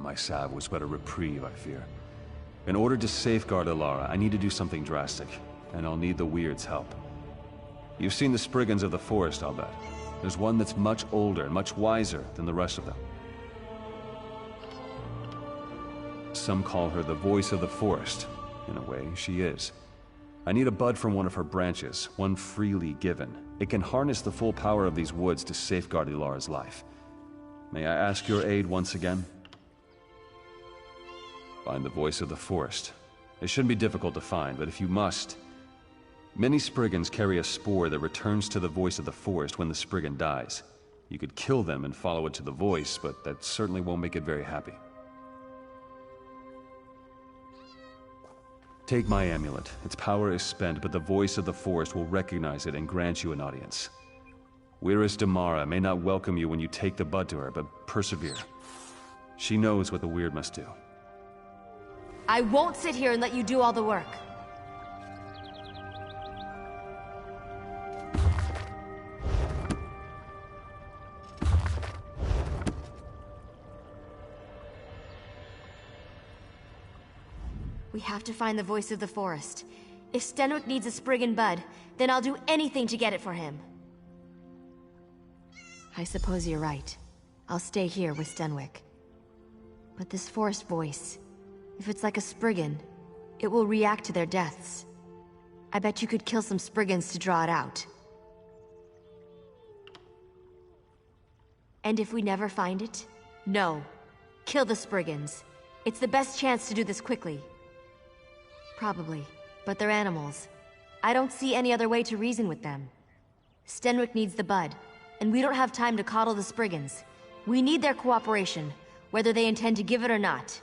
My salve was but a reprieve, I fear. In order to safeguard Alara, I need to do something drastic, and I'll need the Weird's help. You've seen the Spriggans of the forest, I'll bet. There's one that's much older and much wiser than the rest of them. Some call her the voice of the forest. In a way, she is. I need a bud from one of her branches, one freely given. It can harness the full power of these woods to safeguard Alara's life. May I ask your aid once again? Find the voice of the forest. It shouldn't be difficult to find, but if you must... Many Spriggans carry a spore that returns to the voice of the forest when the Spriggan dies. You could kill them and follow it to the voice, but that certainly won't make it very happy. Take my amulet. Its power is spent, but the voice of the forest will recognize it and grant you an audience. Weirus Daimara may not welcome you when you take the bud to her, but persevere. She knows what the Weird must do. I won't sit here and let you do all the work. We have to find the voice of the forest. If Stenwick needs a Spriggan bud, then I'll do anything to get it for him. I suppose you're right. I'll stay here with Stenwick. But this forest voice, if it's like a Spriggan, it will react to their deaths. I bet you could kill some Spriggans to draw it out. And if we never find it, know Kill the Spriggans. It's the best chance to do this quickly. Probably, but they're animals. I don't see any other way to reason with them. Stenrick needs the bud, and we don't have time to coddle the Spriggans. We need their cooperation, whether they intend to give it or not.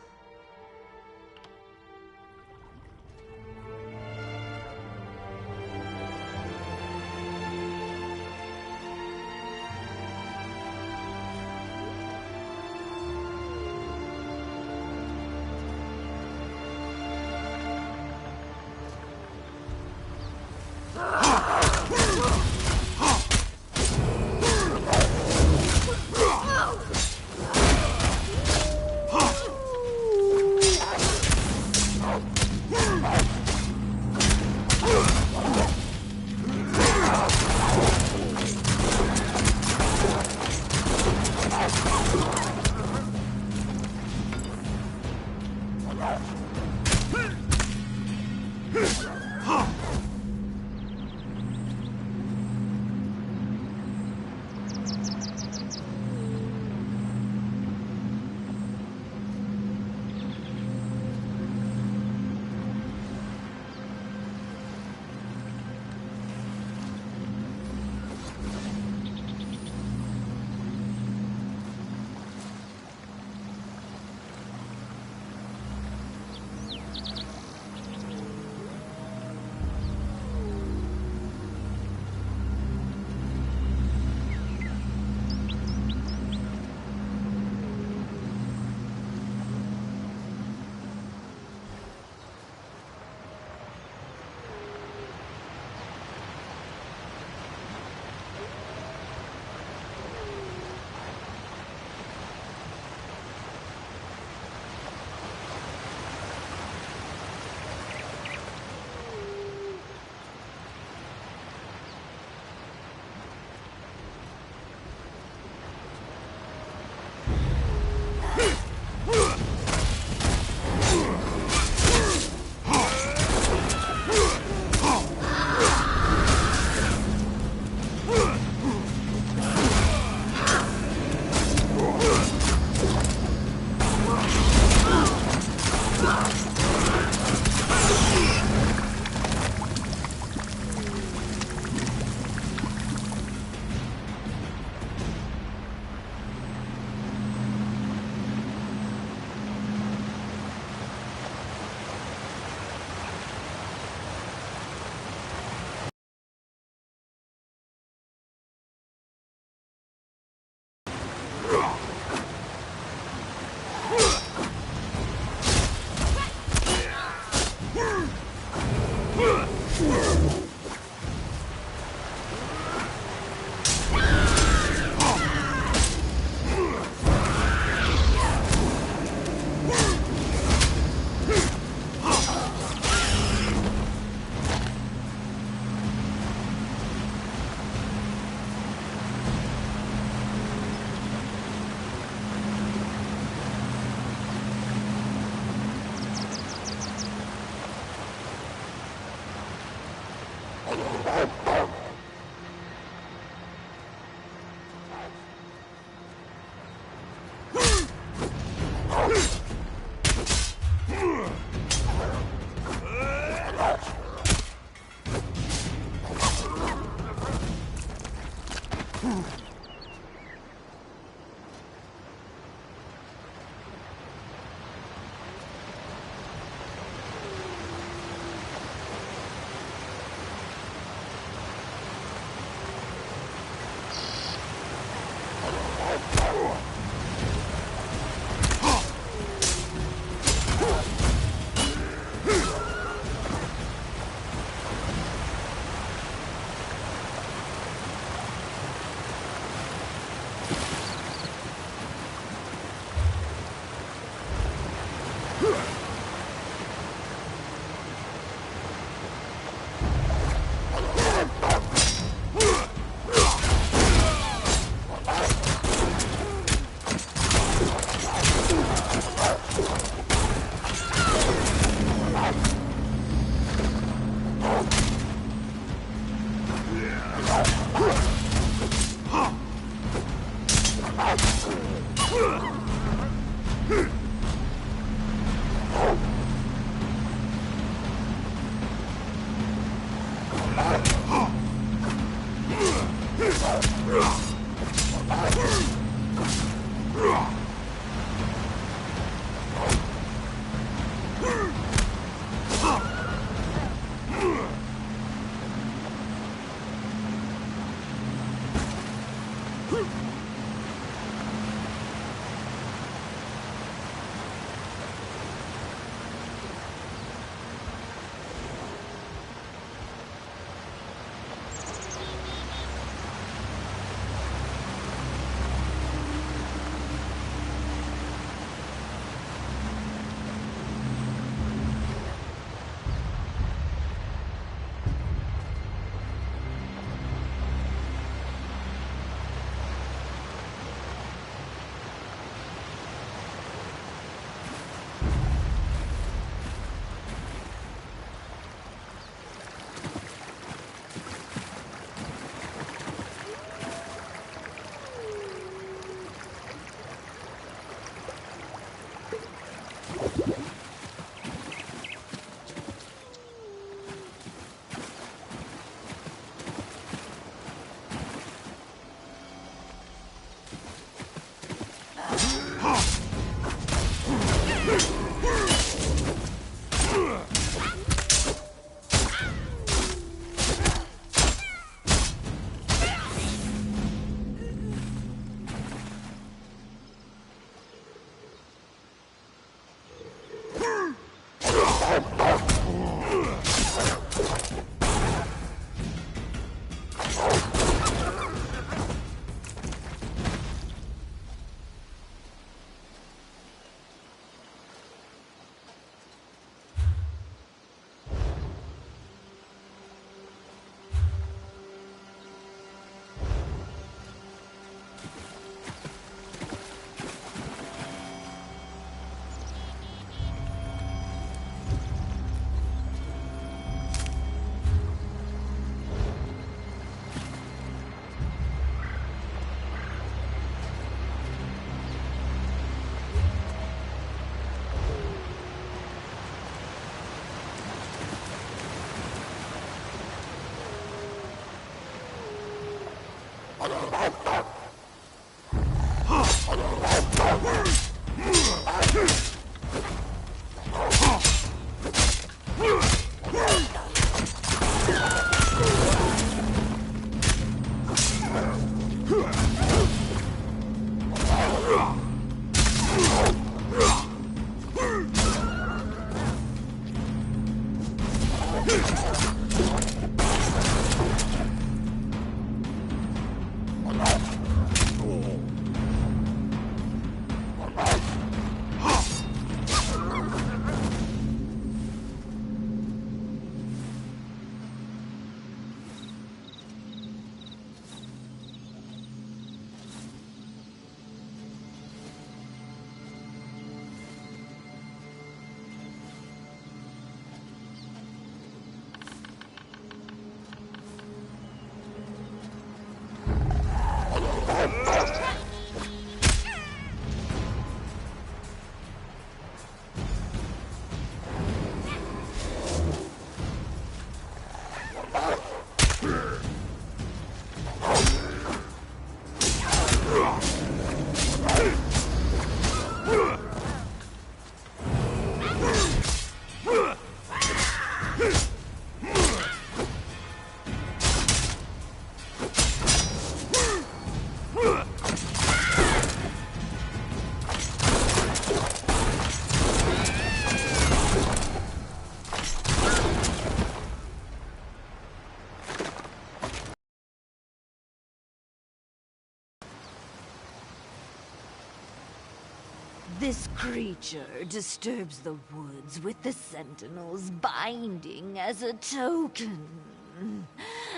This creature disturbs the woods with the Sentinel's binding as a token.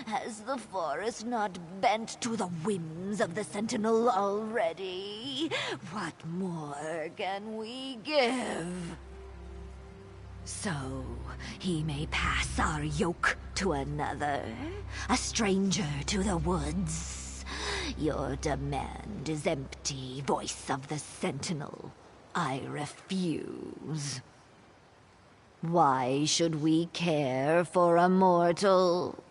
Has the forest not bent to the whims of the Sentinel already? What more can we give? So, he may pass our yoke to another, a stranger to the woods. Your demand is empty, voice of the Sentinel. I refuse. Why should we care for a mortal?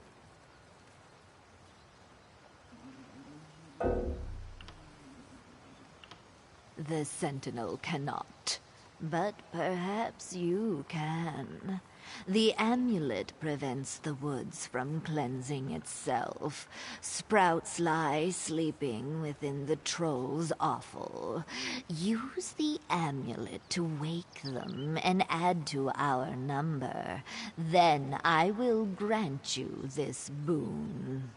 The Sentinel cannot. But perhaps you can. The amulet prevents the woods from cleansing itself. Sprouts lie sleeping within the troll's offal. Use the amulet to wake them and add to our number. Then I will grant you this boon.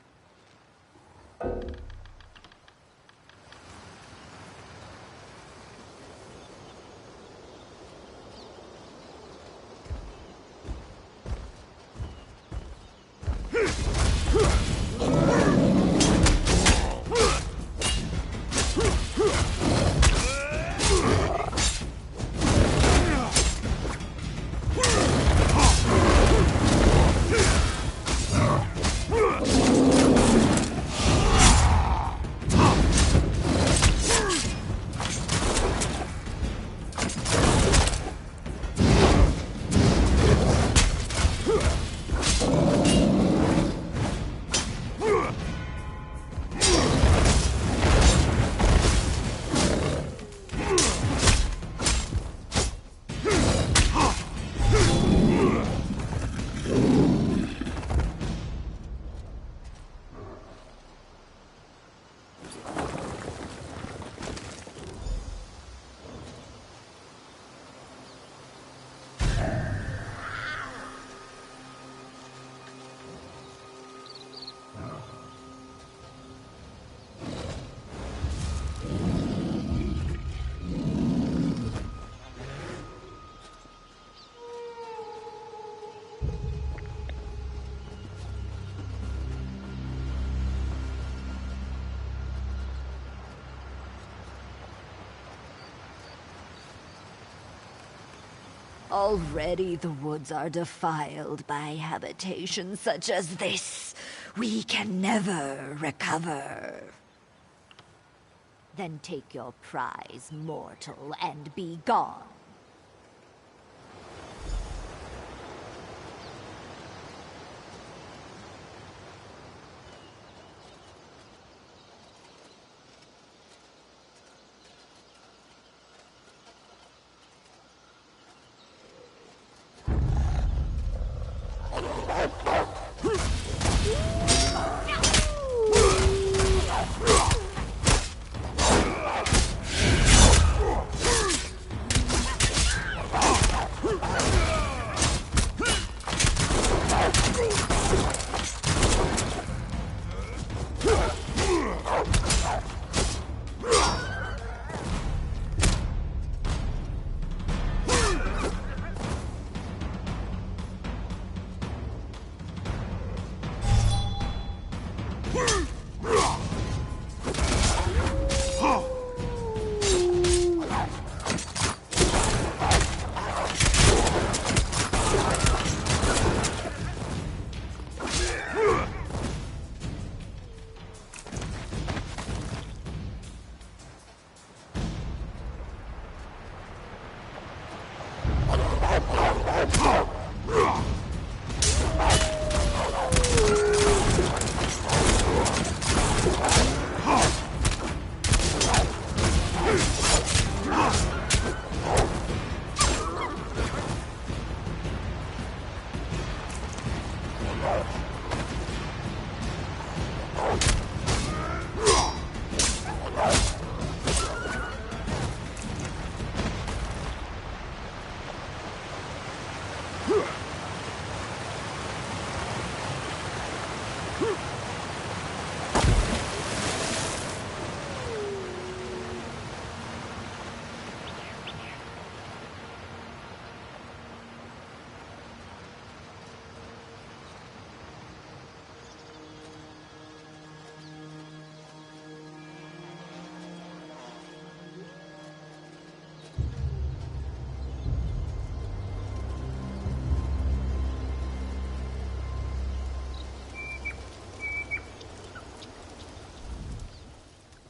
Already the woods are defiled by habitations such as this. We can never recover. Then take your prize, mortal, and be gone.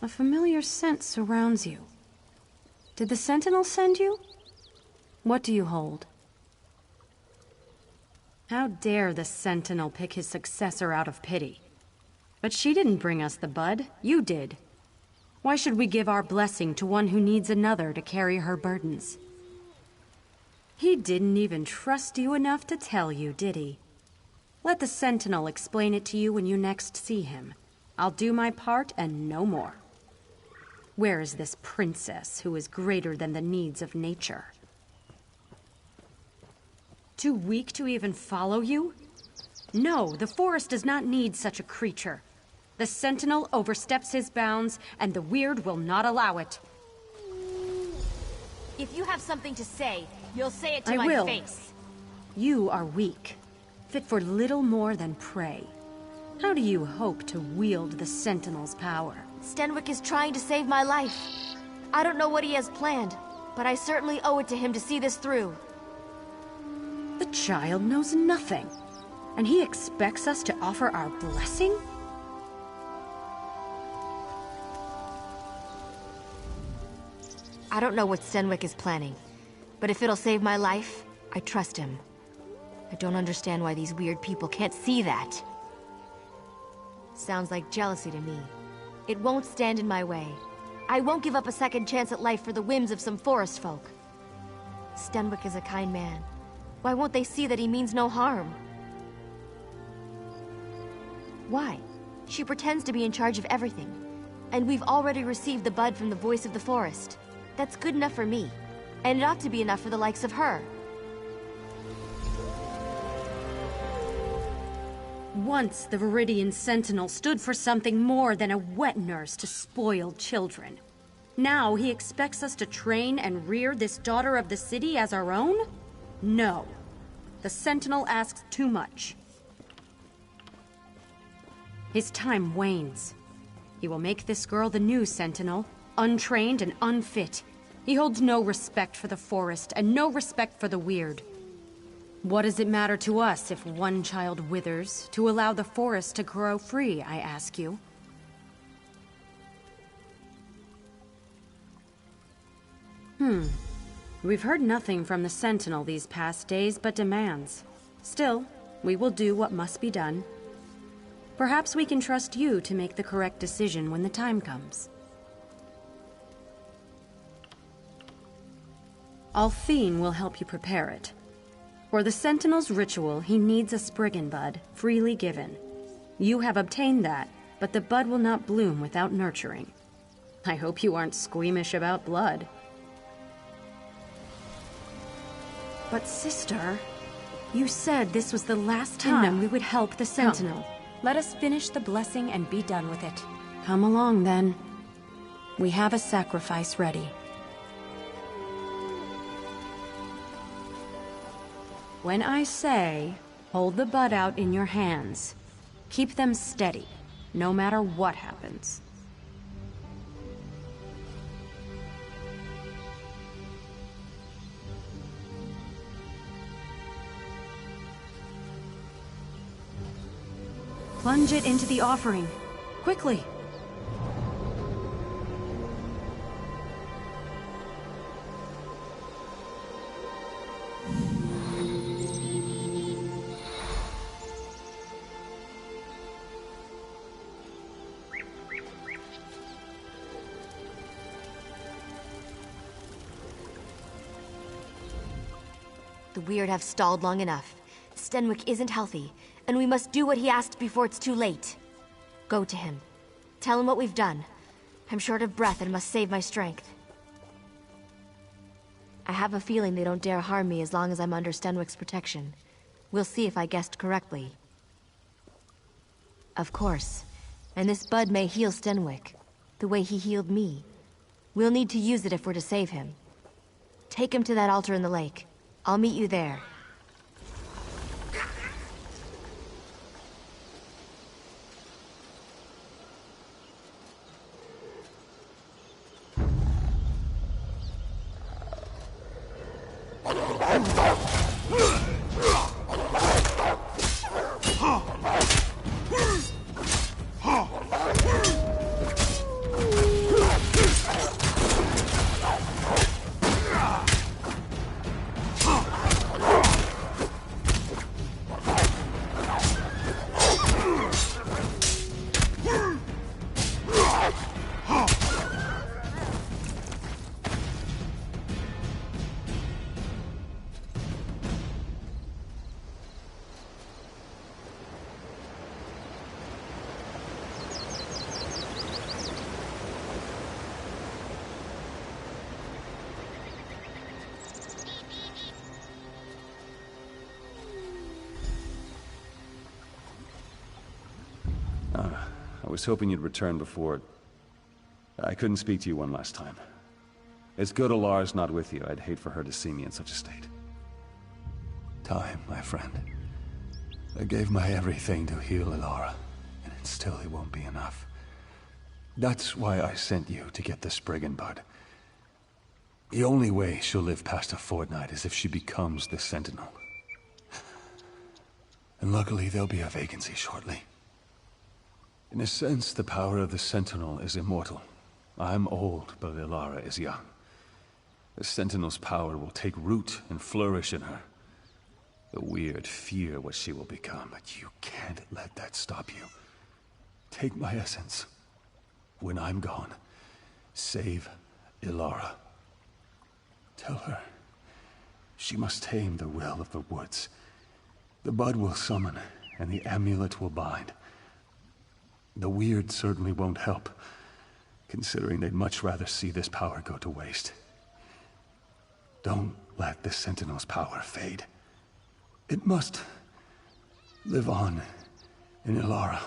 A familiar scent surrounds you. Did the Sentinel send you? What do you hold? How dare the Sentinel pick his successor out of pity? But she didn't bring us the bud. You did. Why should we give our blessing to one who needs another to carry her burdens? He didn't even trust you enough to tell you, did he? Let the Sentinel explain it to you when you next see him. I'll do my part and no more. Where is this princess who is greater than the needs of nature? Too weak to even follow you? No, the forest does not need such a creature. The Sentinel oversteps his bounds, and the Weird will not allow it. If you have something to say, you'll say it to I my will. face. You are weak, fit for little more than prey. How do you hope to wield the Sentinel's power? Stenwick is trying to save my life. I don't know what he has planned, but I certainly owe it to him to see this through. The child knows nothing, and he expects us to offer our blessing? I don't know what Stenwick is planning, but if it'll save my life, I trust him. I don't understand why these weird people can't see that. Sounds like jealousy to me. It won't stand in my way. I won't give up a second chance at life for the whims of some forest folk. Stenwick is a kind man. Why won't they see that he means no harm? Why? She pretends to be in charge of everything. And we've already received the bud from the voice of the forest. That's good enough for me. And it ought to be enough for the likes of her. Once the Viridian Sentinel stood for something more than a wet nurse to spoiled children. Now he expects us to train and rear this daughter of the city as our own? No. The Sentinel asks too much. His time wanes. He will make this girl the new Sentinel, untrained and unfit. He holds no respect for the forest and no respect for the Weird. What does it matter to us if one child withers to allow the forest to grow free, I ask you? We've heard nothing from the Sentinel these past days but demands. Still, we will do what must be done. Perhaps we can trust you to make the correct decision when the time comes. Althine will help you prepare it. For the Sentinel's ritual, he needs a Spriggan bud, freely given. You have obtained that, but the bud will not bloom without nurturing. I hope you aren't squeamish about blood. But sister, you said this was the last time we would help the Sentinel. Come. Let us finish the blessing and be done with it. Come along, then. We have a sacrifice ready. When I say, hold the bud out in your hands, keep them steady, no matter what happens. Plunge it into the offering. Quickly! The Weird have stalled long enough. Stenwick isn't healthy, and we must do what he asked before it's too late. Go to him. Tell him what we've done. I'm short of breath and must save my strength. I have a feeling they don't dare harm me as long as I'm under Stenwick's protection. We'll see if I guessed correctly. Of course. And this bud may heal Stenwick, the way he healed me. We'll need to use it if we're to save him. Take him to that altar in the lake. I'll meet you there. I was hoping you'd return before... I couldn't speak to you one last time. It's good Alara's not with you. I'd hate for her to see me in such a state. Time, my friend. I gave my everything to heal Alara, and still it won't be enough. That's why I sent you to get the Spriggan Bud. The only way she'll live past a fortnight is if she becomes the Sentinel. And luckily there'll be a vacancy shortly. In a sense, the power of the Sentinel is immortal. I'm old, but Alara is young. The Sentinel's power will take root and flourish in her. The weird fear what she will become, but you can't let that stop you. Take my essence. When I'm gone, save Alara. Tell her she must tame the will of the woods. The bud will summon, and the amulet will bind. The weird certainly won't help, considering they'd much rather see this power go to waste. Don't let the Sentinel's power fade. It must live on in Alara.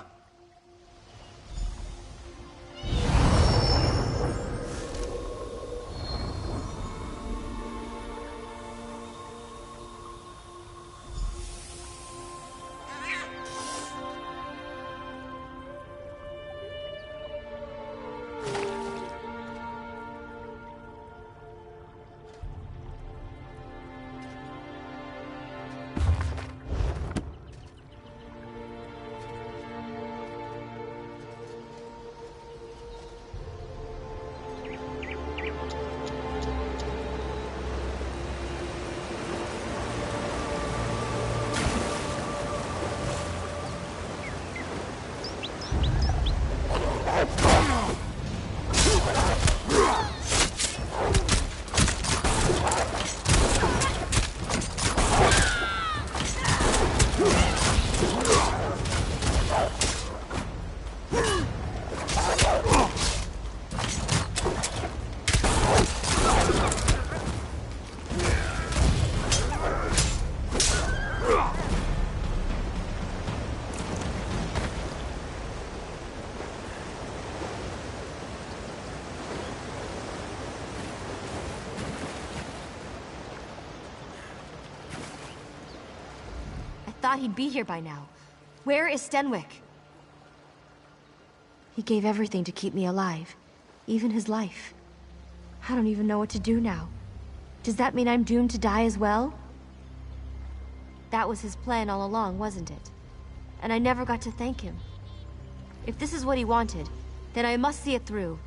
Thought he'd be here by now. Where is Stenwick? He gave everything to keep me alive, even his life. I don't even know what to do now. Does that mean I'm doomed to die as well? That was his plan all along, wasn't it? And I never got to thank him. If this is what he wanted, then I must see it through.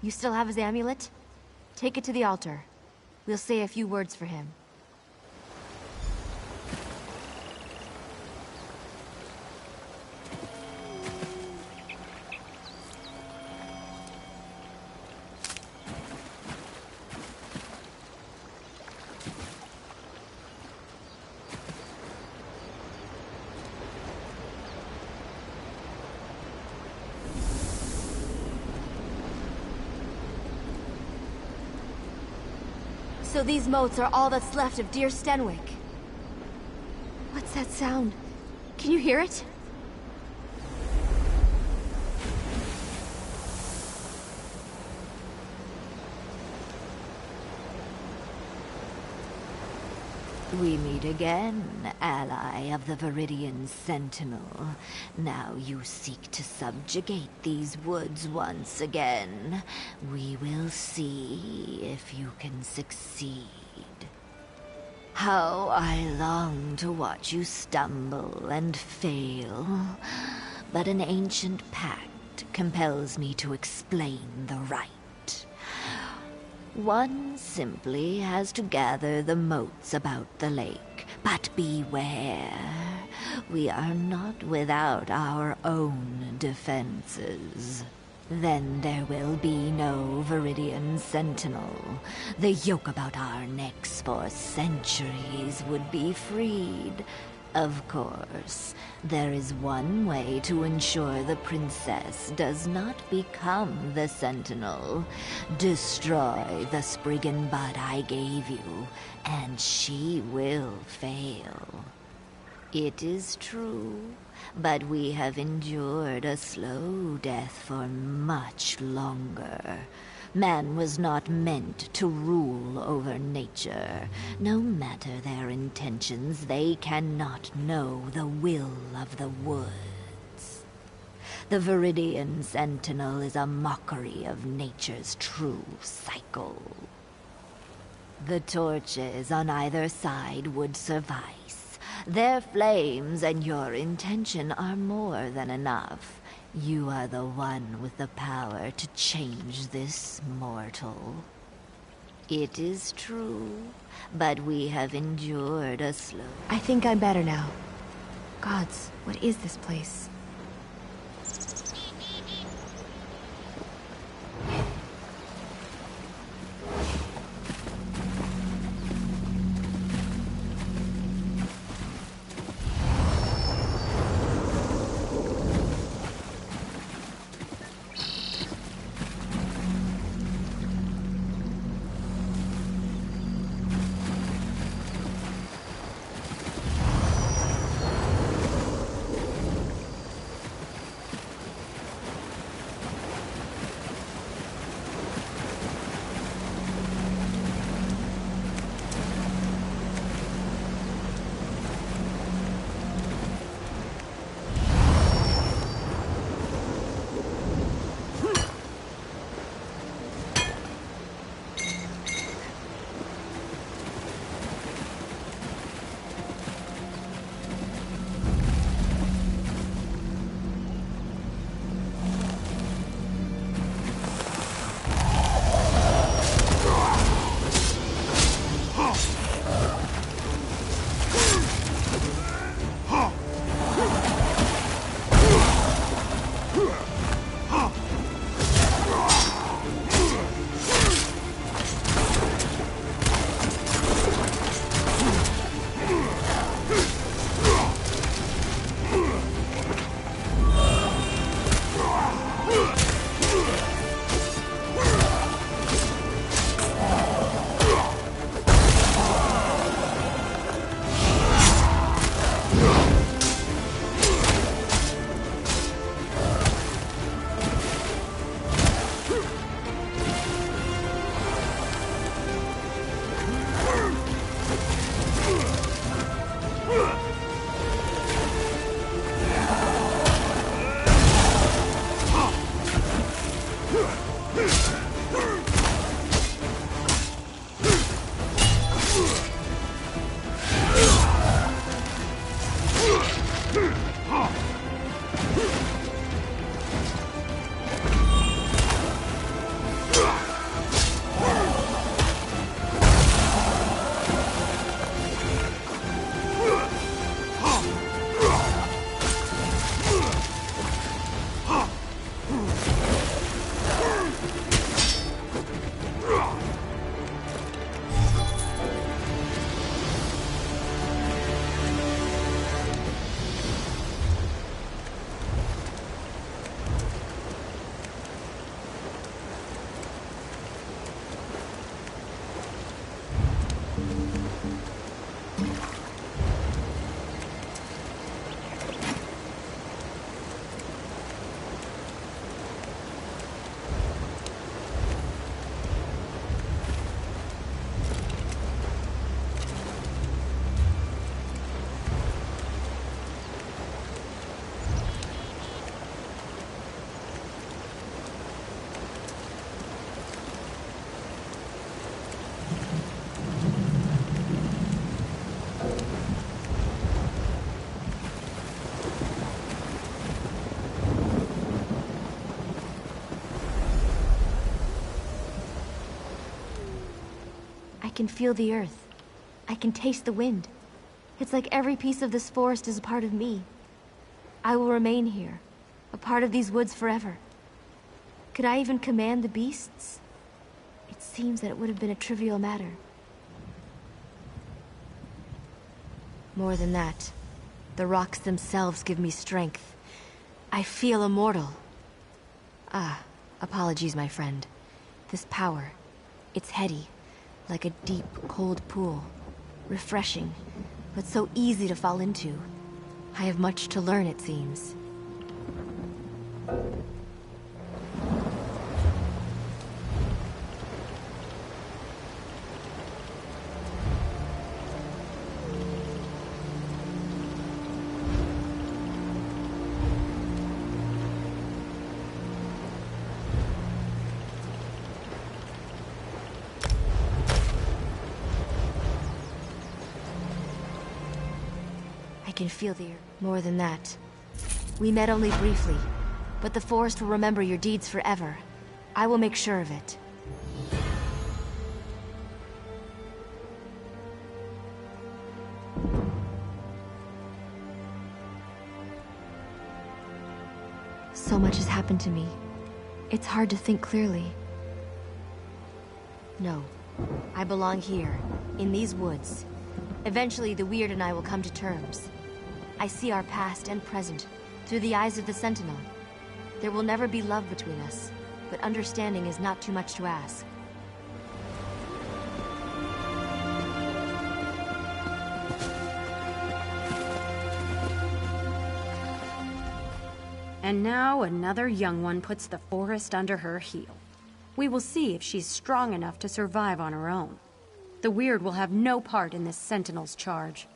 You still have his amulet? Take it to the altar. We'll say a few words for him. So these moats are all that's left of dear Stenwick. What's that sound? Can you hear it? We meet again, ally of the Viridian Sentinel. Now you seek to subjugate these woods once again. We will see if you can succeed. How I long to watch you stumble and fail. But an ancient pact compels me to explain the rite. One simply has to gather the moats about the lake. But beware, we are not without our own defenses. Then there will be no Viridian Sentinel. The yoke about our necks for centuries would be freed. Of course, there is one way to ensure the princess does not become the Sentinel. Destroy the Spriggan Bud I gave you, and she will fail. It is true, but we have endured a slow death for much longer. Man was not meant to rule over nature. No matter their intentions, they cannot know the will of the woods. The Viridian Sentinel is a mockery of nature's true cycle. The torches on either side would suffice. Their flames and your intention are more than enough. You are the one with the power to change this mortal. It is true, but we have endured a slow... I think I'm better now. Gods, what is this place? I can feel the earth. I can taste the wind. It's like every piece of this forest is a part of me. I will remain here, a part of these woods forever. Could I even command the beasts? It seems that it would have been a trivial matter. More than that, the rocks themselves give me strength. I feel immortal. Ah, apologies, my friend. This power, it's heady, like a deep, cold pool. Refreshing, but so easy to fall into. I have much to learn, it seems. I can feel the... More than that. We met only briefly, but the forest will remember your deeds forever. I will make sure of it. So much has happened to me. It's hard to think clearly. No. I belong here, in these woods. Eventually, the Weird and I will come to terms. I see our past and present through the eyes of the Sentinel. There will never be love between us, but understanding is not too much to ask. And now another young one puts the forest under her heel. We will see if she's strong enough to survive on her own. The Weird will have no part in this Sentinel's charge.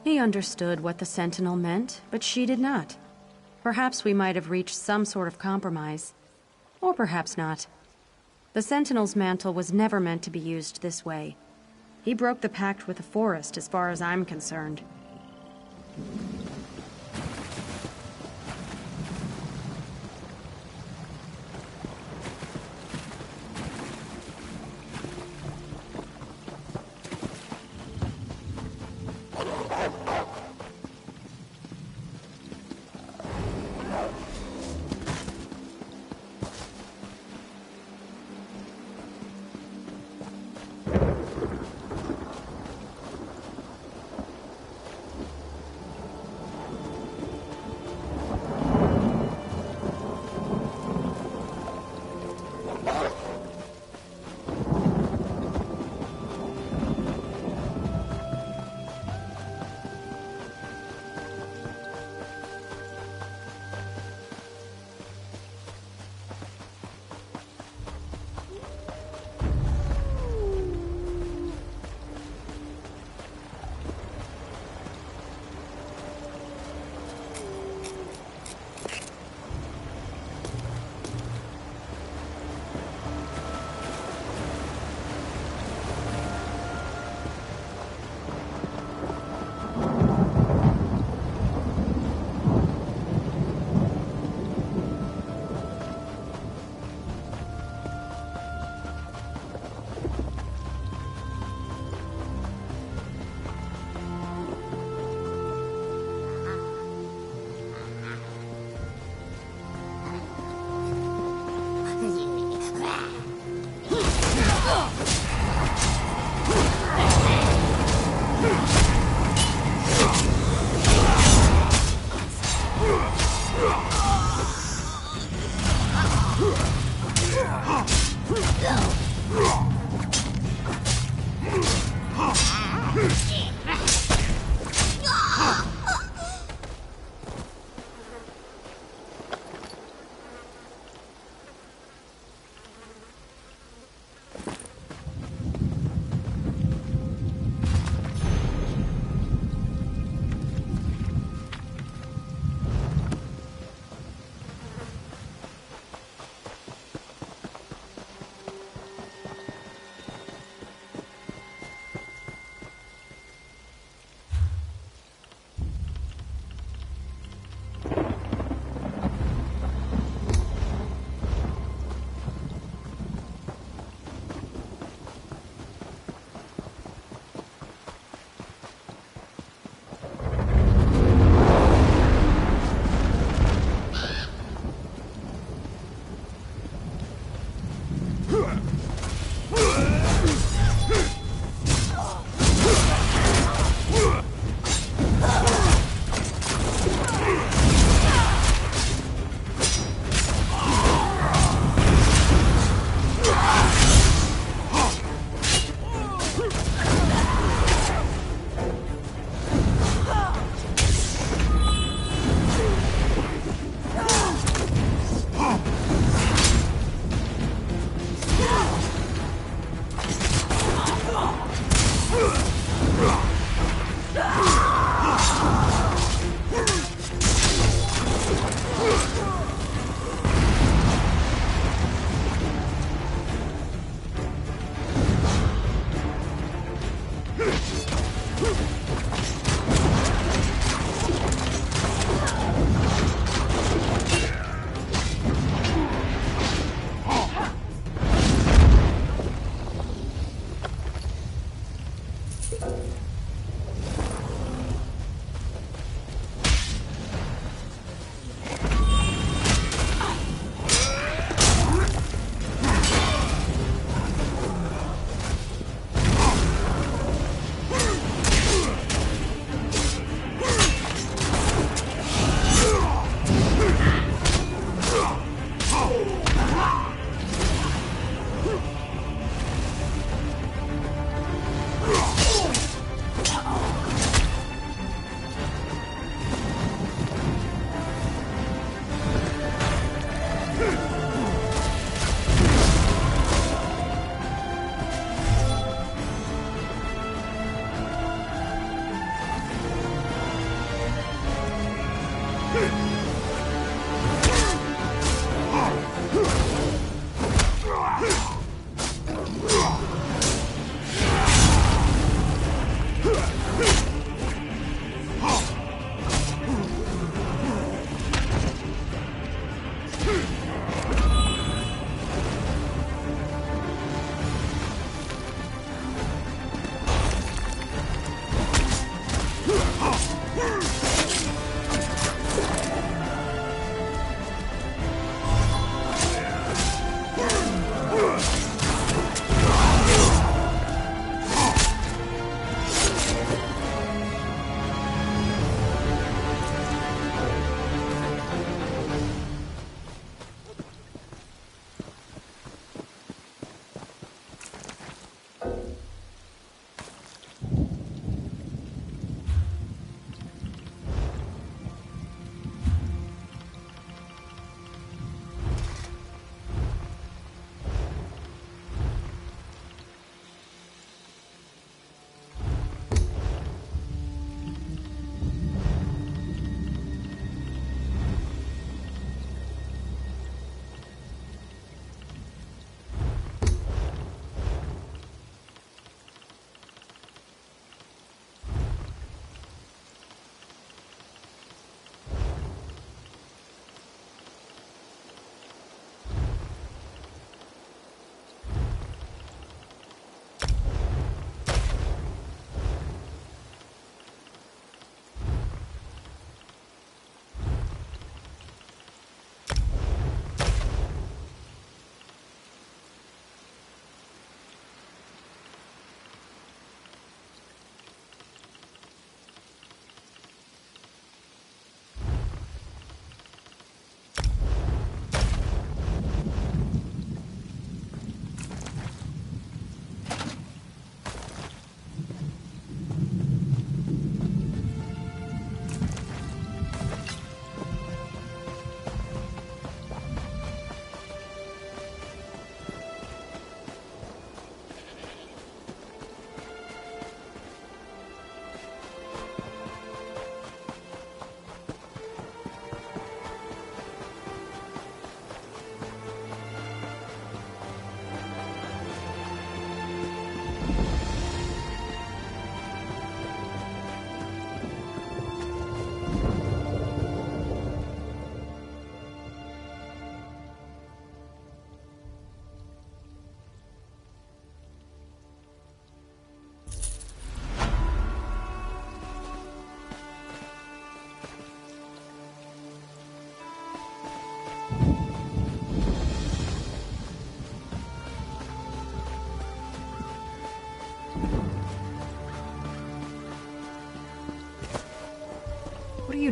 He understood what the Sentinel meant, but she did not. Perhaps we might have reached some sort of compromise. Or perhaps not. The Sentinel's mantle was never meant to be used this way. He broke the pact with the forest as far as I'm concerned.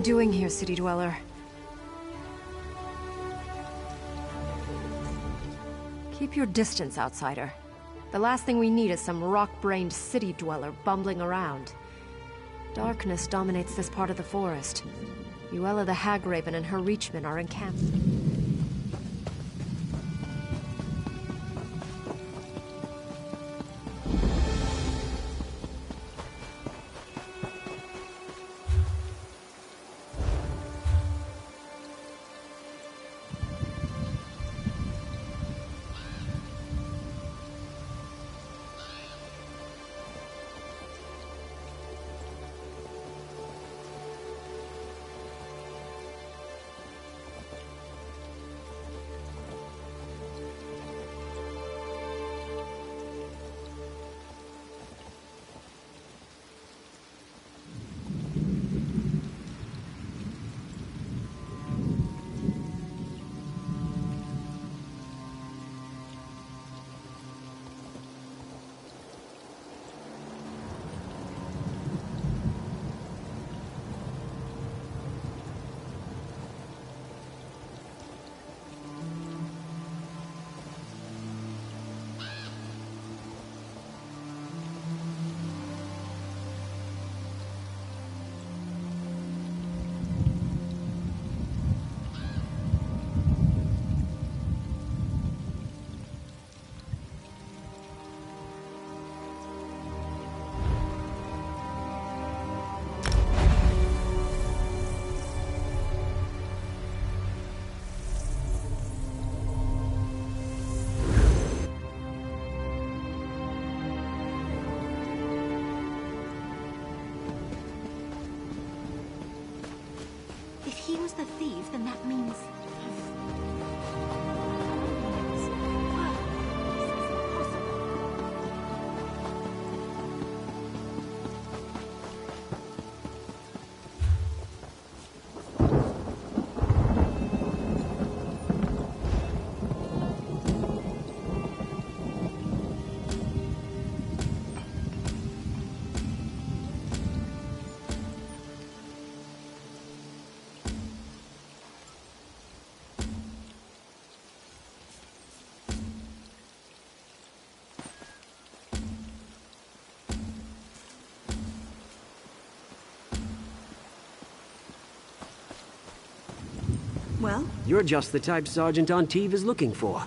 doing here, City Dweller? Keep your distance, outsider. The last thing we need is some rock-brained city dweller bumbling around. Darkness dominates this part of the forest. Uella the Hagraven and her Reachmen are encamped. If he was the thief, then that means... Well? You're just the type Sergeant Anteve is looking for.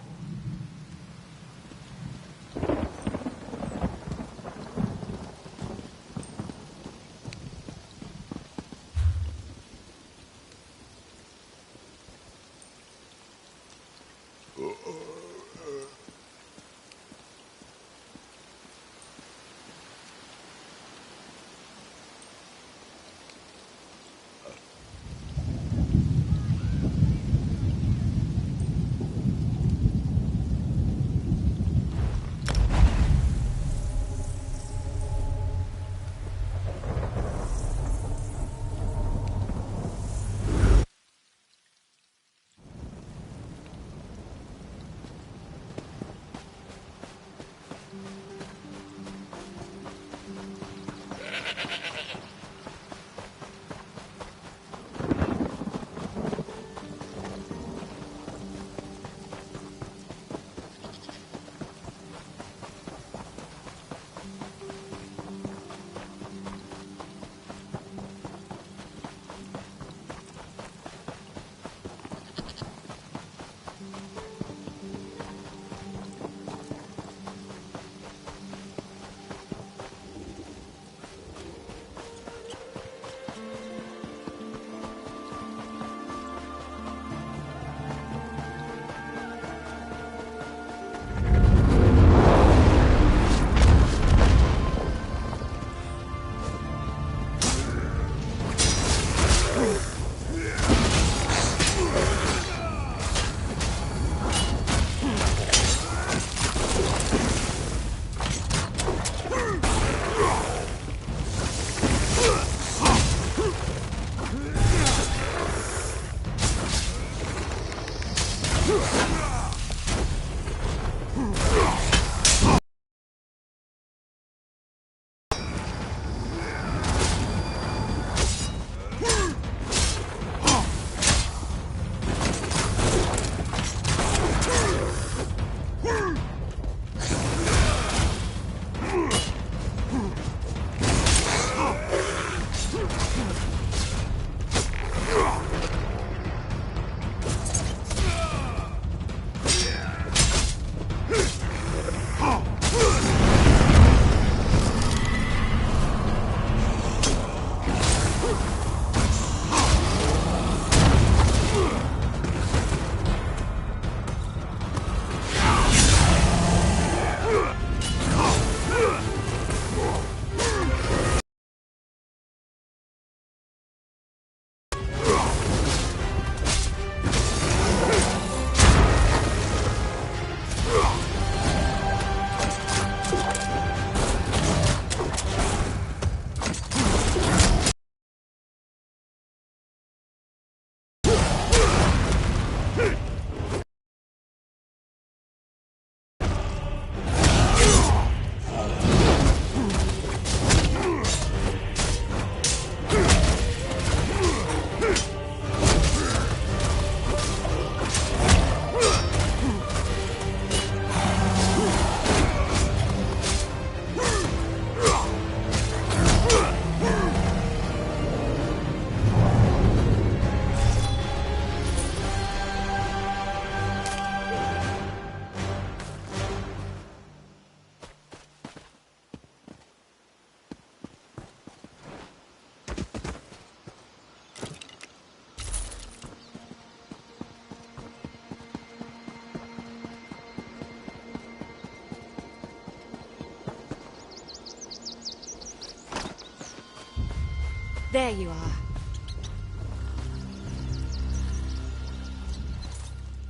There you are.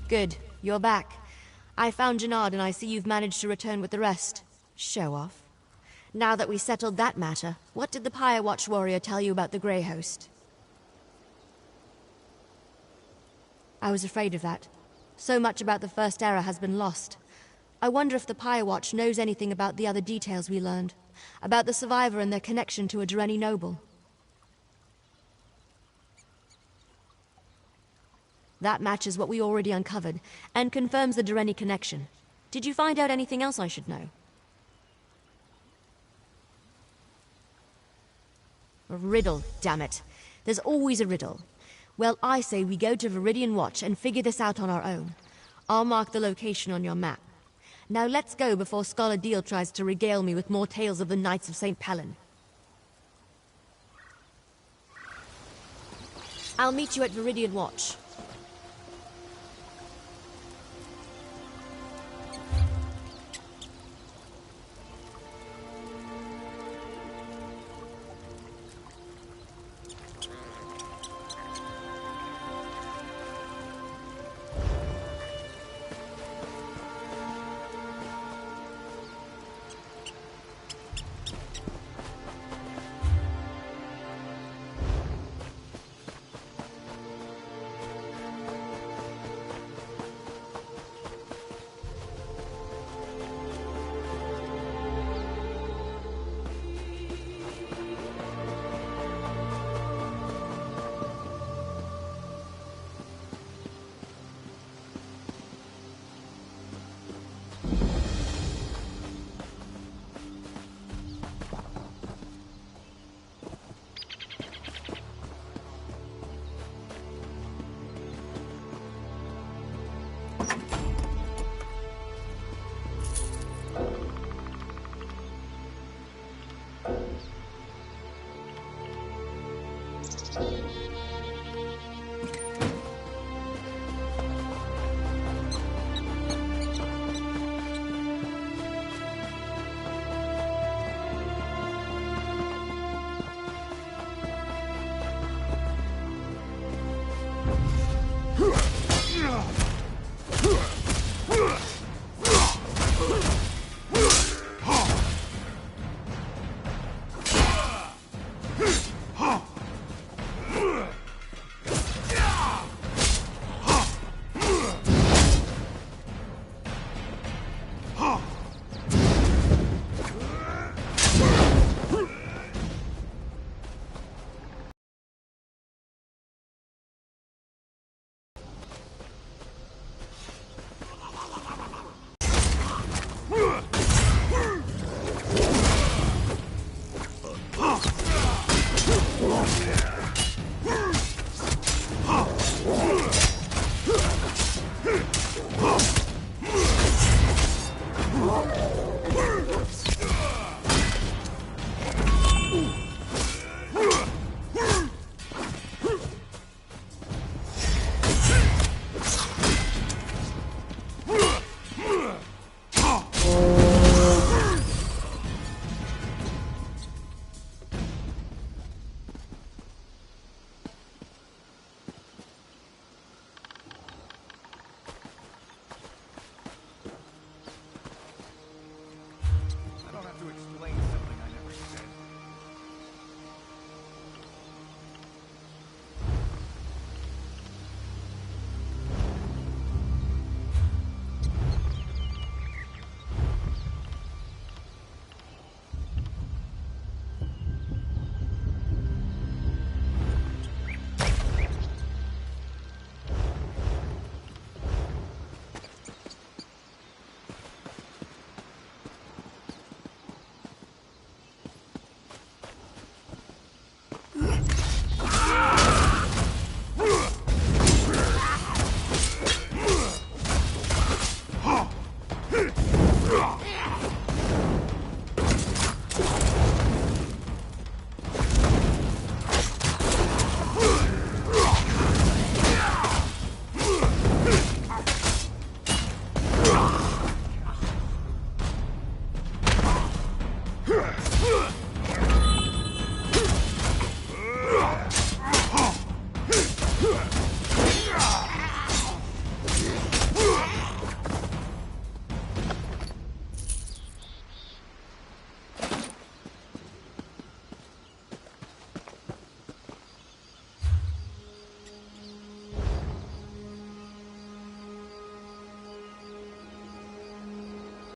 Good. You're back. I found Jannard, and I see you've managed to return with the rest. Show off. Now that we settled that matter, what did the Pyre Watch warrior tell you about the Grey Host? I was afraid of that. So much about the First Era has been lost. I wonder if the Pyre Watch knows anything about the other details we learned. About the survivor and their connection to a Dreni noble. That matches what we already uncovered, and confirms the Dreni connection. Did you find out anything else I should know? A riddle, damn it. There's always a riddle. Well, I say we go to Viridian Watch and figure this out on our own. I'll mark the location on your map. Now let's go before Scholar Deal tries to regale me with more tales of the Knights of St. Pellen. I'll meet you at Viridian Watch.